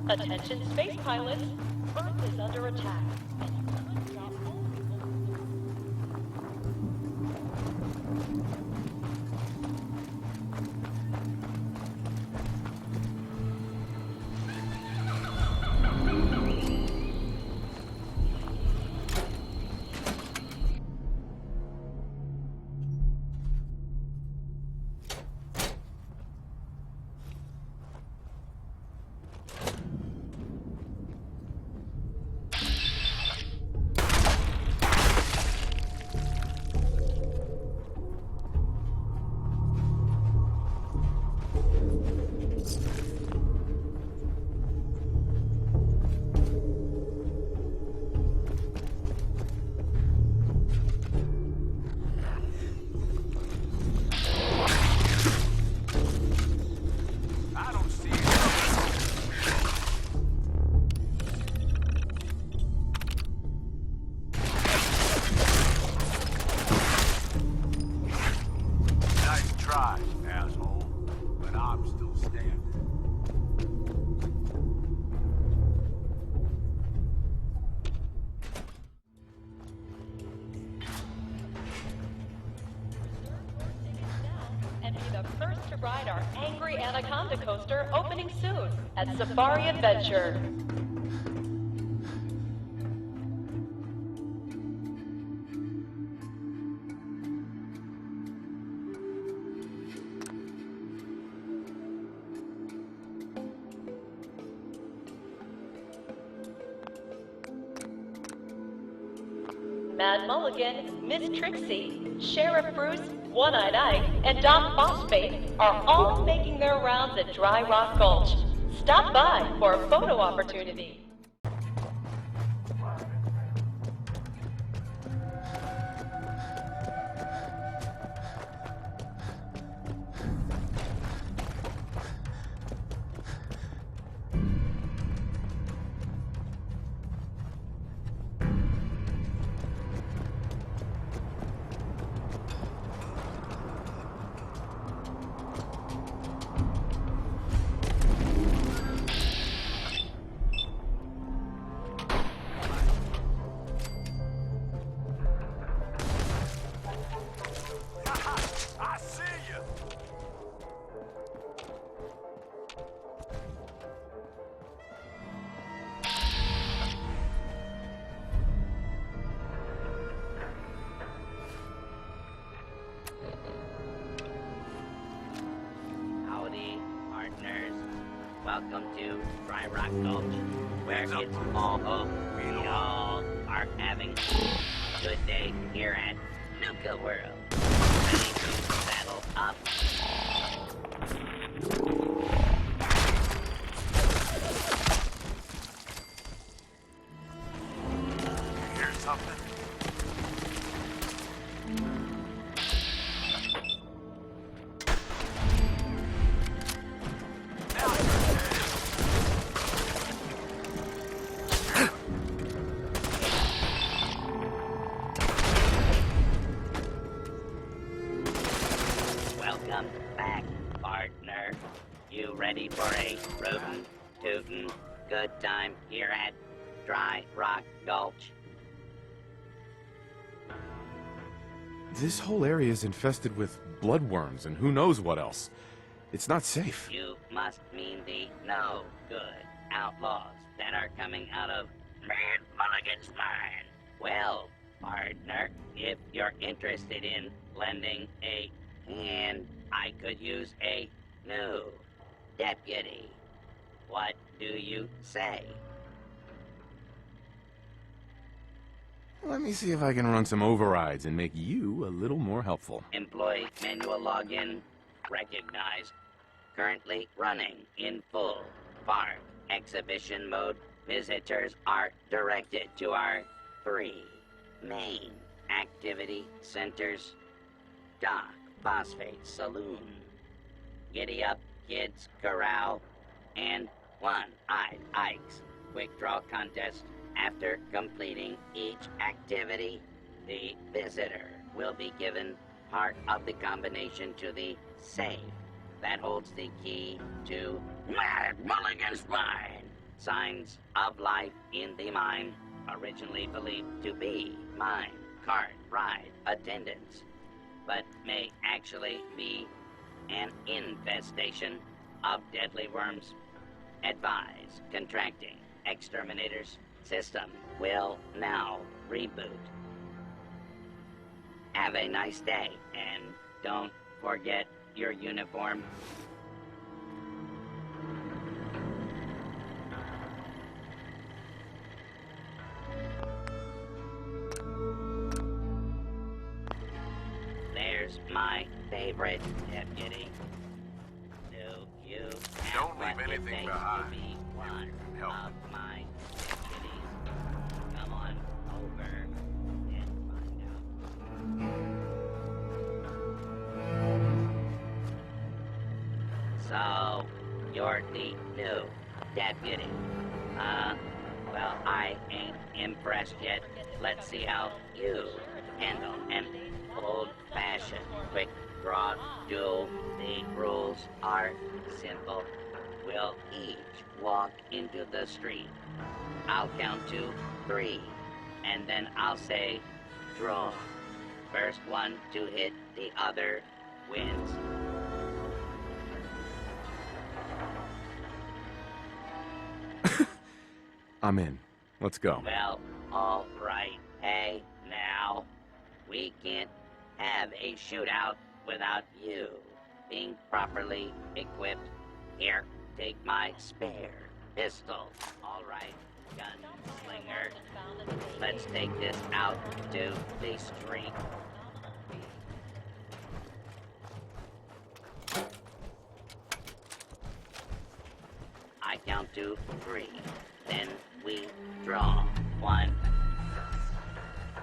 Speaker 8: Attention space pilots. Earth is under attack. Ride our Angry Anaconda coaster opening soon at Safari Adventure. Mad Mulligan, Miss Trixie, Sheriff Bruce, One-Eyed Ike, and Doc Phosphate are all making their rounds at Dry Rock Gulch. Stop by for a photo opportunity.
Speaker 1: Welcome to Dry Rock Gulch, where it's all hope. We all are having a good day here at Nuka-World. Ready to saddle up? Welcome back, partner. You ready for a rootin' tootin' good time here at Dry Rock Gulch?
Speaker 6: This whole area is infested with bloodworms and who knows what else. It's not safe.
Speaker 1: You must mean the no good outlaws that are coming out of Mad Mulligan's mine. Well, partner, if you're interested in lending a hand, I could use a new deputy. What do you say?
Speaker 6: Let me see if I can run some overrides and make you a little more helpful.
Speaker 1: Employee manual login recognized. Currently running in full park exhibition mode. Visitors are directed to our 3 main activity centers: Dock Phosphate Saloon, Giddy Up Kids Corral, and One-Eyed Ike's Quick Draw Contest. After completing each activity, the visitor will be given part of the combination to the safe that holds the key to Mad Mulligan's mine. Signs of life in the mine, originally believed to be mine cart ride attendants, but may actually be an infestation of deadly worms. Advise contracting exterminators. System will now reboot. Have a nice day, and don't forget your uniform. There's my favorite deputy. Do you
Speaker 9: Don't leave anything behind.
Speaker 1: One
Speaker 9: Help.
Speaker 1: of my deputies. Come on over and find out. So, you're the new deputy. Well, I ain't impressed yet. Let's see how you handle an old-fashioned quick draw duel. The rules are simple. We'll each walk into the street. I'll count to 3, and then I'll say, draw. First one to hit the other wins.
Speaker 6: I'm in. Let's go.
Speaker 1: Well, all right. Hey, now, we can't have a shootout without you being properly equipped. Here, take my spare pistol. All right, gunslinger. Let's take this out to the street. I count to 3. Then we draw. 1,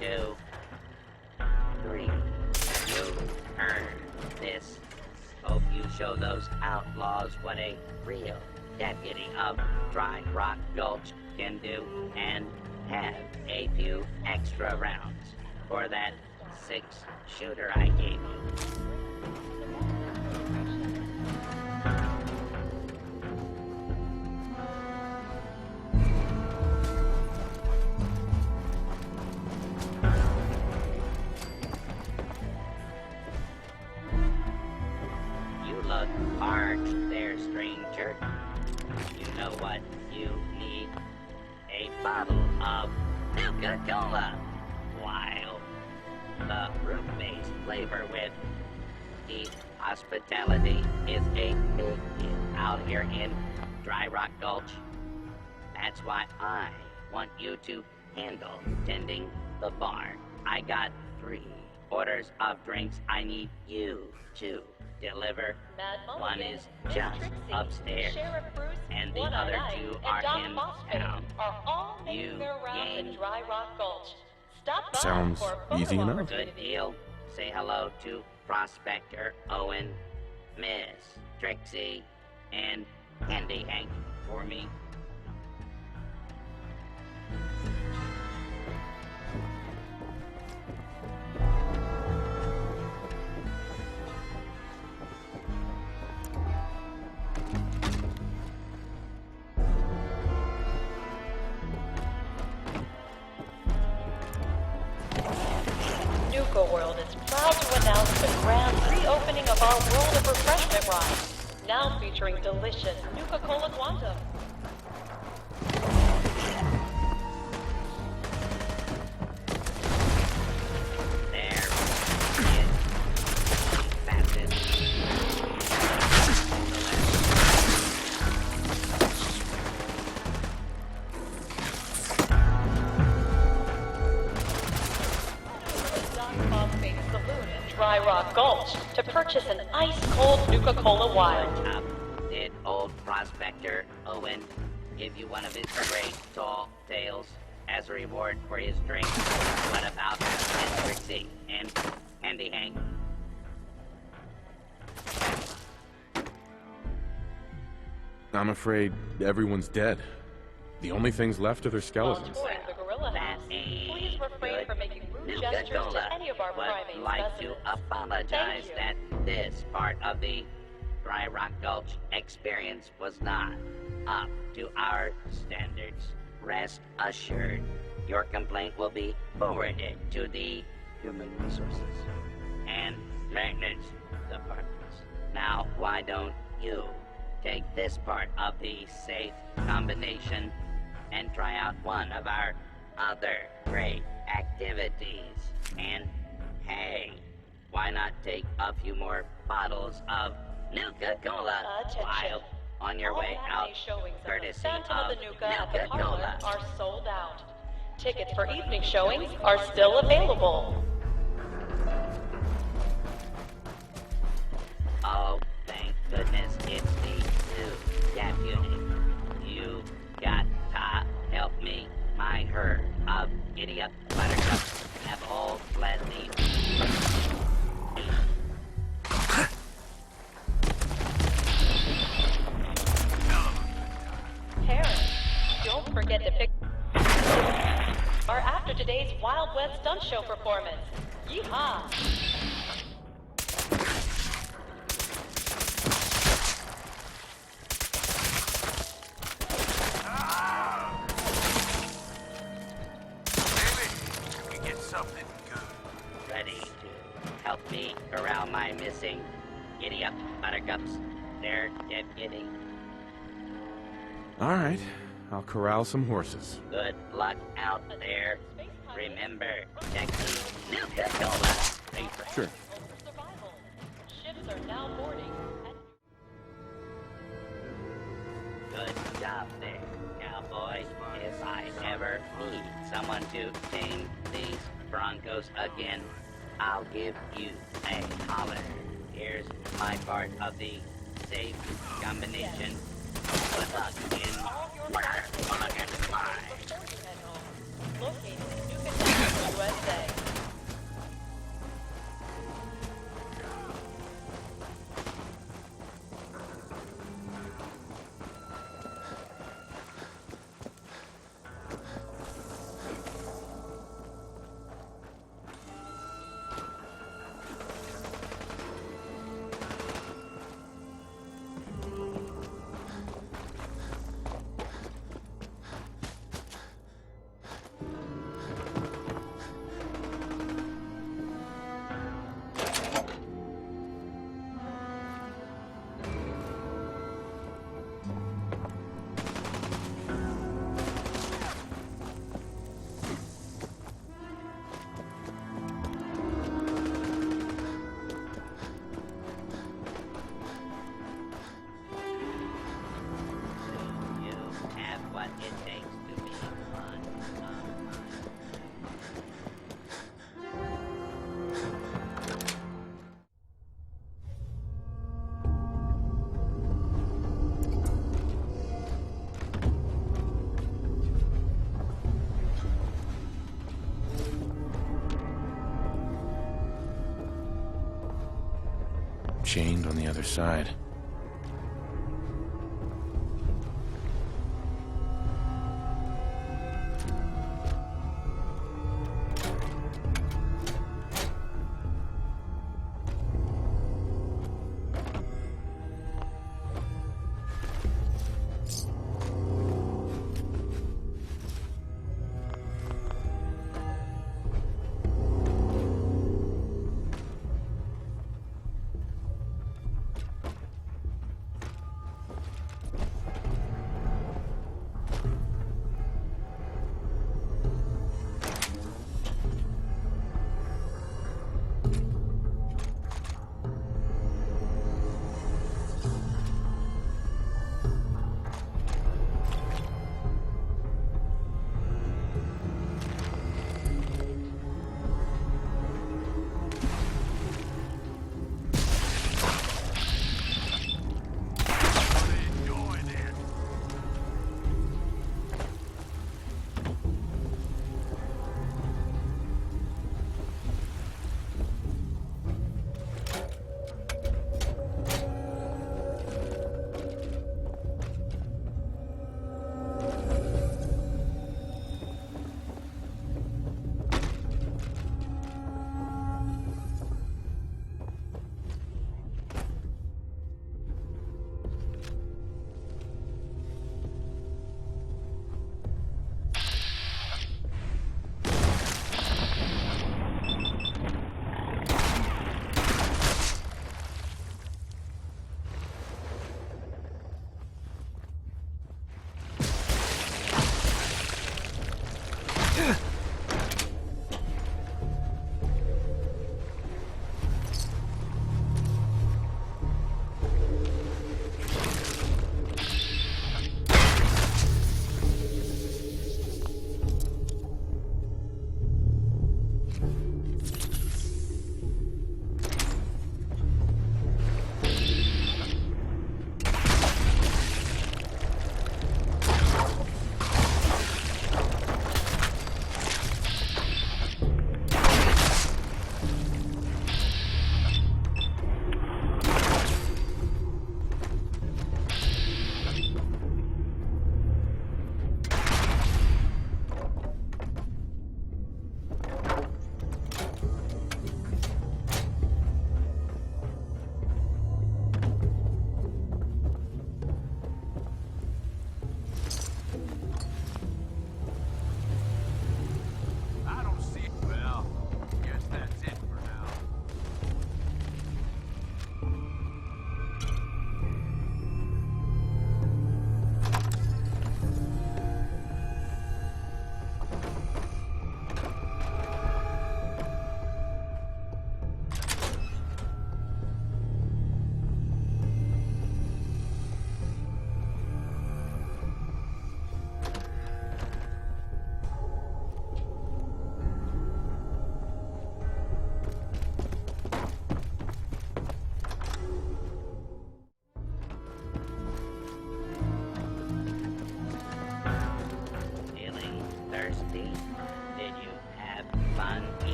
Speaker 1: 2, 3. You earned this. Hope you show those outlaws what a real deputy of Dry Rock Gulch can do, and have a few extra rounds for that 6-shooter I gave you. Look parched there, stranger. You know what you need? A bottle of Nuka-Cola. While the fruit-based flavor with deep hospitality is a big hit out here in Dry Rock Gulch. That's why I want you to handle tending the bar. I got 3 orders of drinks I need you to deliver. One is just upstairs, and the other 2 are in town. You gain.
Speaker 6: Sounds easy enough.
Speaker 1: Good deal. Say hello to Prospector Owen, Miss Trixie, and Candy Hank for me.
Speaker 8: Nuka-World is proud to announce the grand reopening of our World of Refreshment ride, now featuring delicious Nuka-Cola Quantum. Rock Gulch to purchase an ice-cold Nuka-Cola Wild.
Speaker 1: Did old prospector Owen give you one of his great tall tales as a reward for his drink? What about Miss Trixie and Handy Hank?
Speaker 6: I'm afraid everyone's dead. The only things left are their skeletons.
Speaker 8: The gorilla house. Please refrain from making rude gestures to any of our primate
Speaker 1: would like to apologize that this part of the Dry Rock Gulch experience was not up to our standards. Rest assured, your complaint will be forwarded to the Human Resources and Maintenance Departments. Now, why don't you take this part of the safe combination and try out one of our other great activities? And hey, why not take a few more bottles of Nuka-Cola Wild on your way out, courtesy of
Speaker 8: the Nuka at the parlor
Speaker 1: Nuka-Cola?
Speaker 8: are sold out. Tickets for evening showings are still available.
Speaker 1: Oh, thank goodness it's the new deputy. You got to help me. My herd of idiot buttercups have all fled the...
Speaker 8: Parents, don't forget to pick our after today's Wild West stunt show performance. Yeehaw!
Speaker 1: Ready to help me corral my missing giddy-up buttercups there, deputy?
Speaker 6: All right, I'll corral some horses.
Speaker 1: Good luck out there. Remember, Texas Nuka-Cola.
Speaker 6: Sure.
Speaker 8: Ships are now boarding.
Speaker 1: Good job there, cowboy. If I ever need someone to tame these Broncos again, I'll give you a holler. Here's my part of the safe combination. Good luck in Murder on a Fly.
Speaker 8: Located in Nuka-Cola, USA.
Speaker 6: Chained on the other side.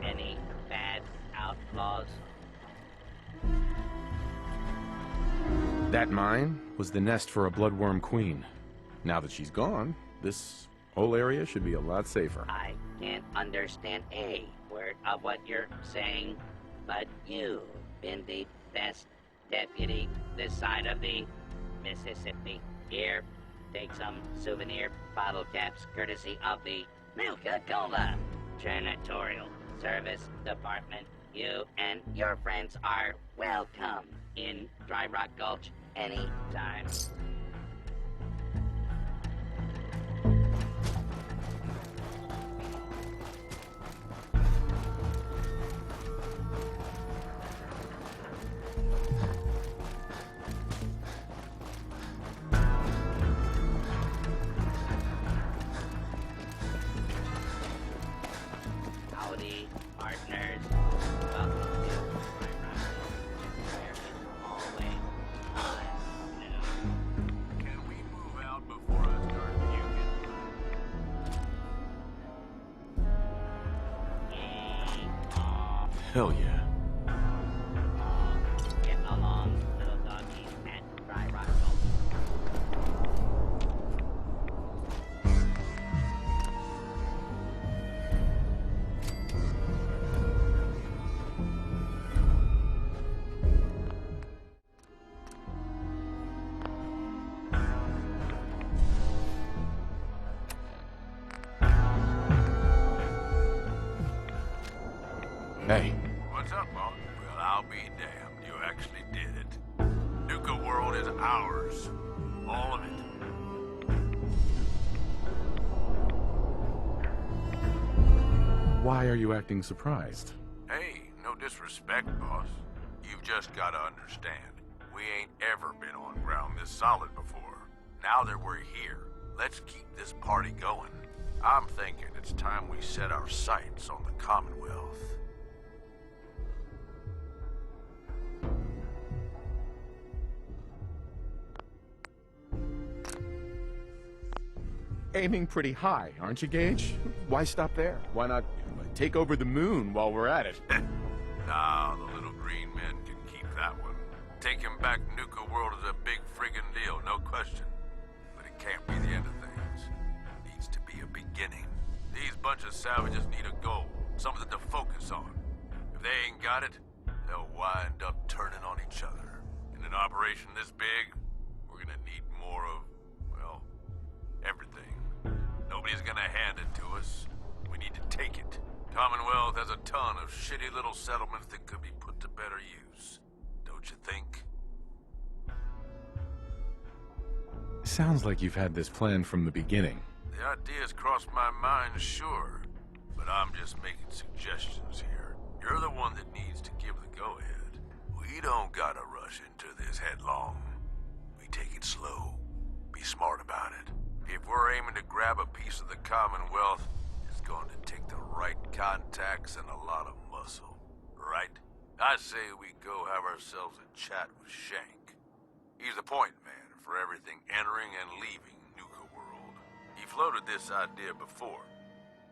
Speaker 1: any bad outlaws?
Speaker 6: That mine was the nest for a bloodworm queen. Now that she's gone, this whole area should be a lot safer.
Speaker 1: I can't understand a word of what you're saying, but you've been the best deputy this side of the Mississippi. Here, take some souvenir bottle caps courtesy of the Nuka-Cola Janitorial Service Department. You and your friends are welcome in Dry Rock Gulch anytime. Howdy, partners. Welcome to Dry Rock Gulch, where it's always
Speaker 16: Can we move out before I start puking?
Speaker 6: Hell yeah.
Speaker 1: Get along, little doggies, at Dry Rock Gulch.
Speaker 6: Hey,
Speaker 16: What's up, Bob? Well, I'll be damned. You actually did it. Nuka-World is ours. All of it.
Speaker 6: why are you acting surprised?
Speaker 16: Hey, no disrespect, boss. You've just gotta understand. We ain't ever been on ground this solid before. Now that we're here, let's keep this party going. I'm thinking it's time we set our sights on the Commonwealth.
Speaker 6: Aiming pretty high, aren't you, Gage? Why stop there? Why not take over the moon while we're at it?
Speaker 16: Nah, the little green men can keep that one. Taking back Nuka-World is a big friggin' deal, no question. But it can't be the end of things. It needs to be a beginning. These bunch of savages need a goal, something to focus on. If they ain't got it, they'll wind up turning on each other. In an operation this big, we're gonna need more of, well, everything. Nobody's gonna hand it to us. We need to take it. Commonwealth has a ton of shitty little settlements that could be put to better use. Don't you think?
Speaker 6: Sounds like you've had this plan from the beginning.
Speaker 16: The ideas crossed my mind, sure. But I'm just making suggestions here. You're the one that needs to give the go-ahead. We don't gotta rush into this headlong. We take it slow. Be smart about it. If we're aiming to grab a piece of the Commonwealth, it's going to take the right contacts and a lot of muscle. Right? I say we go have ourselves a chat with Shank. He's the point man for everything entering and leaving Nuka-World. He floated this idea before.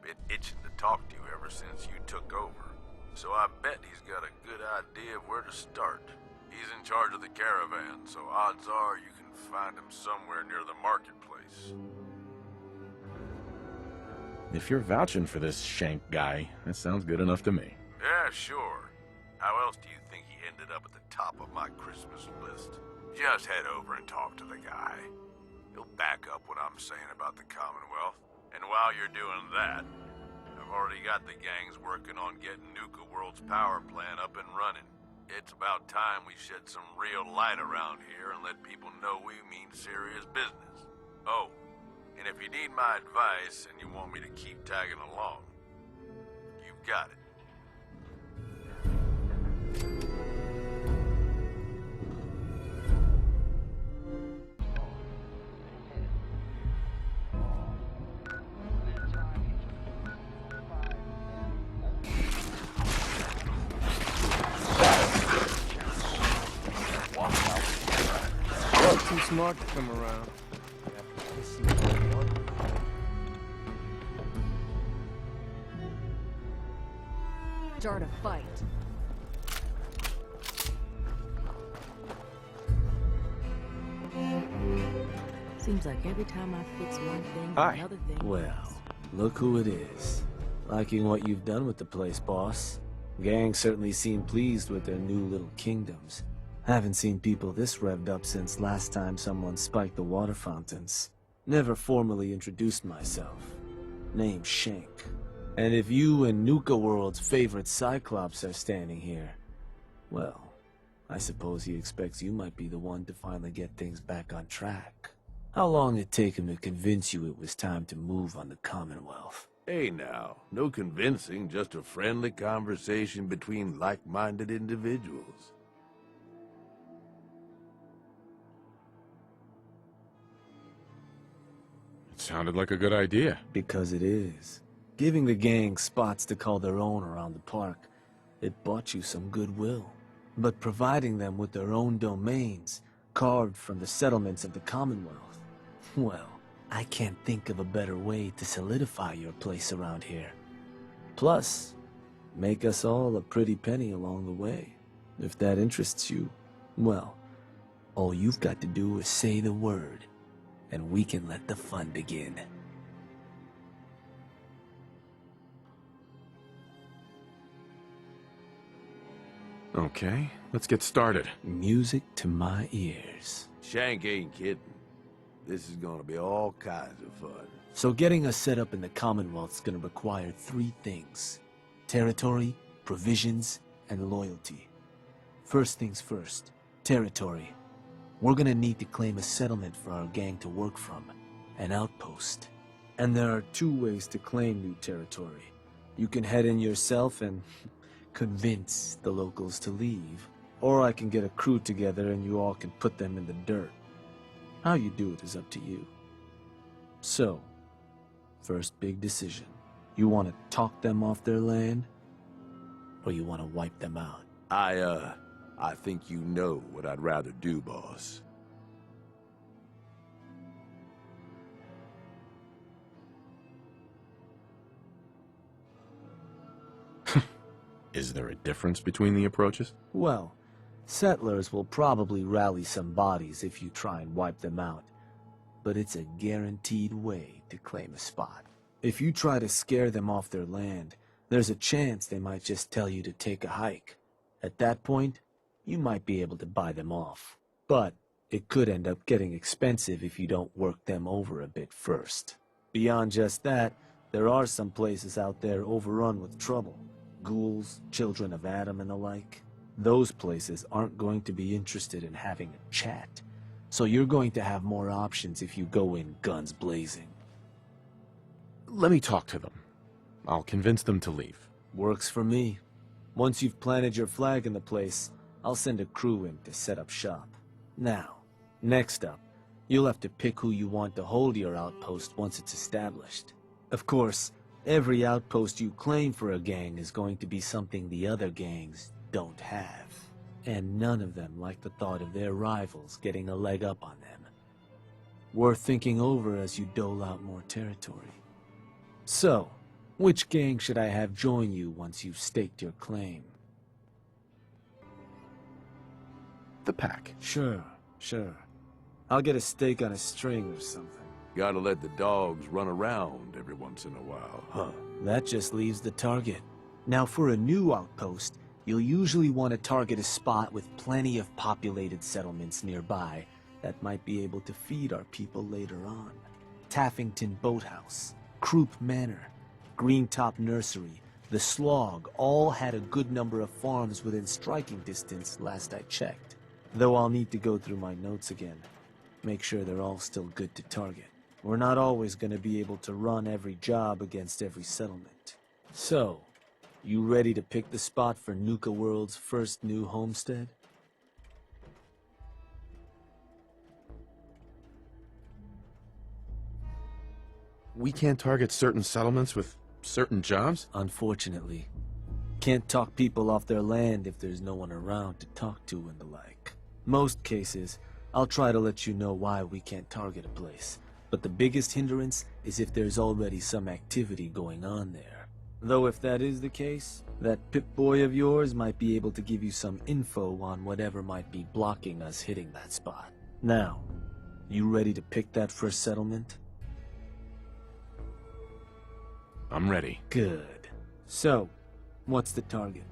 Speaker 16: Been itching to talk to you ever since you took over. So I bet he's got a good idea of where to start. He's in charge of the caravan, so odds are you can find him somewhere near the marketplace.
Speaker 6: If you're vouching for this Shank guy, that sounds good enough to me.
Speaker 16: Yeah, sure. How else do you think he ended up at the top of my Christmas list? Just head over and talk to the guy. He'll back up what I'm saying about the Commonwealth. And while you're doing that, I've already got the gangs working on getting Nuka-World's power plant up and running. It's about time we shed some real light around here and let people know we mean serious business. Oh, and if you need my advice and you want me to keep tagging along, you've got it.
Speaker 14: Too smart to come around.
Speaker 15: Start a fight.
Speaker 17: Seems like every time I fix one thing,
Speaker 18: Hi.
Speaker 17: another thing.
Speaker 18: Well, look who it is. Liking what you've done with the place, boss. Gang certainly seem pleased with their new little kingdoms. Haven't seen people this revved up since last time someone spiked the water fountains. Never formally introduced myself. Name's Shank. And if you and Nuka-World's favorite Cyclops are standing here, well, I suppose he expects you might be the one to finally get things back on track. How long did it take him to convince you it was time to move on the Commonwealth?
Speaker 16: Hey now, no convincing, just a friendly conversation between like-minded individuals.
Speaker 6: It sounded like a good idea.
Speaker 18: Because it is. Giving the gang spots to call their own around the park, it bought you some goodwill. But providing them with their own domains, carved from the settlements of the Commonwealth, well, I can't think of a better way to solidify your place around here. Plus, make us all a pretty penny along the way. If that interests you, well, all you've got to do is say the word, and we can let the fun begin.
Speaker 6: Okay, let's get started.
Speaker 18: Music to my ears.
Speaker 16: Shank ain't kidding. This is gonna be all kinds of fun.
Speaker 18: So getting us set up in the Commonwealth's gonna require 3 things. Territory, provisions, and loyalty. First things first, territory. We're gonna need to claim a settlement for our gang to work from, an outpost. And there are 2 ways to claim new territory. You can head in yourself and convince the locals to leave, or I can get a crew together and you all can put them in the dirt. How you do it is up to you. So, first big decision. You want to talk them off their land, or you want to wipe them out?
Speaker 16: I think you know what I'd rather do, boss.
Speaker 6: Is there a difference between the approaches?
Speaker 18: Well, settlers will probably rally some bodies if you try and wipe them out, but it's a guaranteed way to claim a spot. If you try to scare them off their land, there's a chance they might just tell you to take a hike. At that point, you might be able to buy them off. But it could end up getting expensive if you don't work them over a bit first. Beyond just that, there are some places out there overrun with trouble. Ghouls, children of Adam and the like. Those places aren't going to be interested in having a chat. So you're going to have more options if you go in guns blazing.
Speaker 6: Let me talk to them. I'll convince them to leave.
Speaker 18: Works for me. Once you've planted your flag in the place, I'll send a crew in to set up shop. Now, next up, you'll have to pick who you want to hold your outpost once it's established. Of course, every outpost you claim for a gang is going to be something the other gangs don't have. And none of them like the thought of their rivals getting a leg up on them. Worth thinking over as you dole out more territory. So, which gang should I have join you once you've staked your claim?
Speaker 6: The pack.
Speaker 18: Sure. I'll get a stake on a string or something.
Speaker 16: Gotta let the dogs run around every once in a while, huh?
Speaker 18: That just leaves the target. Now for a new outpost, you'll usually want to target a spot with plenty of populated settlements nearby that might be able to feed our people later on. Taffington Boathouse, Croup Manor, Greentop Nursery, the Slog all had a good number of farms within striking distance last I checked. Though I'll need to go through my notes again. Make sure they're all still good to target. We're not always going to be able to run every job against every settlement. So, you ready to pick the spot for Nuka-World's first new homestead?
Speaker 6: We can't target certain settlements with certain jobs?
Speaker 18: Unfortunately. Can't talk people off their land if there's no one around to talk to and the like. Most cases, I'll try to let you know why we can't target a place. But the biggest hindrance is if there's already some activity going on there. Though if that is the case, That Pip-Boy of yours might be able to give you some info on whatever might be blocking us hitting that spot. Now, you ready to pick that first settlement?
Speaker 6: I'm ready.
Speaker 18: Good. So, what's the target?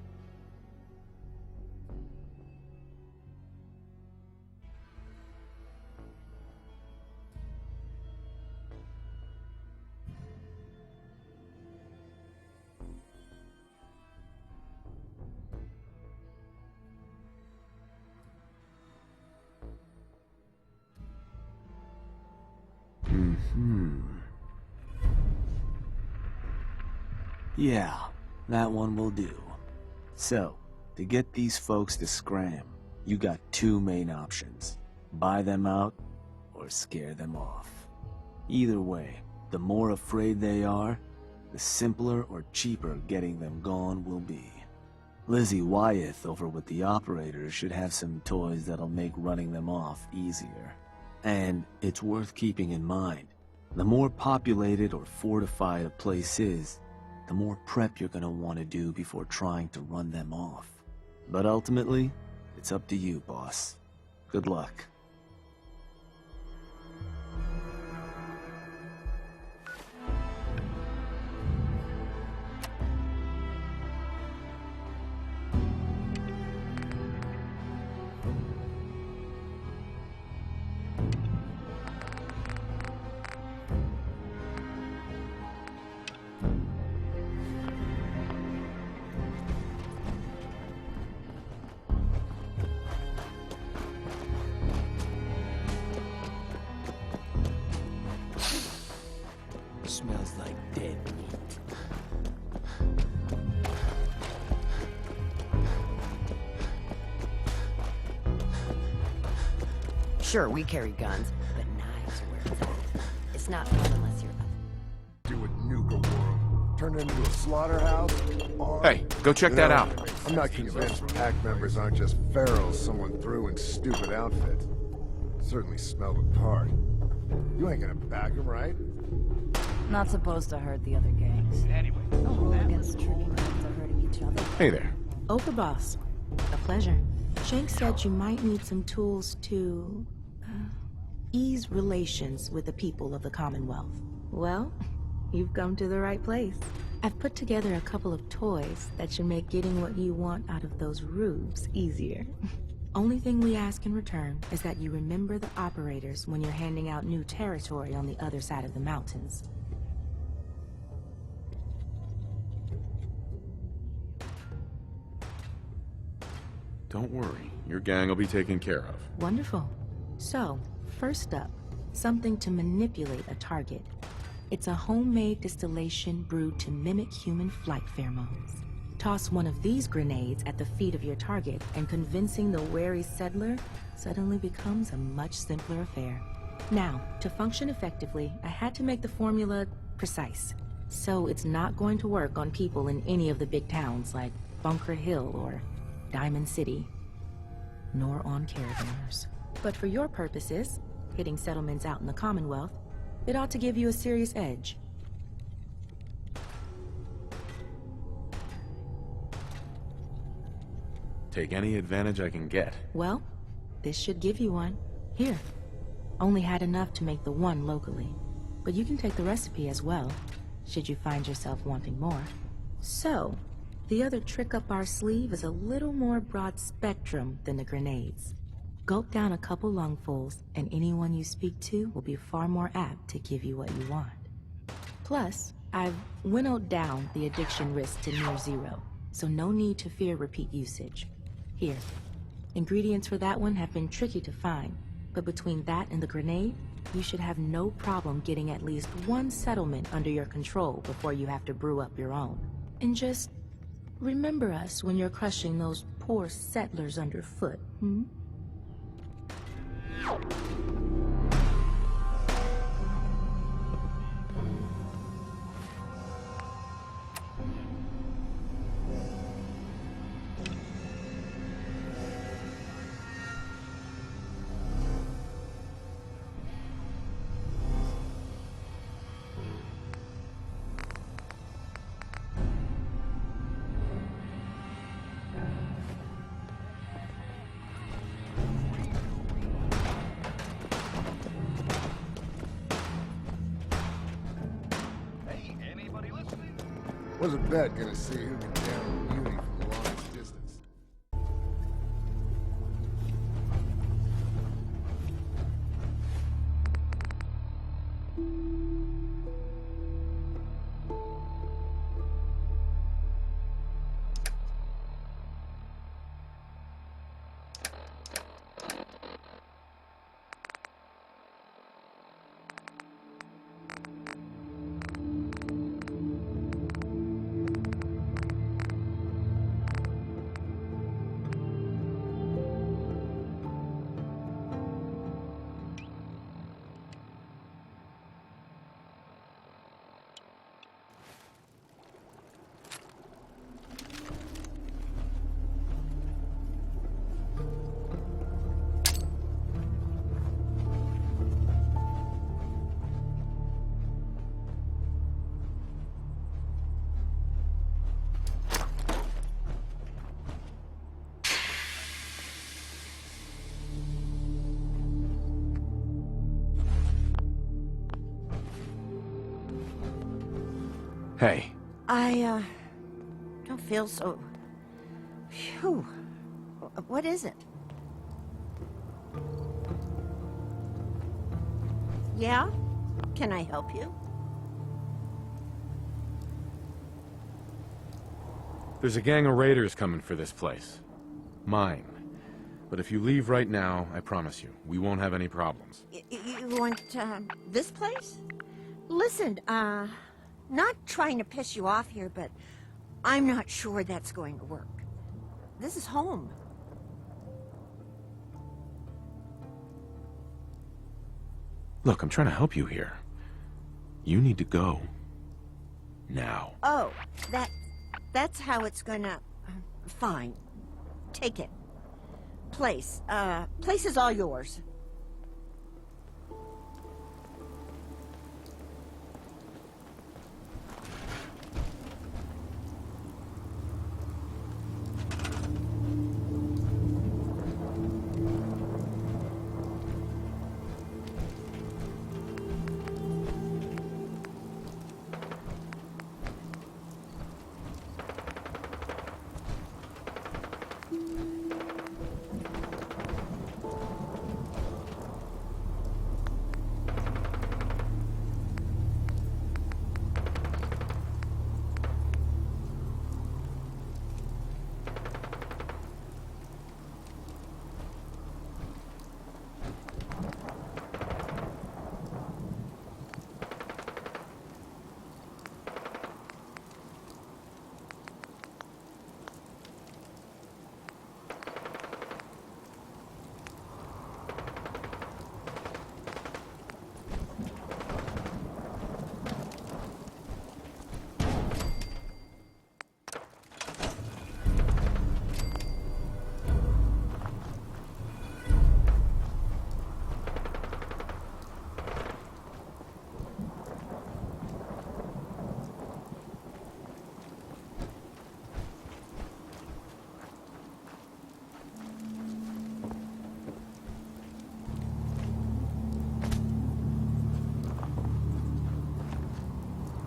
Speaker 18: Yeah, that one will do. So, to get these folks to scram, you got two main options. Buy them out, or scare them off. Either way, the more afraid they are, the simpler or cheaper getting them gone will be. Lizzie Wyeth over with the operators should have some toys that'll make running them off easier. And it's worth keeping in mind, the more populated or fortified a place is, the more prep you're gonna want to do before trying to run them off. But ultimately, it's up to you, boss. Good luck.
Speaker 21: Smells like dead meat.
Speaker 17: Sure, we carry guns, but knives are where it's at. It's not fun unless you're
Speaker 14: Do it Nuka-World. Turn it into a slaughterhouse?
Speaker 6: Hey, go check that out.
Speaker 14: I'm not convinced pack members aren't just pharaohs someone threw in stupid outfits. Certainly smell the part. You ain't gonna bag them, right?
Speaker 13: Not supposed to hurt the other gangs.
Speaker 7: Anyway.
Speaker 13: No rule against tricking them into hurting each other.
Speaker 6: Hey there.
Speaker 10: Overboss, a pleasure. Shank said you might need some tools to ease relations with the people of the Commonwealth. Well, you've come to the right place. I've put together a couple of toys that should make getting what you want out of those rubes easier. Only thing we ask in return is that you remember the operators when you're handing out new territory on the other side of the mountains.
Speaker 6: Don't worry, your gang will be taken care of.
Speaker 10: Wonderful. So, first up, something to manipulate a target. It's a homemade distillation brewed to mimic human flight pheromones. Toss one of these grenades at the feet of your target, and convincing the wary settler suddenly becomes a much simpler affair. Now, to function effectively, I had to make the formula precise. So it's not going to work on people in any of the big towns like Bunker Hill or Diamond City, nor on caravanners. But for your purposes, hitting settlements out in the Commonwealth, it ought to give you a serious edge.
Speaker 6: Take any advantage I can get.
Speaker 10: Well, this should give you one. Here. Only had enough to make the one locally. But you can take the recipe as well, should you find yourself wanting more. So, the other trick up our sleeve is a little more broad spectrum than the grenades. Gulp down a couple lungfuls, and anyone you speak to will be far more apt to give you what you want. Plus, I've winnowed down the addiction risk to near zero, so no need to fear repeat usage. Here, ingredients for that one have been tricky to find, but between that and the grenade, you should have no problem getting at least one settlement under your control before you have to brew up your own. And just remember us when you're crushing those poor settlers underfoot, hmm?
Speaker 14: How's a bet gonna see who can down a beauty from the longest distance?
Speaker 6: Hey.
Speaker 15: I, don't feel so... Phew. What is it? Yeah? Can I help you?
Speaker 6: There's a gang of raiders coming for this place. Mine. But if you leave right now, I promise you, we won't have any problems.
Speaker 15: You want, this place? Listen, not trying to piss you off here, but I'm not sure that's going to work. This is home.
Speaker 6: Look, I'm trying to help you here. You need to go. Now.
Speaker 15: Oh, that's how it's gonna... fine. Take it. Place is all yours.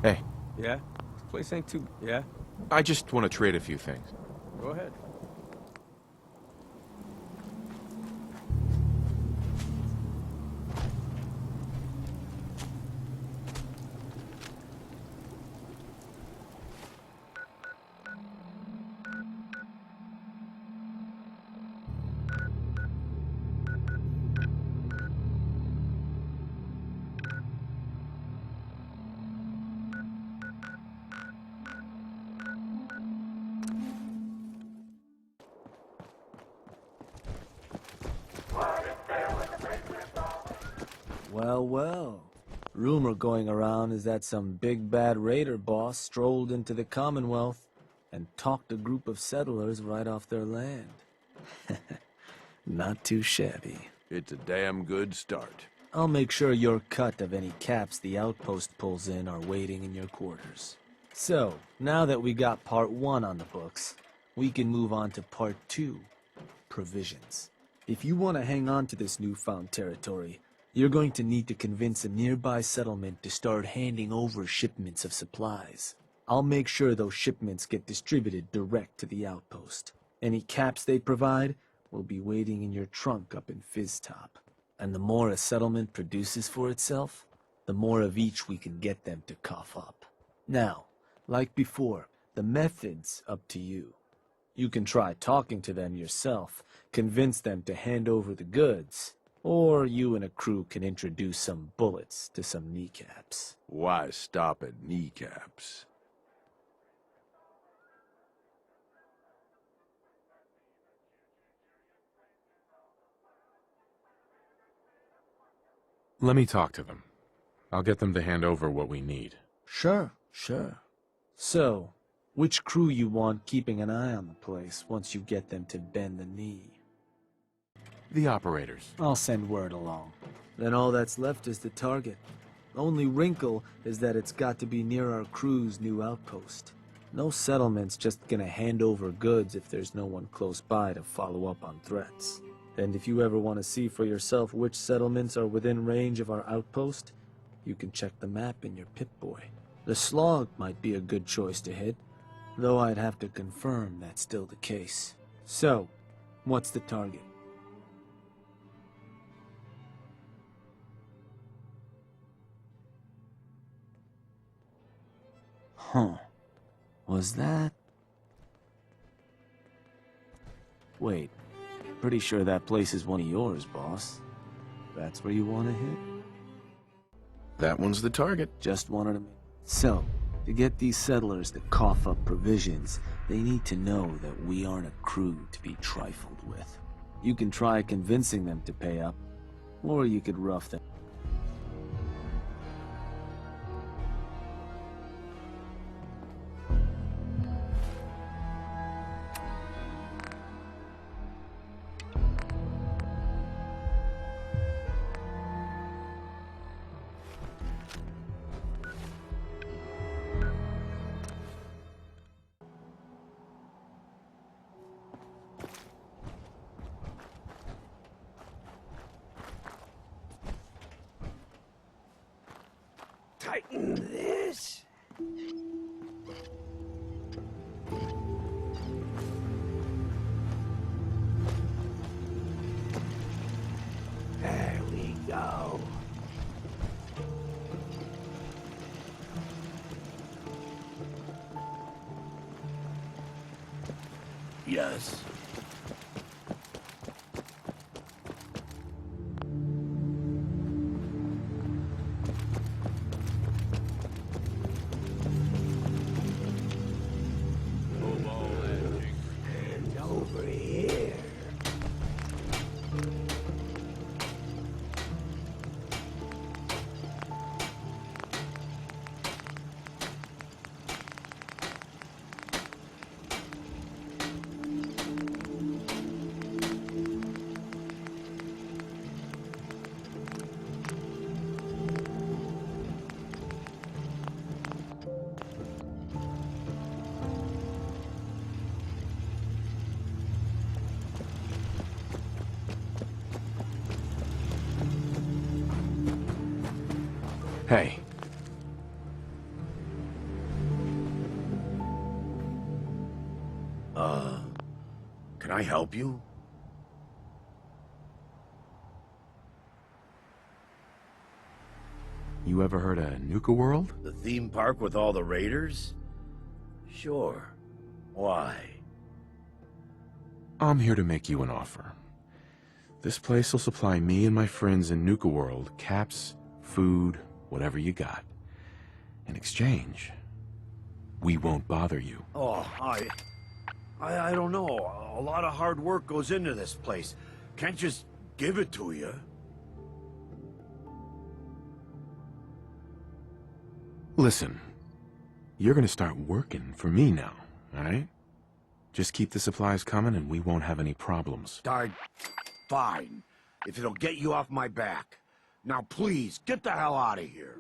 Speaker 6: Hey.
Speaker 19: Yeah? This place ain't too... Yeah?
Speaker 6: I just want to trade a few things.
Speaker 19: Go ahead.
Speaker 18: Well, well. Rumor going around is that some big bad raider boss strolled into the Commonwealth and talked a group of settlers right off their land. Not too shabby.
Speaker 16: It's a damn good start.
Speaker 18: I'll make sure your cut of any caps the outpost pulls in are waiting in your quarters. So, now that we got part 1 on the books, we can move on to part 2, provisions. If you want to hang on to this newfound territory, you're going to need to convince a nearby settlement to start handing over shipments of supplies. I'll make sure those shipments get distributed direct to the outpost. Any caps they provide will be waiting in your trunk up in Fizztop. And the more a settlement produces for itself, the more of each we can get them to cough up. Now, like before, the method's up to you. You can try talking to them yourself, convince them to hand over the goods, or you and a crew can introduce some bullets to some kneecaps.
Speaker 16: Why stop at kneecaps?
Speaker 6: Let me talk to them. I'll get them to hand over what we need.
Speaker 18: Sure. So, which crew you want keeping an eye on the place once you get them to bend the knee?
Speaker 6: The operators.
Speaker 18: I'll send word along. Then all that's left is the target. The only wrinkle is that it's got to be near our crew's new outpost. No settlement's just gonna hand over goods if there's no one close by to follow up on threats. And if you ever want to see for yourself which settlements are within range of our outpost, you can check the map in your Pip-Boy. The Slog might be a good choice to hit, though I'd have to confirm that's still the case. So, what's the target? Huh. Was that... Wait. Pretty sure that place is one of yours, boss. That's where you want to hit?
Speaker 6: That one's the target.
Speaker 18: Just wanted to... So, to get these settlers to cough up provisions, they need to know that we aren't a crew to be trifled with. You can try convincing them to pay up, or you could rough them.
Speaker 2: Tighten this. There we go. Yes. And over here.
Speaker 6: Hey.
Speaker 2: Can I help you?
Speaker 6: You ever heard of Nuka-World?
Speaker 2: The theme park with all the raiders? Sure. Why?
Speaker 6: I'm here to make you an offer. This place will supply me and my friends in Nuka-World caps, food, whatever you got. In exchange, we won't bother you.
Speaker 2: Oh, I don't know. A lot of hard work goes into this place. Can't just give it to you.
Speaker 6: Listen, you're gonna start working for me now, alright? Just keep the supplies coming and we won't have any problems.
Speaker 2: Fine. If it'll get you off my back. Now please, get the hell out of here.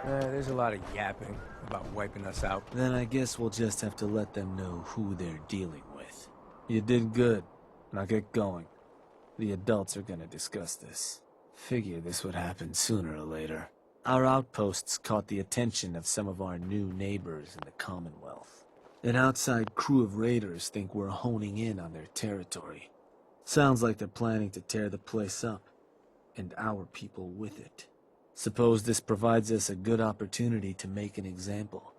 Speaker 21: There's a lot of yapping about wiping us out.
Speaker 18: Then I guess we'll just have to let them know who they're dealing with. You did good. Now get going. The adults are gonna discuss this. Figure this would happen sooner or later. Our outposts caught the attention of some of our new neighbors in the Commonwealth. An outside crew of raiders think we're honing in on their territory. Sounds like they're planning to tear the place up, and our people with it. Suppose this provides us a good opportunity to make an example.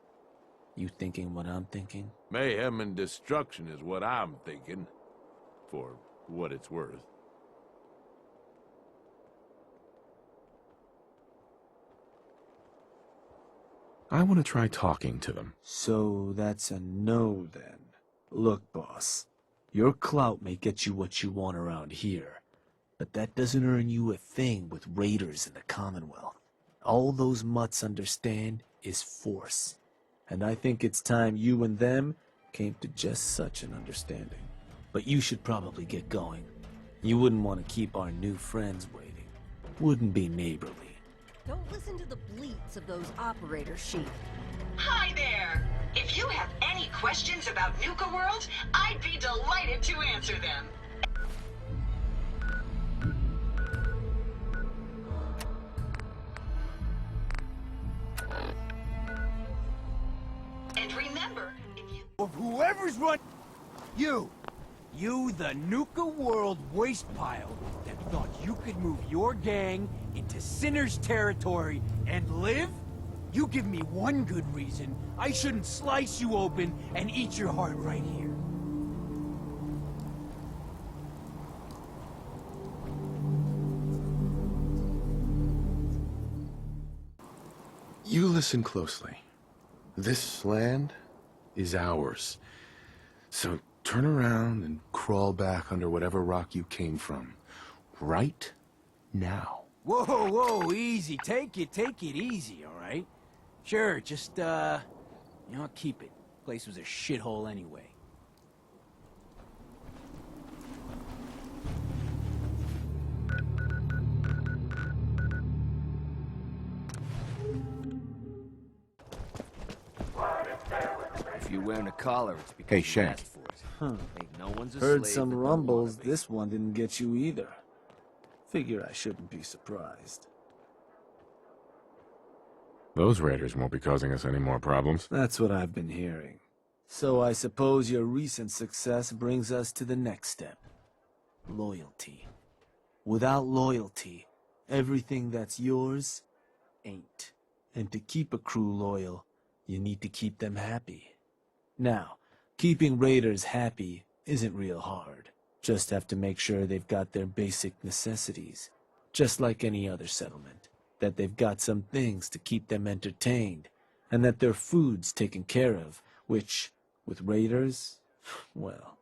Speaker 18: You thinking what I'm thinking?
Speaker 16: Mayhem and destruction is what I'm thinking. For what it's worth.
Speaker 6: I want to try talking to them.
Speaker 18: So that's a no then. Look, boss. Your clout may get you what you want around here, but that doesn't earn you a thing with raiders in the Commonwealth. All those mutts understand is force. And I think it's time you and them came to just such an understanding. But you should probably get going. You wouldn't want to keep our new friends waiting. Wouldn't be neighborly.
Speaker 20: Don't listen to the bleats of those operator sheep.
Speaker 22: Hi there! If you have any questions about Nuka-World, I'd be delighted to answer them. And remember, if you...
Speaker 21: Of whoever's run... You! You, the Nuka-World waste pile that thought you could move your gang into Sinner's territory and live? You give me one good reason I shouldn't slice you open and eat your heart right here.
Speaker 6: You listen closely. This land is ours. So turn around and crawl back under whatever rock you came from. Right now.
Speaker 21: Whoa, whoa, easy. Take it easy, all right? Sure, just, keep it. Place was a shithole anyway.
Speaker 23: If you're wearing a collar, it's because
Speaker 6: Hey,
Speaker 23: you
Speaker 6: Shank.
Speaker 23: asked for it.
Speaker 18: Huh.
Speaker 23: Ain't no one's a
Speaker 18: Heard
Speaker 23: slave
Speaker 18: some
Speaker 23: that don't
Speaker 18: rumbles.
Speaker 23: wanna be.
Speaker 18: This one didn't get you either. Figure I shouldn't be surprised.
Speaker 6: Those raiders won't be causing us any more problems.
Speaker 18: That's what I've been hearing. So I suppose your recent success brings us to the next step. Loyalty. Without loyalty, everything that's yours ain't. And to keep a crew loyal, you need to keep them happy. Now, keeping raiders happy isn't real hard. Just have to make sure they've got their basic necessities, just like any other settlement. That they've got some things to keep them entertained, and that their food's taken care of, which, with raiders, well,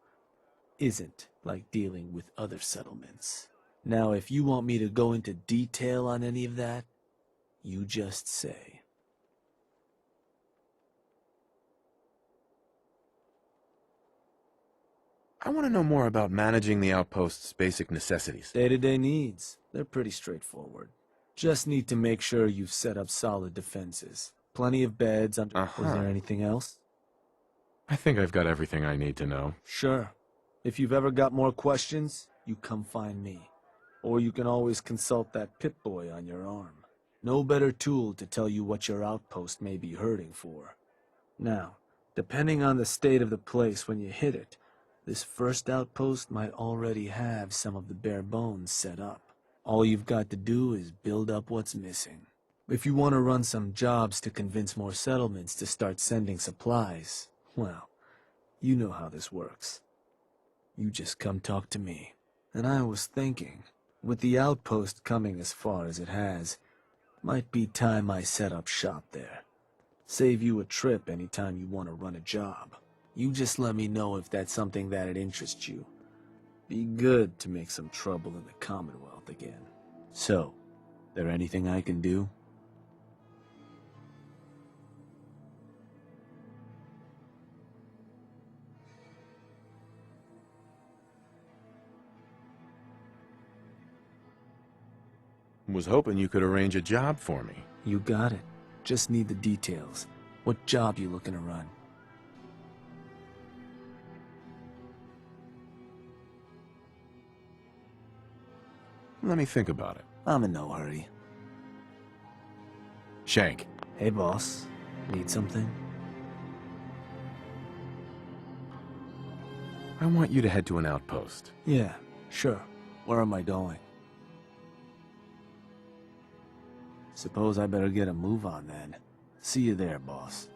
Speaker 18: isn't like dealing with other settlements. Now, if you want me to go into detail on any of that, you just say.
Speaker 6: I want to know more about managing the outpost's basic necessities.
Speaker 18: Day-to-day needs, they're pretty straightforward. Just need to make sure you've set up solid defenses. Plenty of beds under... Was there anything else?
Speaker 6: I think I've got everything I need to know.
Speaker 18: Sure. If you've ever got more questions, you come find me. Or you can always consult that Pip-Boy on your arm. No better tool to tell you what your outpost may be hurting for. Now, depending on the state of the place when you hit it, this first outpost might already have some of the bare bones set up. All you've got to do is build up what's missing. If you want to run some jobs to convince more settlements to start sending supplies, well, you know how this works. You just come talk to me. And I was thinking, with the outpost coming as far as it has, might be time I set up shop there. Save you a trip anytime you want to run a job. You just let me know if that's something that'd interest you. Be good to make some trouble in the Commonwealth again. So, there anything I can do?
Speaker 6: Was hoping you could arrange a job for me.
Speaker 18: You got it. Just need the details. What job you looking to run?
Speaker 6: Let me think about it.
Speaker 18: I'm in no hurry.
Speaker 6: Shank.
Speaker 18: Hey, boss. Need something?
Speaker 6: I want you to head to an outpost.
Speaker 18: Yeah, sure. Where am I going? Suppose I better get a move on then. See you there, boss.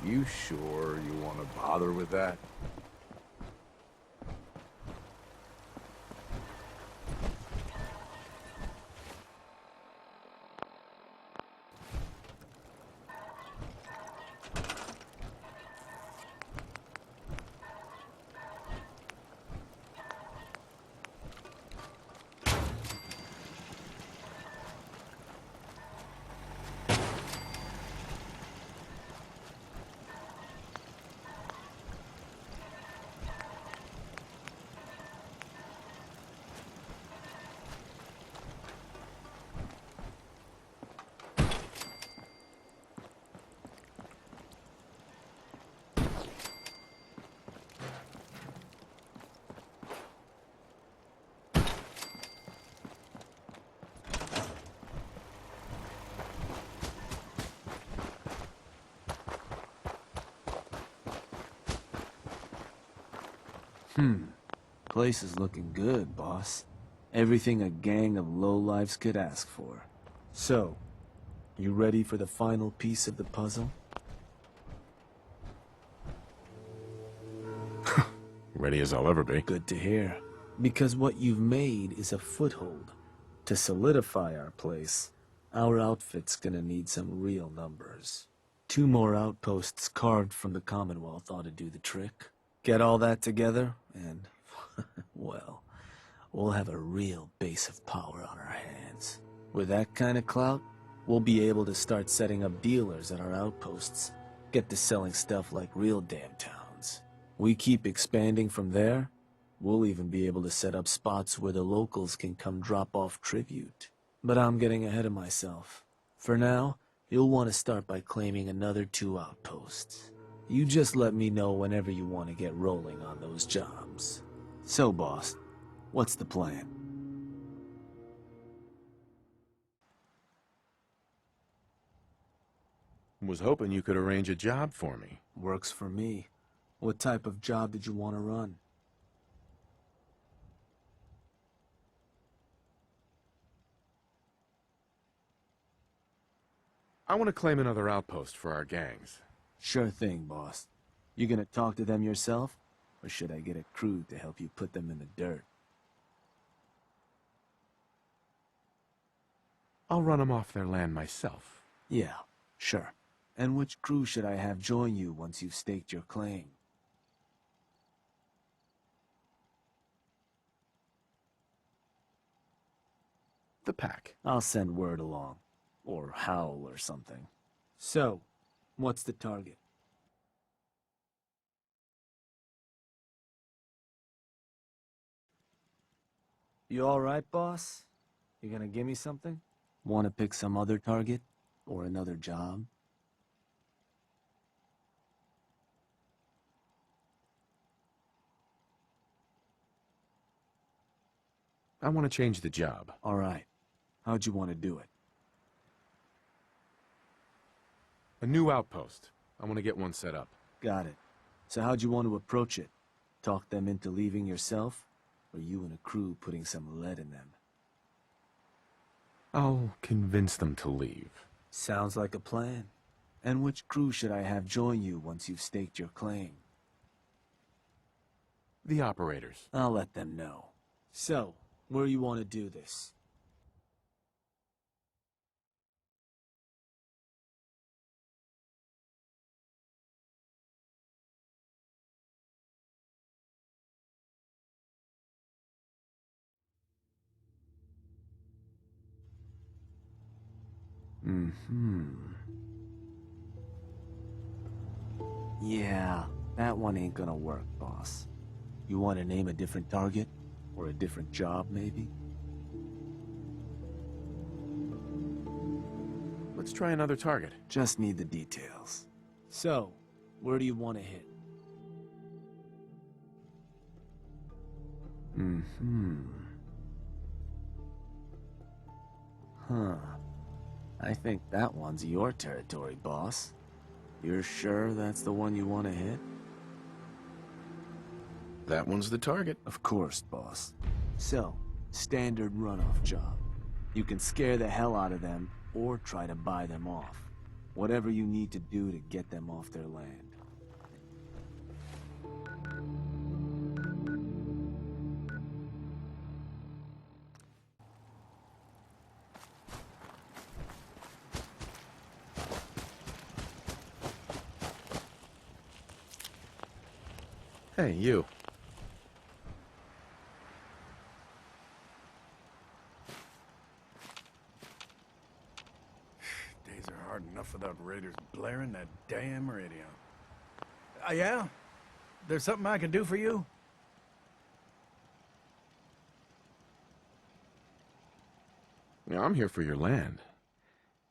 Speaker 14: You sure you want to bother with that?
Speaker 18: Place is looking good, boss. Everything a gang of lowlifes could ask for. So, you ready for the final piece of the puzzle?
Speaker 6: Ready as I'll ever be.
Speaker 18: Good to hear. Because what you've made is a foothold. To solidify our place, our outfit's gonna need some real numbers. 2 more outposts carved from the Commonwealth ought to do the trick. Get all that together, and, well, we'll have a real base of power on our hands. With that kind of clout, we'll be able to start setting up dealers at our outposts. Get to selling stuff like real damn towns. We keep expanding from there, we'll even be able to set up spots where the locals can come drop off tribute. But I'm getting ahead of myself. For now, you'll want to start by claiming another 2 outposts. You just let me know whenever you want to get rolling on those jobs. So, boss, what's the plan?
Speaker 6: Was hoping you could arrange a job for me.
Speaker 18: Works for me. What type of job did you want to run?
Speaker 6: I want to claim another outpost for our gangs.
Speaker 18: Sure thing, boss. You gonna talk to them yourself? Or should I get a crew to help you put them in the dirt?
Speaker 6: I'll run them off their land myself.
Speaker 18: Yeah, sure. And which crew should I have join you once you've staked your claim?
Speaker 6: The pack.
Speaker 18: I'll send word along. Or howl or something. So, what's the target? You alright, boss? You gonna give me something? Wanna pick some other target? Or another job?
Speaker 6: I want to change the job.
Speaker 18: Alright. How'd you want to do it?
Speaker 6: A new outpost. I want to get one set up.
Speaker 18: Got it. So how'd you want to approach it? Talk them into leaving yourself? Or you and a crew putting some lead in them?
Speaker 6: I'll convince them to leave.
Speaker 18: Sounds like a plan. And which crew should I have join you once you've staked your claim?
Speaker 6: The operators.
Speaker 18: I'll let them know. So, where you want to do this? Yeah, that one ain't gonna work, boss. You want to name a different target? Or a different job, maybe?
Speaker 6: Let's try another target.
Speaker 18: Just need the details. So, where do you want to hit? Huh. I think that one's your territory, boss. You're sure that's the one you want to hit?
Speaker 6: That one's the target.
Speaker 18: Of course, boss. So, standard runoff job. You can scare the hell out of them, or try to buy them off. Whatever you need to do to get them off their land.
Speaker 6: Hey, you.
Speaker 3: Days are hard enough without raiders blaring that damn radio. Yeah? There's something I can do for you?
Speaker 6: Yeah, I'm here for your land.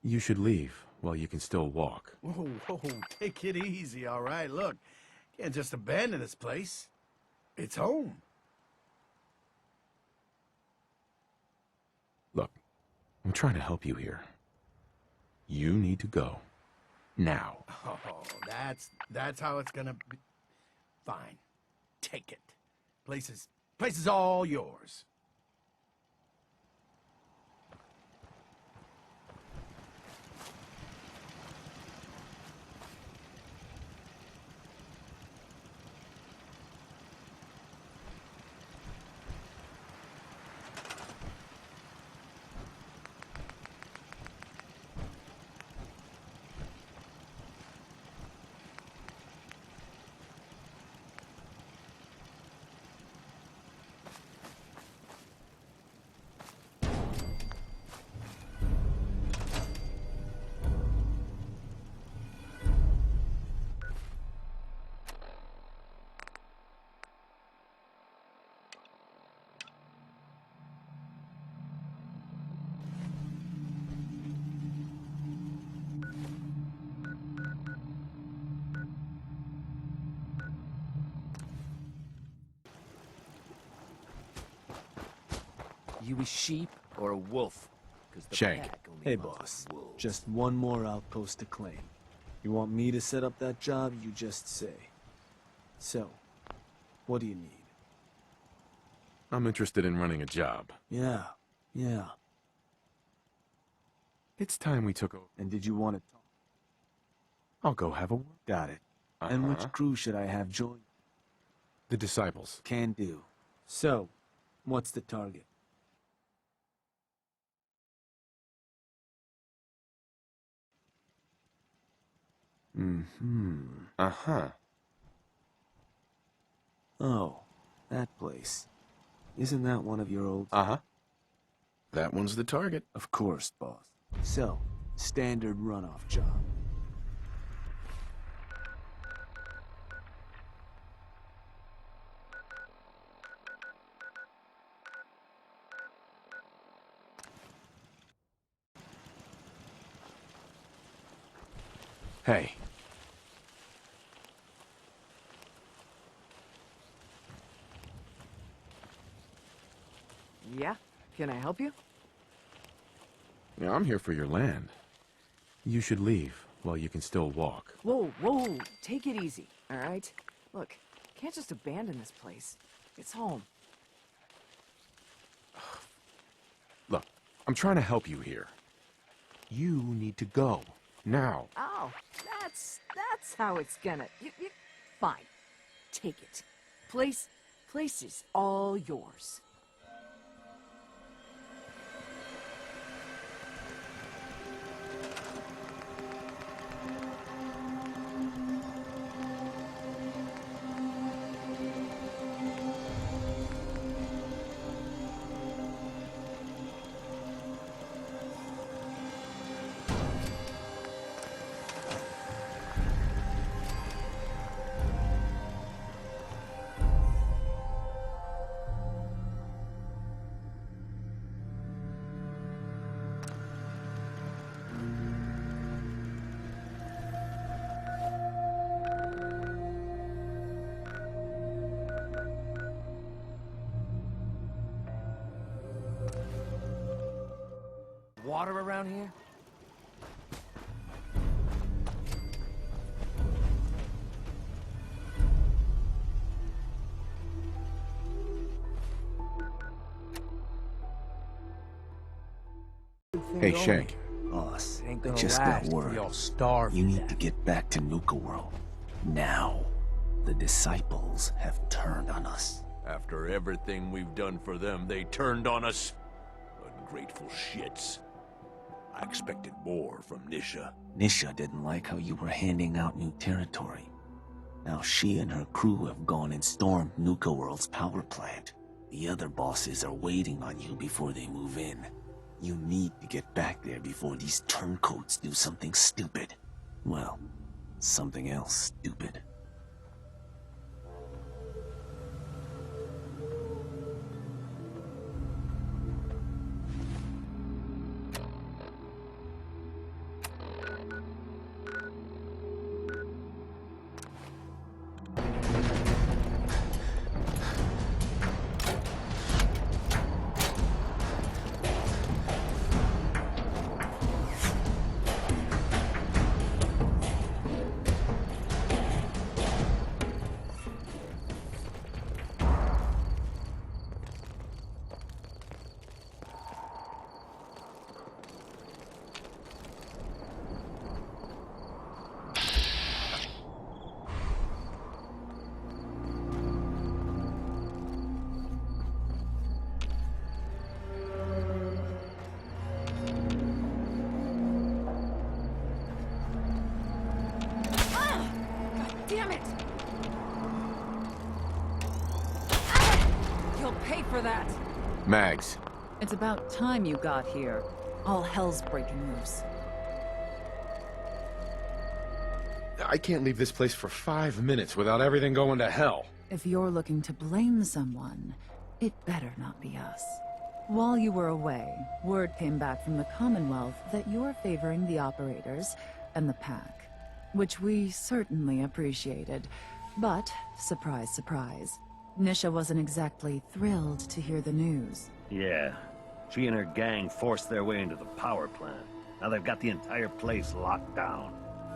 Speaker 6: You should leave while you can still walk.
Speaker 3: Whoa, whoa, take it easy, all right? Look, can't just abandon this place. It's home.
Speaker 6: Look, I'm trying to help you here. You need to go. Now.
Speaker 3: Oh, that's how it's gonna be. Fine. Take it. Place is all yours.
Speaker 23: You a sheep or a wolf? 'Cause the
Speaker 6: Shank.
Speaker 23: pack only
Speaker 18: Hey,
Speaker 23: runs
Speaker 18: boss.
Speaker 23: with wolves.
Speaker 18: Just one more outpost to claim. You want me to set up that job, you just say. So, what do you need?
Speaker 6: I'm interested in running a job.
Speaker 18: Yeah.
Speaker 6: It's time we took over.
Speaker 18: And did you want to talk?
Speaker 6: I'll go have a word.
Speaker 18: Got it. And which crew should I have join?
Speaker 6: The Disciples.
Speaker 18: Can do. So, what's the target? Oh, that place. Isn't that one of your old...
Speaker 6: That one's the target.
Speaker 18: Of course, boss. So, standard runoff job.
Speaker 6: Hey.
Speaker 4: Yeah? Can I help you?
Speaker 6: Yeah, I'm here for your land. You should leave while you can still walk.
Speaker 4: Whoa, take it easy, all right? Look, can't just abandon this place. It's home.
Speaker 6: Look, I'm trying to help you here. You need to go. Now.
Speaker 4: Oh, that's how it's gonna... Fine. Take it. Place is all yours.
Speaker 23: water around here?
Speaker 6: Hey, Shank.
Speaker 18: Boss,
Speaker 21: Ain't
Speaker 18: I
Speaker 21: gonna
Speaker 18: just got
Speaker 21: last.
Speaker 18: word.
Speaker 21: We all starve.
Speaker 18: You need to get back to Nuka-World. Now. The disciples have turned on us.
Speaker 2: After everything we've done for them, they turned on us. Ungrateful shits. I expected more from Nisha.
Speaker 18: Nisha didn't like how you were handing out new territory. Now she and her crew have gone and stormed Nuka-World's power plant. The other bosses are waiting on you before they move in. You need to get back there before these turncoats do something stupid. Well, something else stupid.
Speaker 4: Damn it! You'll pay for that.
Speaker 6: Mags.
Speaker 13: It's about time you got here. All hell's breaking loose.
Speaker 6: I can't leave this place for 5 minutes without everything going to hell.
Speaker 13: If you're looking to blame someone, it better not be us. While you were away, word came back from the Commonwealth that you're favoring the operators and the pack, which we certainly appreciated. But, surprise, surprise, Nisha wasn't exactly thrilled to hear the news.
Speaker 5: Yeah, she and her gang forced their way into the power plant. Now they've got the entire place locked down.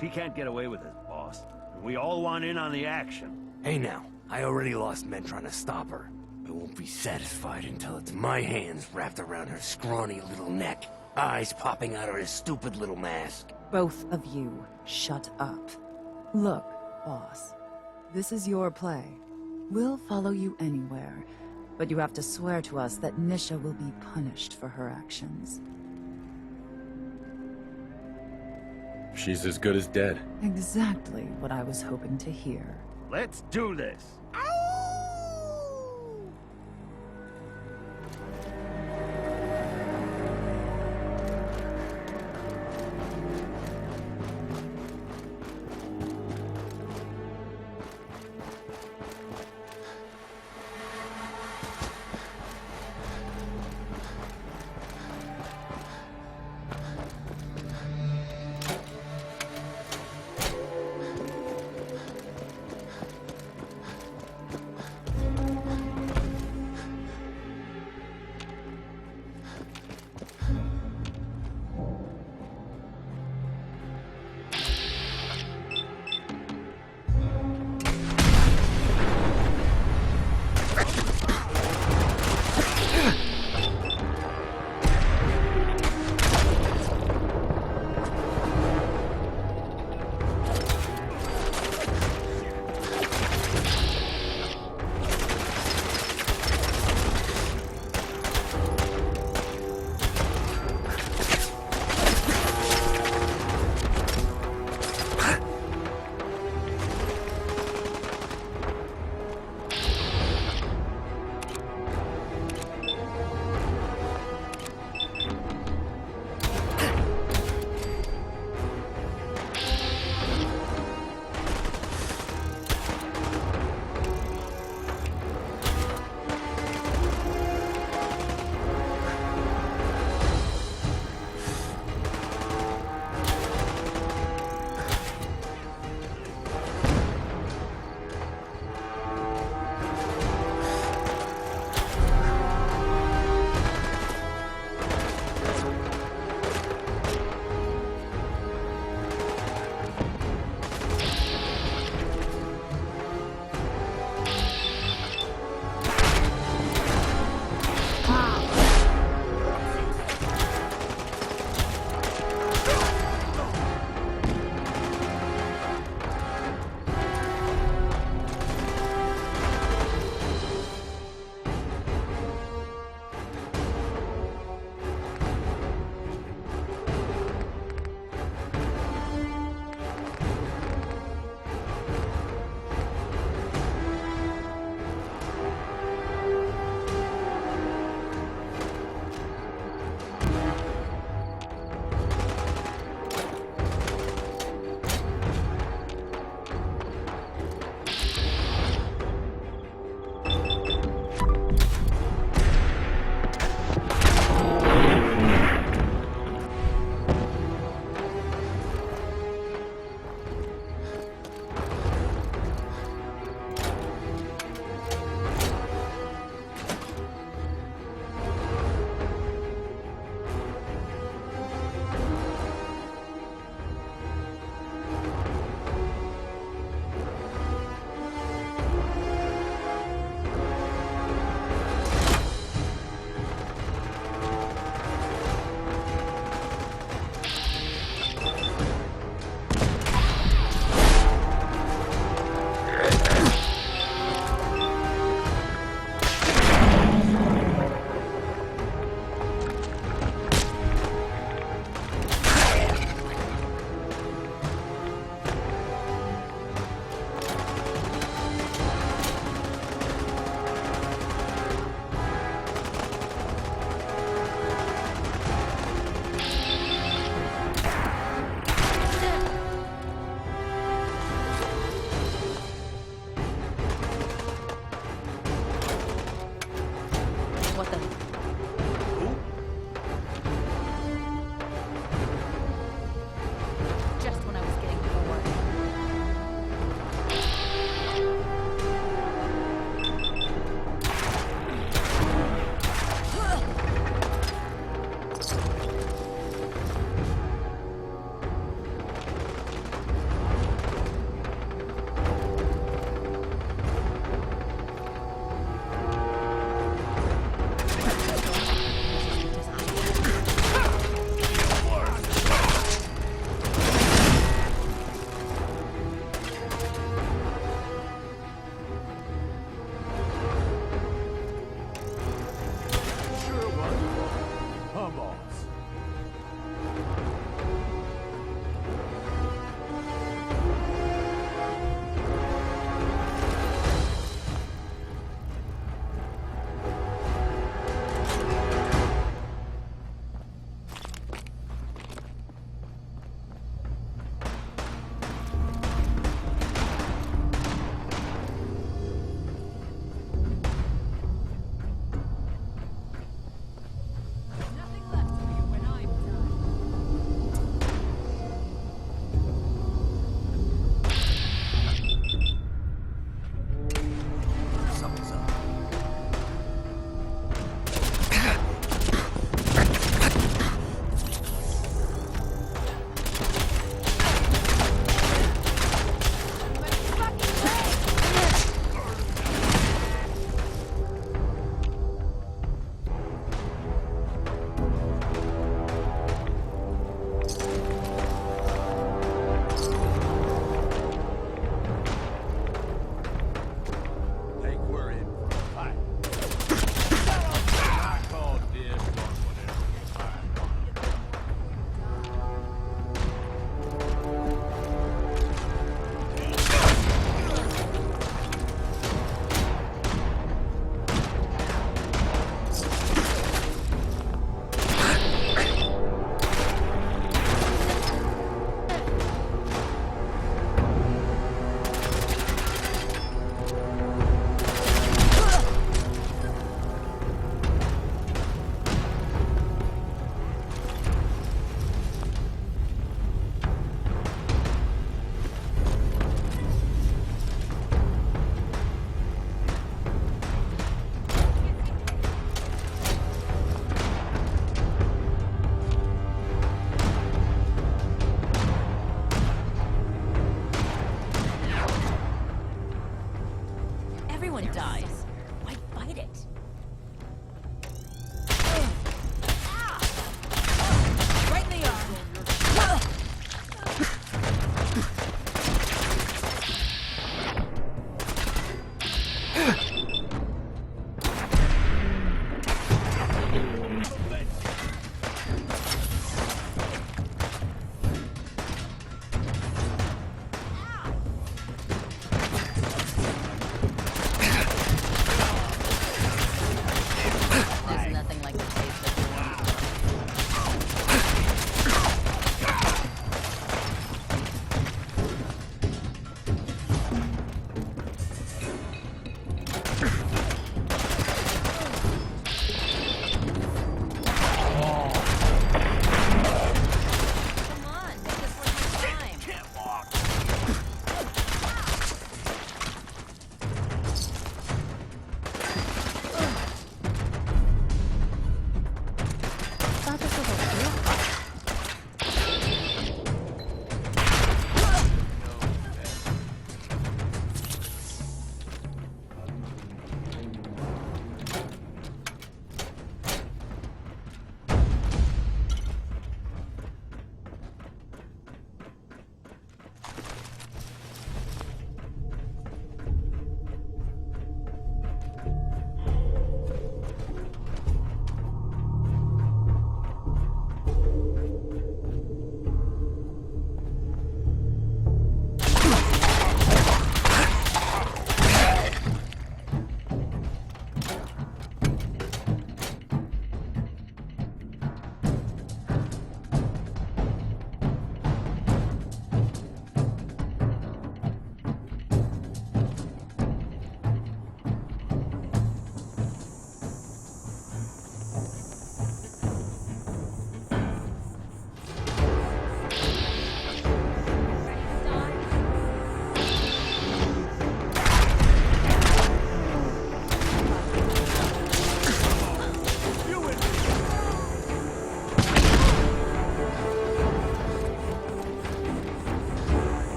Speaker 5: She can't get away with it, boss. We all want in on the action.
Speaker 21: Hey now, I already lost men trying to stop her. I won't be satisfied until it's my hands wrapped around her scrawny little neck, eyes popping out of her stupid little mask.
Speaker 13: Both of you, shut up. Look, boss, this is your play. We'll follow you anywhere, but you have to swear to us that Nisha will be punished for her actions.
Speaker 6: She's as good as dead.
Speaker 13: Exactly what I was hoping to hear.
Speaker 5: Let's do this!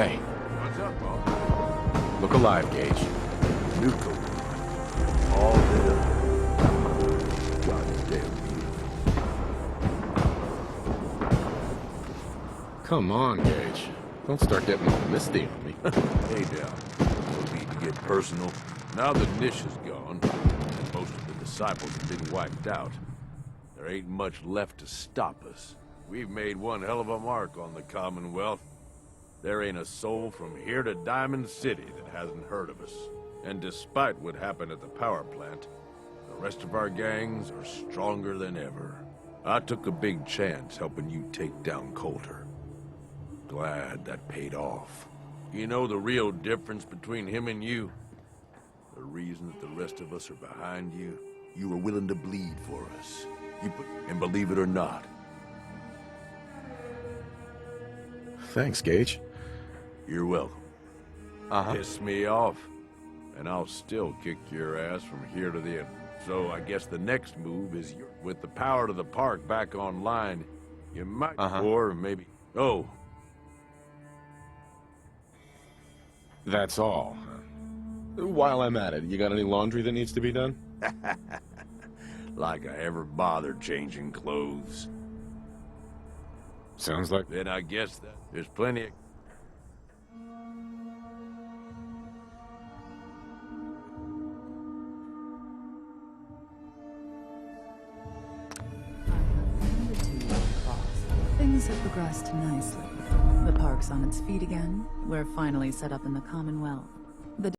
Speaker 6: Hey.
Speaker 16: What's up, boss?
Speaker 6: Look alive, Gage.
Speaker 16: Nuka-World. All lit up. Goddamn
Speaker 6: Come on, Gage. Don't start getting all misty on me.
Speaker 16: Hey, Dal. No need to get personal. Now that Nish is gone, and most of the disciples have been wiped out, there ain't much left to stop us. We've made one hell of a mark on the Commonwealth. There ain't a soul from here to Diamond City that hasn't heard of us. And despite what happened at the power plant, the rest of our gangs are stronger than ever. I took a big chance helping you take down Coulter. Glad that paid off. You know the real difference between him and you? The reason that the rest of us are behind you? You were willing to bleed for us. And believe it or not.
Speaker 6: Thanks, Gage.
Speaker 16: You're welcome.
Speaker 6: Uh-huh.
Speaker 16: Piss me off, and I'll still kick your ass from here to the end. So I guess the next move is with the power to the park back online, you might, or maybe, oh.
Speaker 6: That's all. While I'm at it, you got any laundry that needs to be done?
Speaker 16: Like I ever bothered changing clothes.
Speaker 6: Sounds like...
Speaker 16: Then I guess that there's plenty of...
Speaker 13: Things have progressed nicely. The park's on its feet again. We're finally set up in the Commonwealth.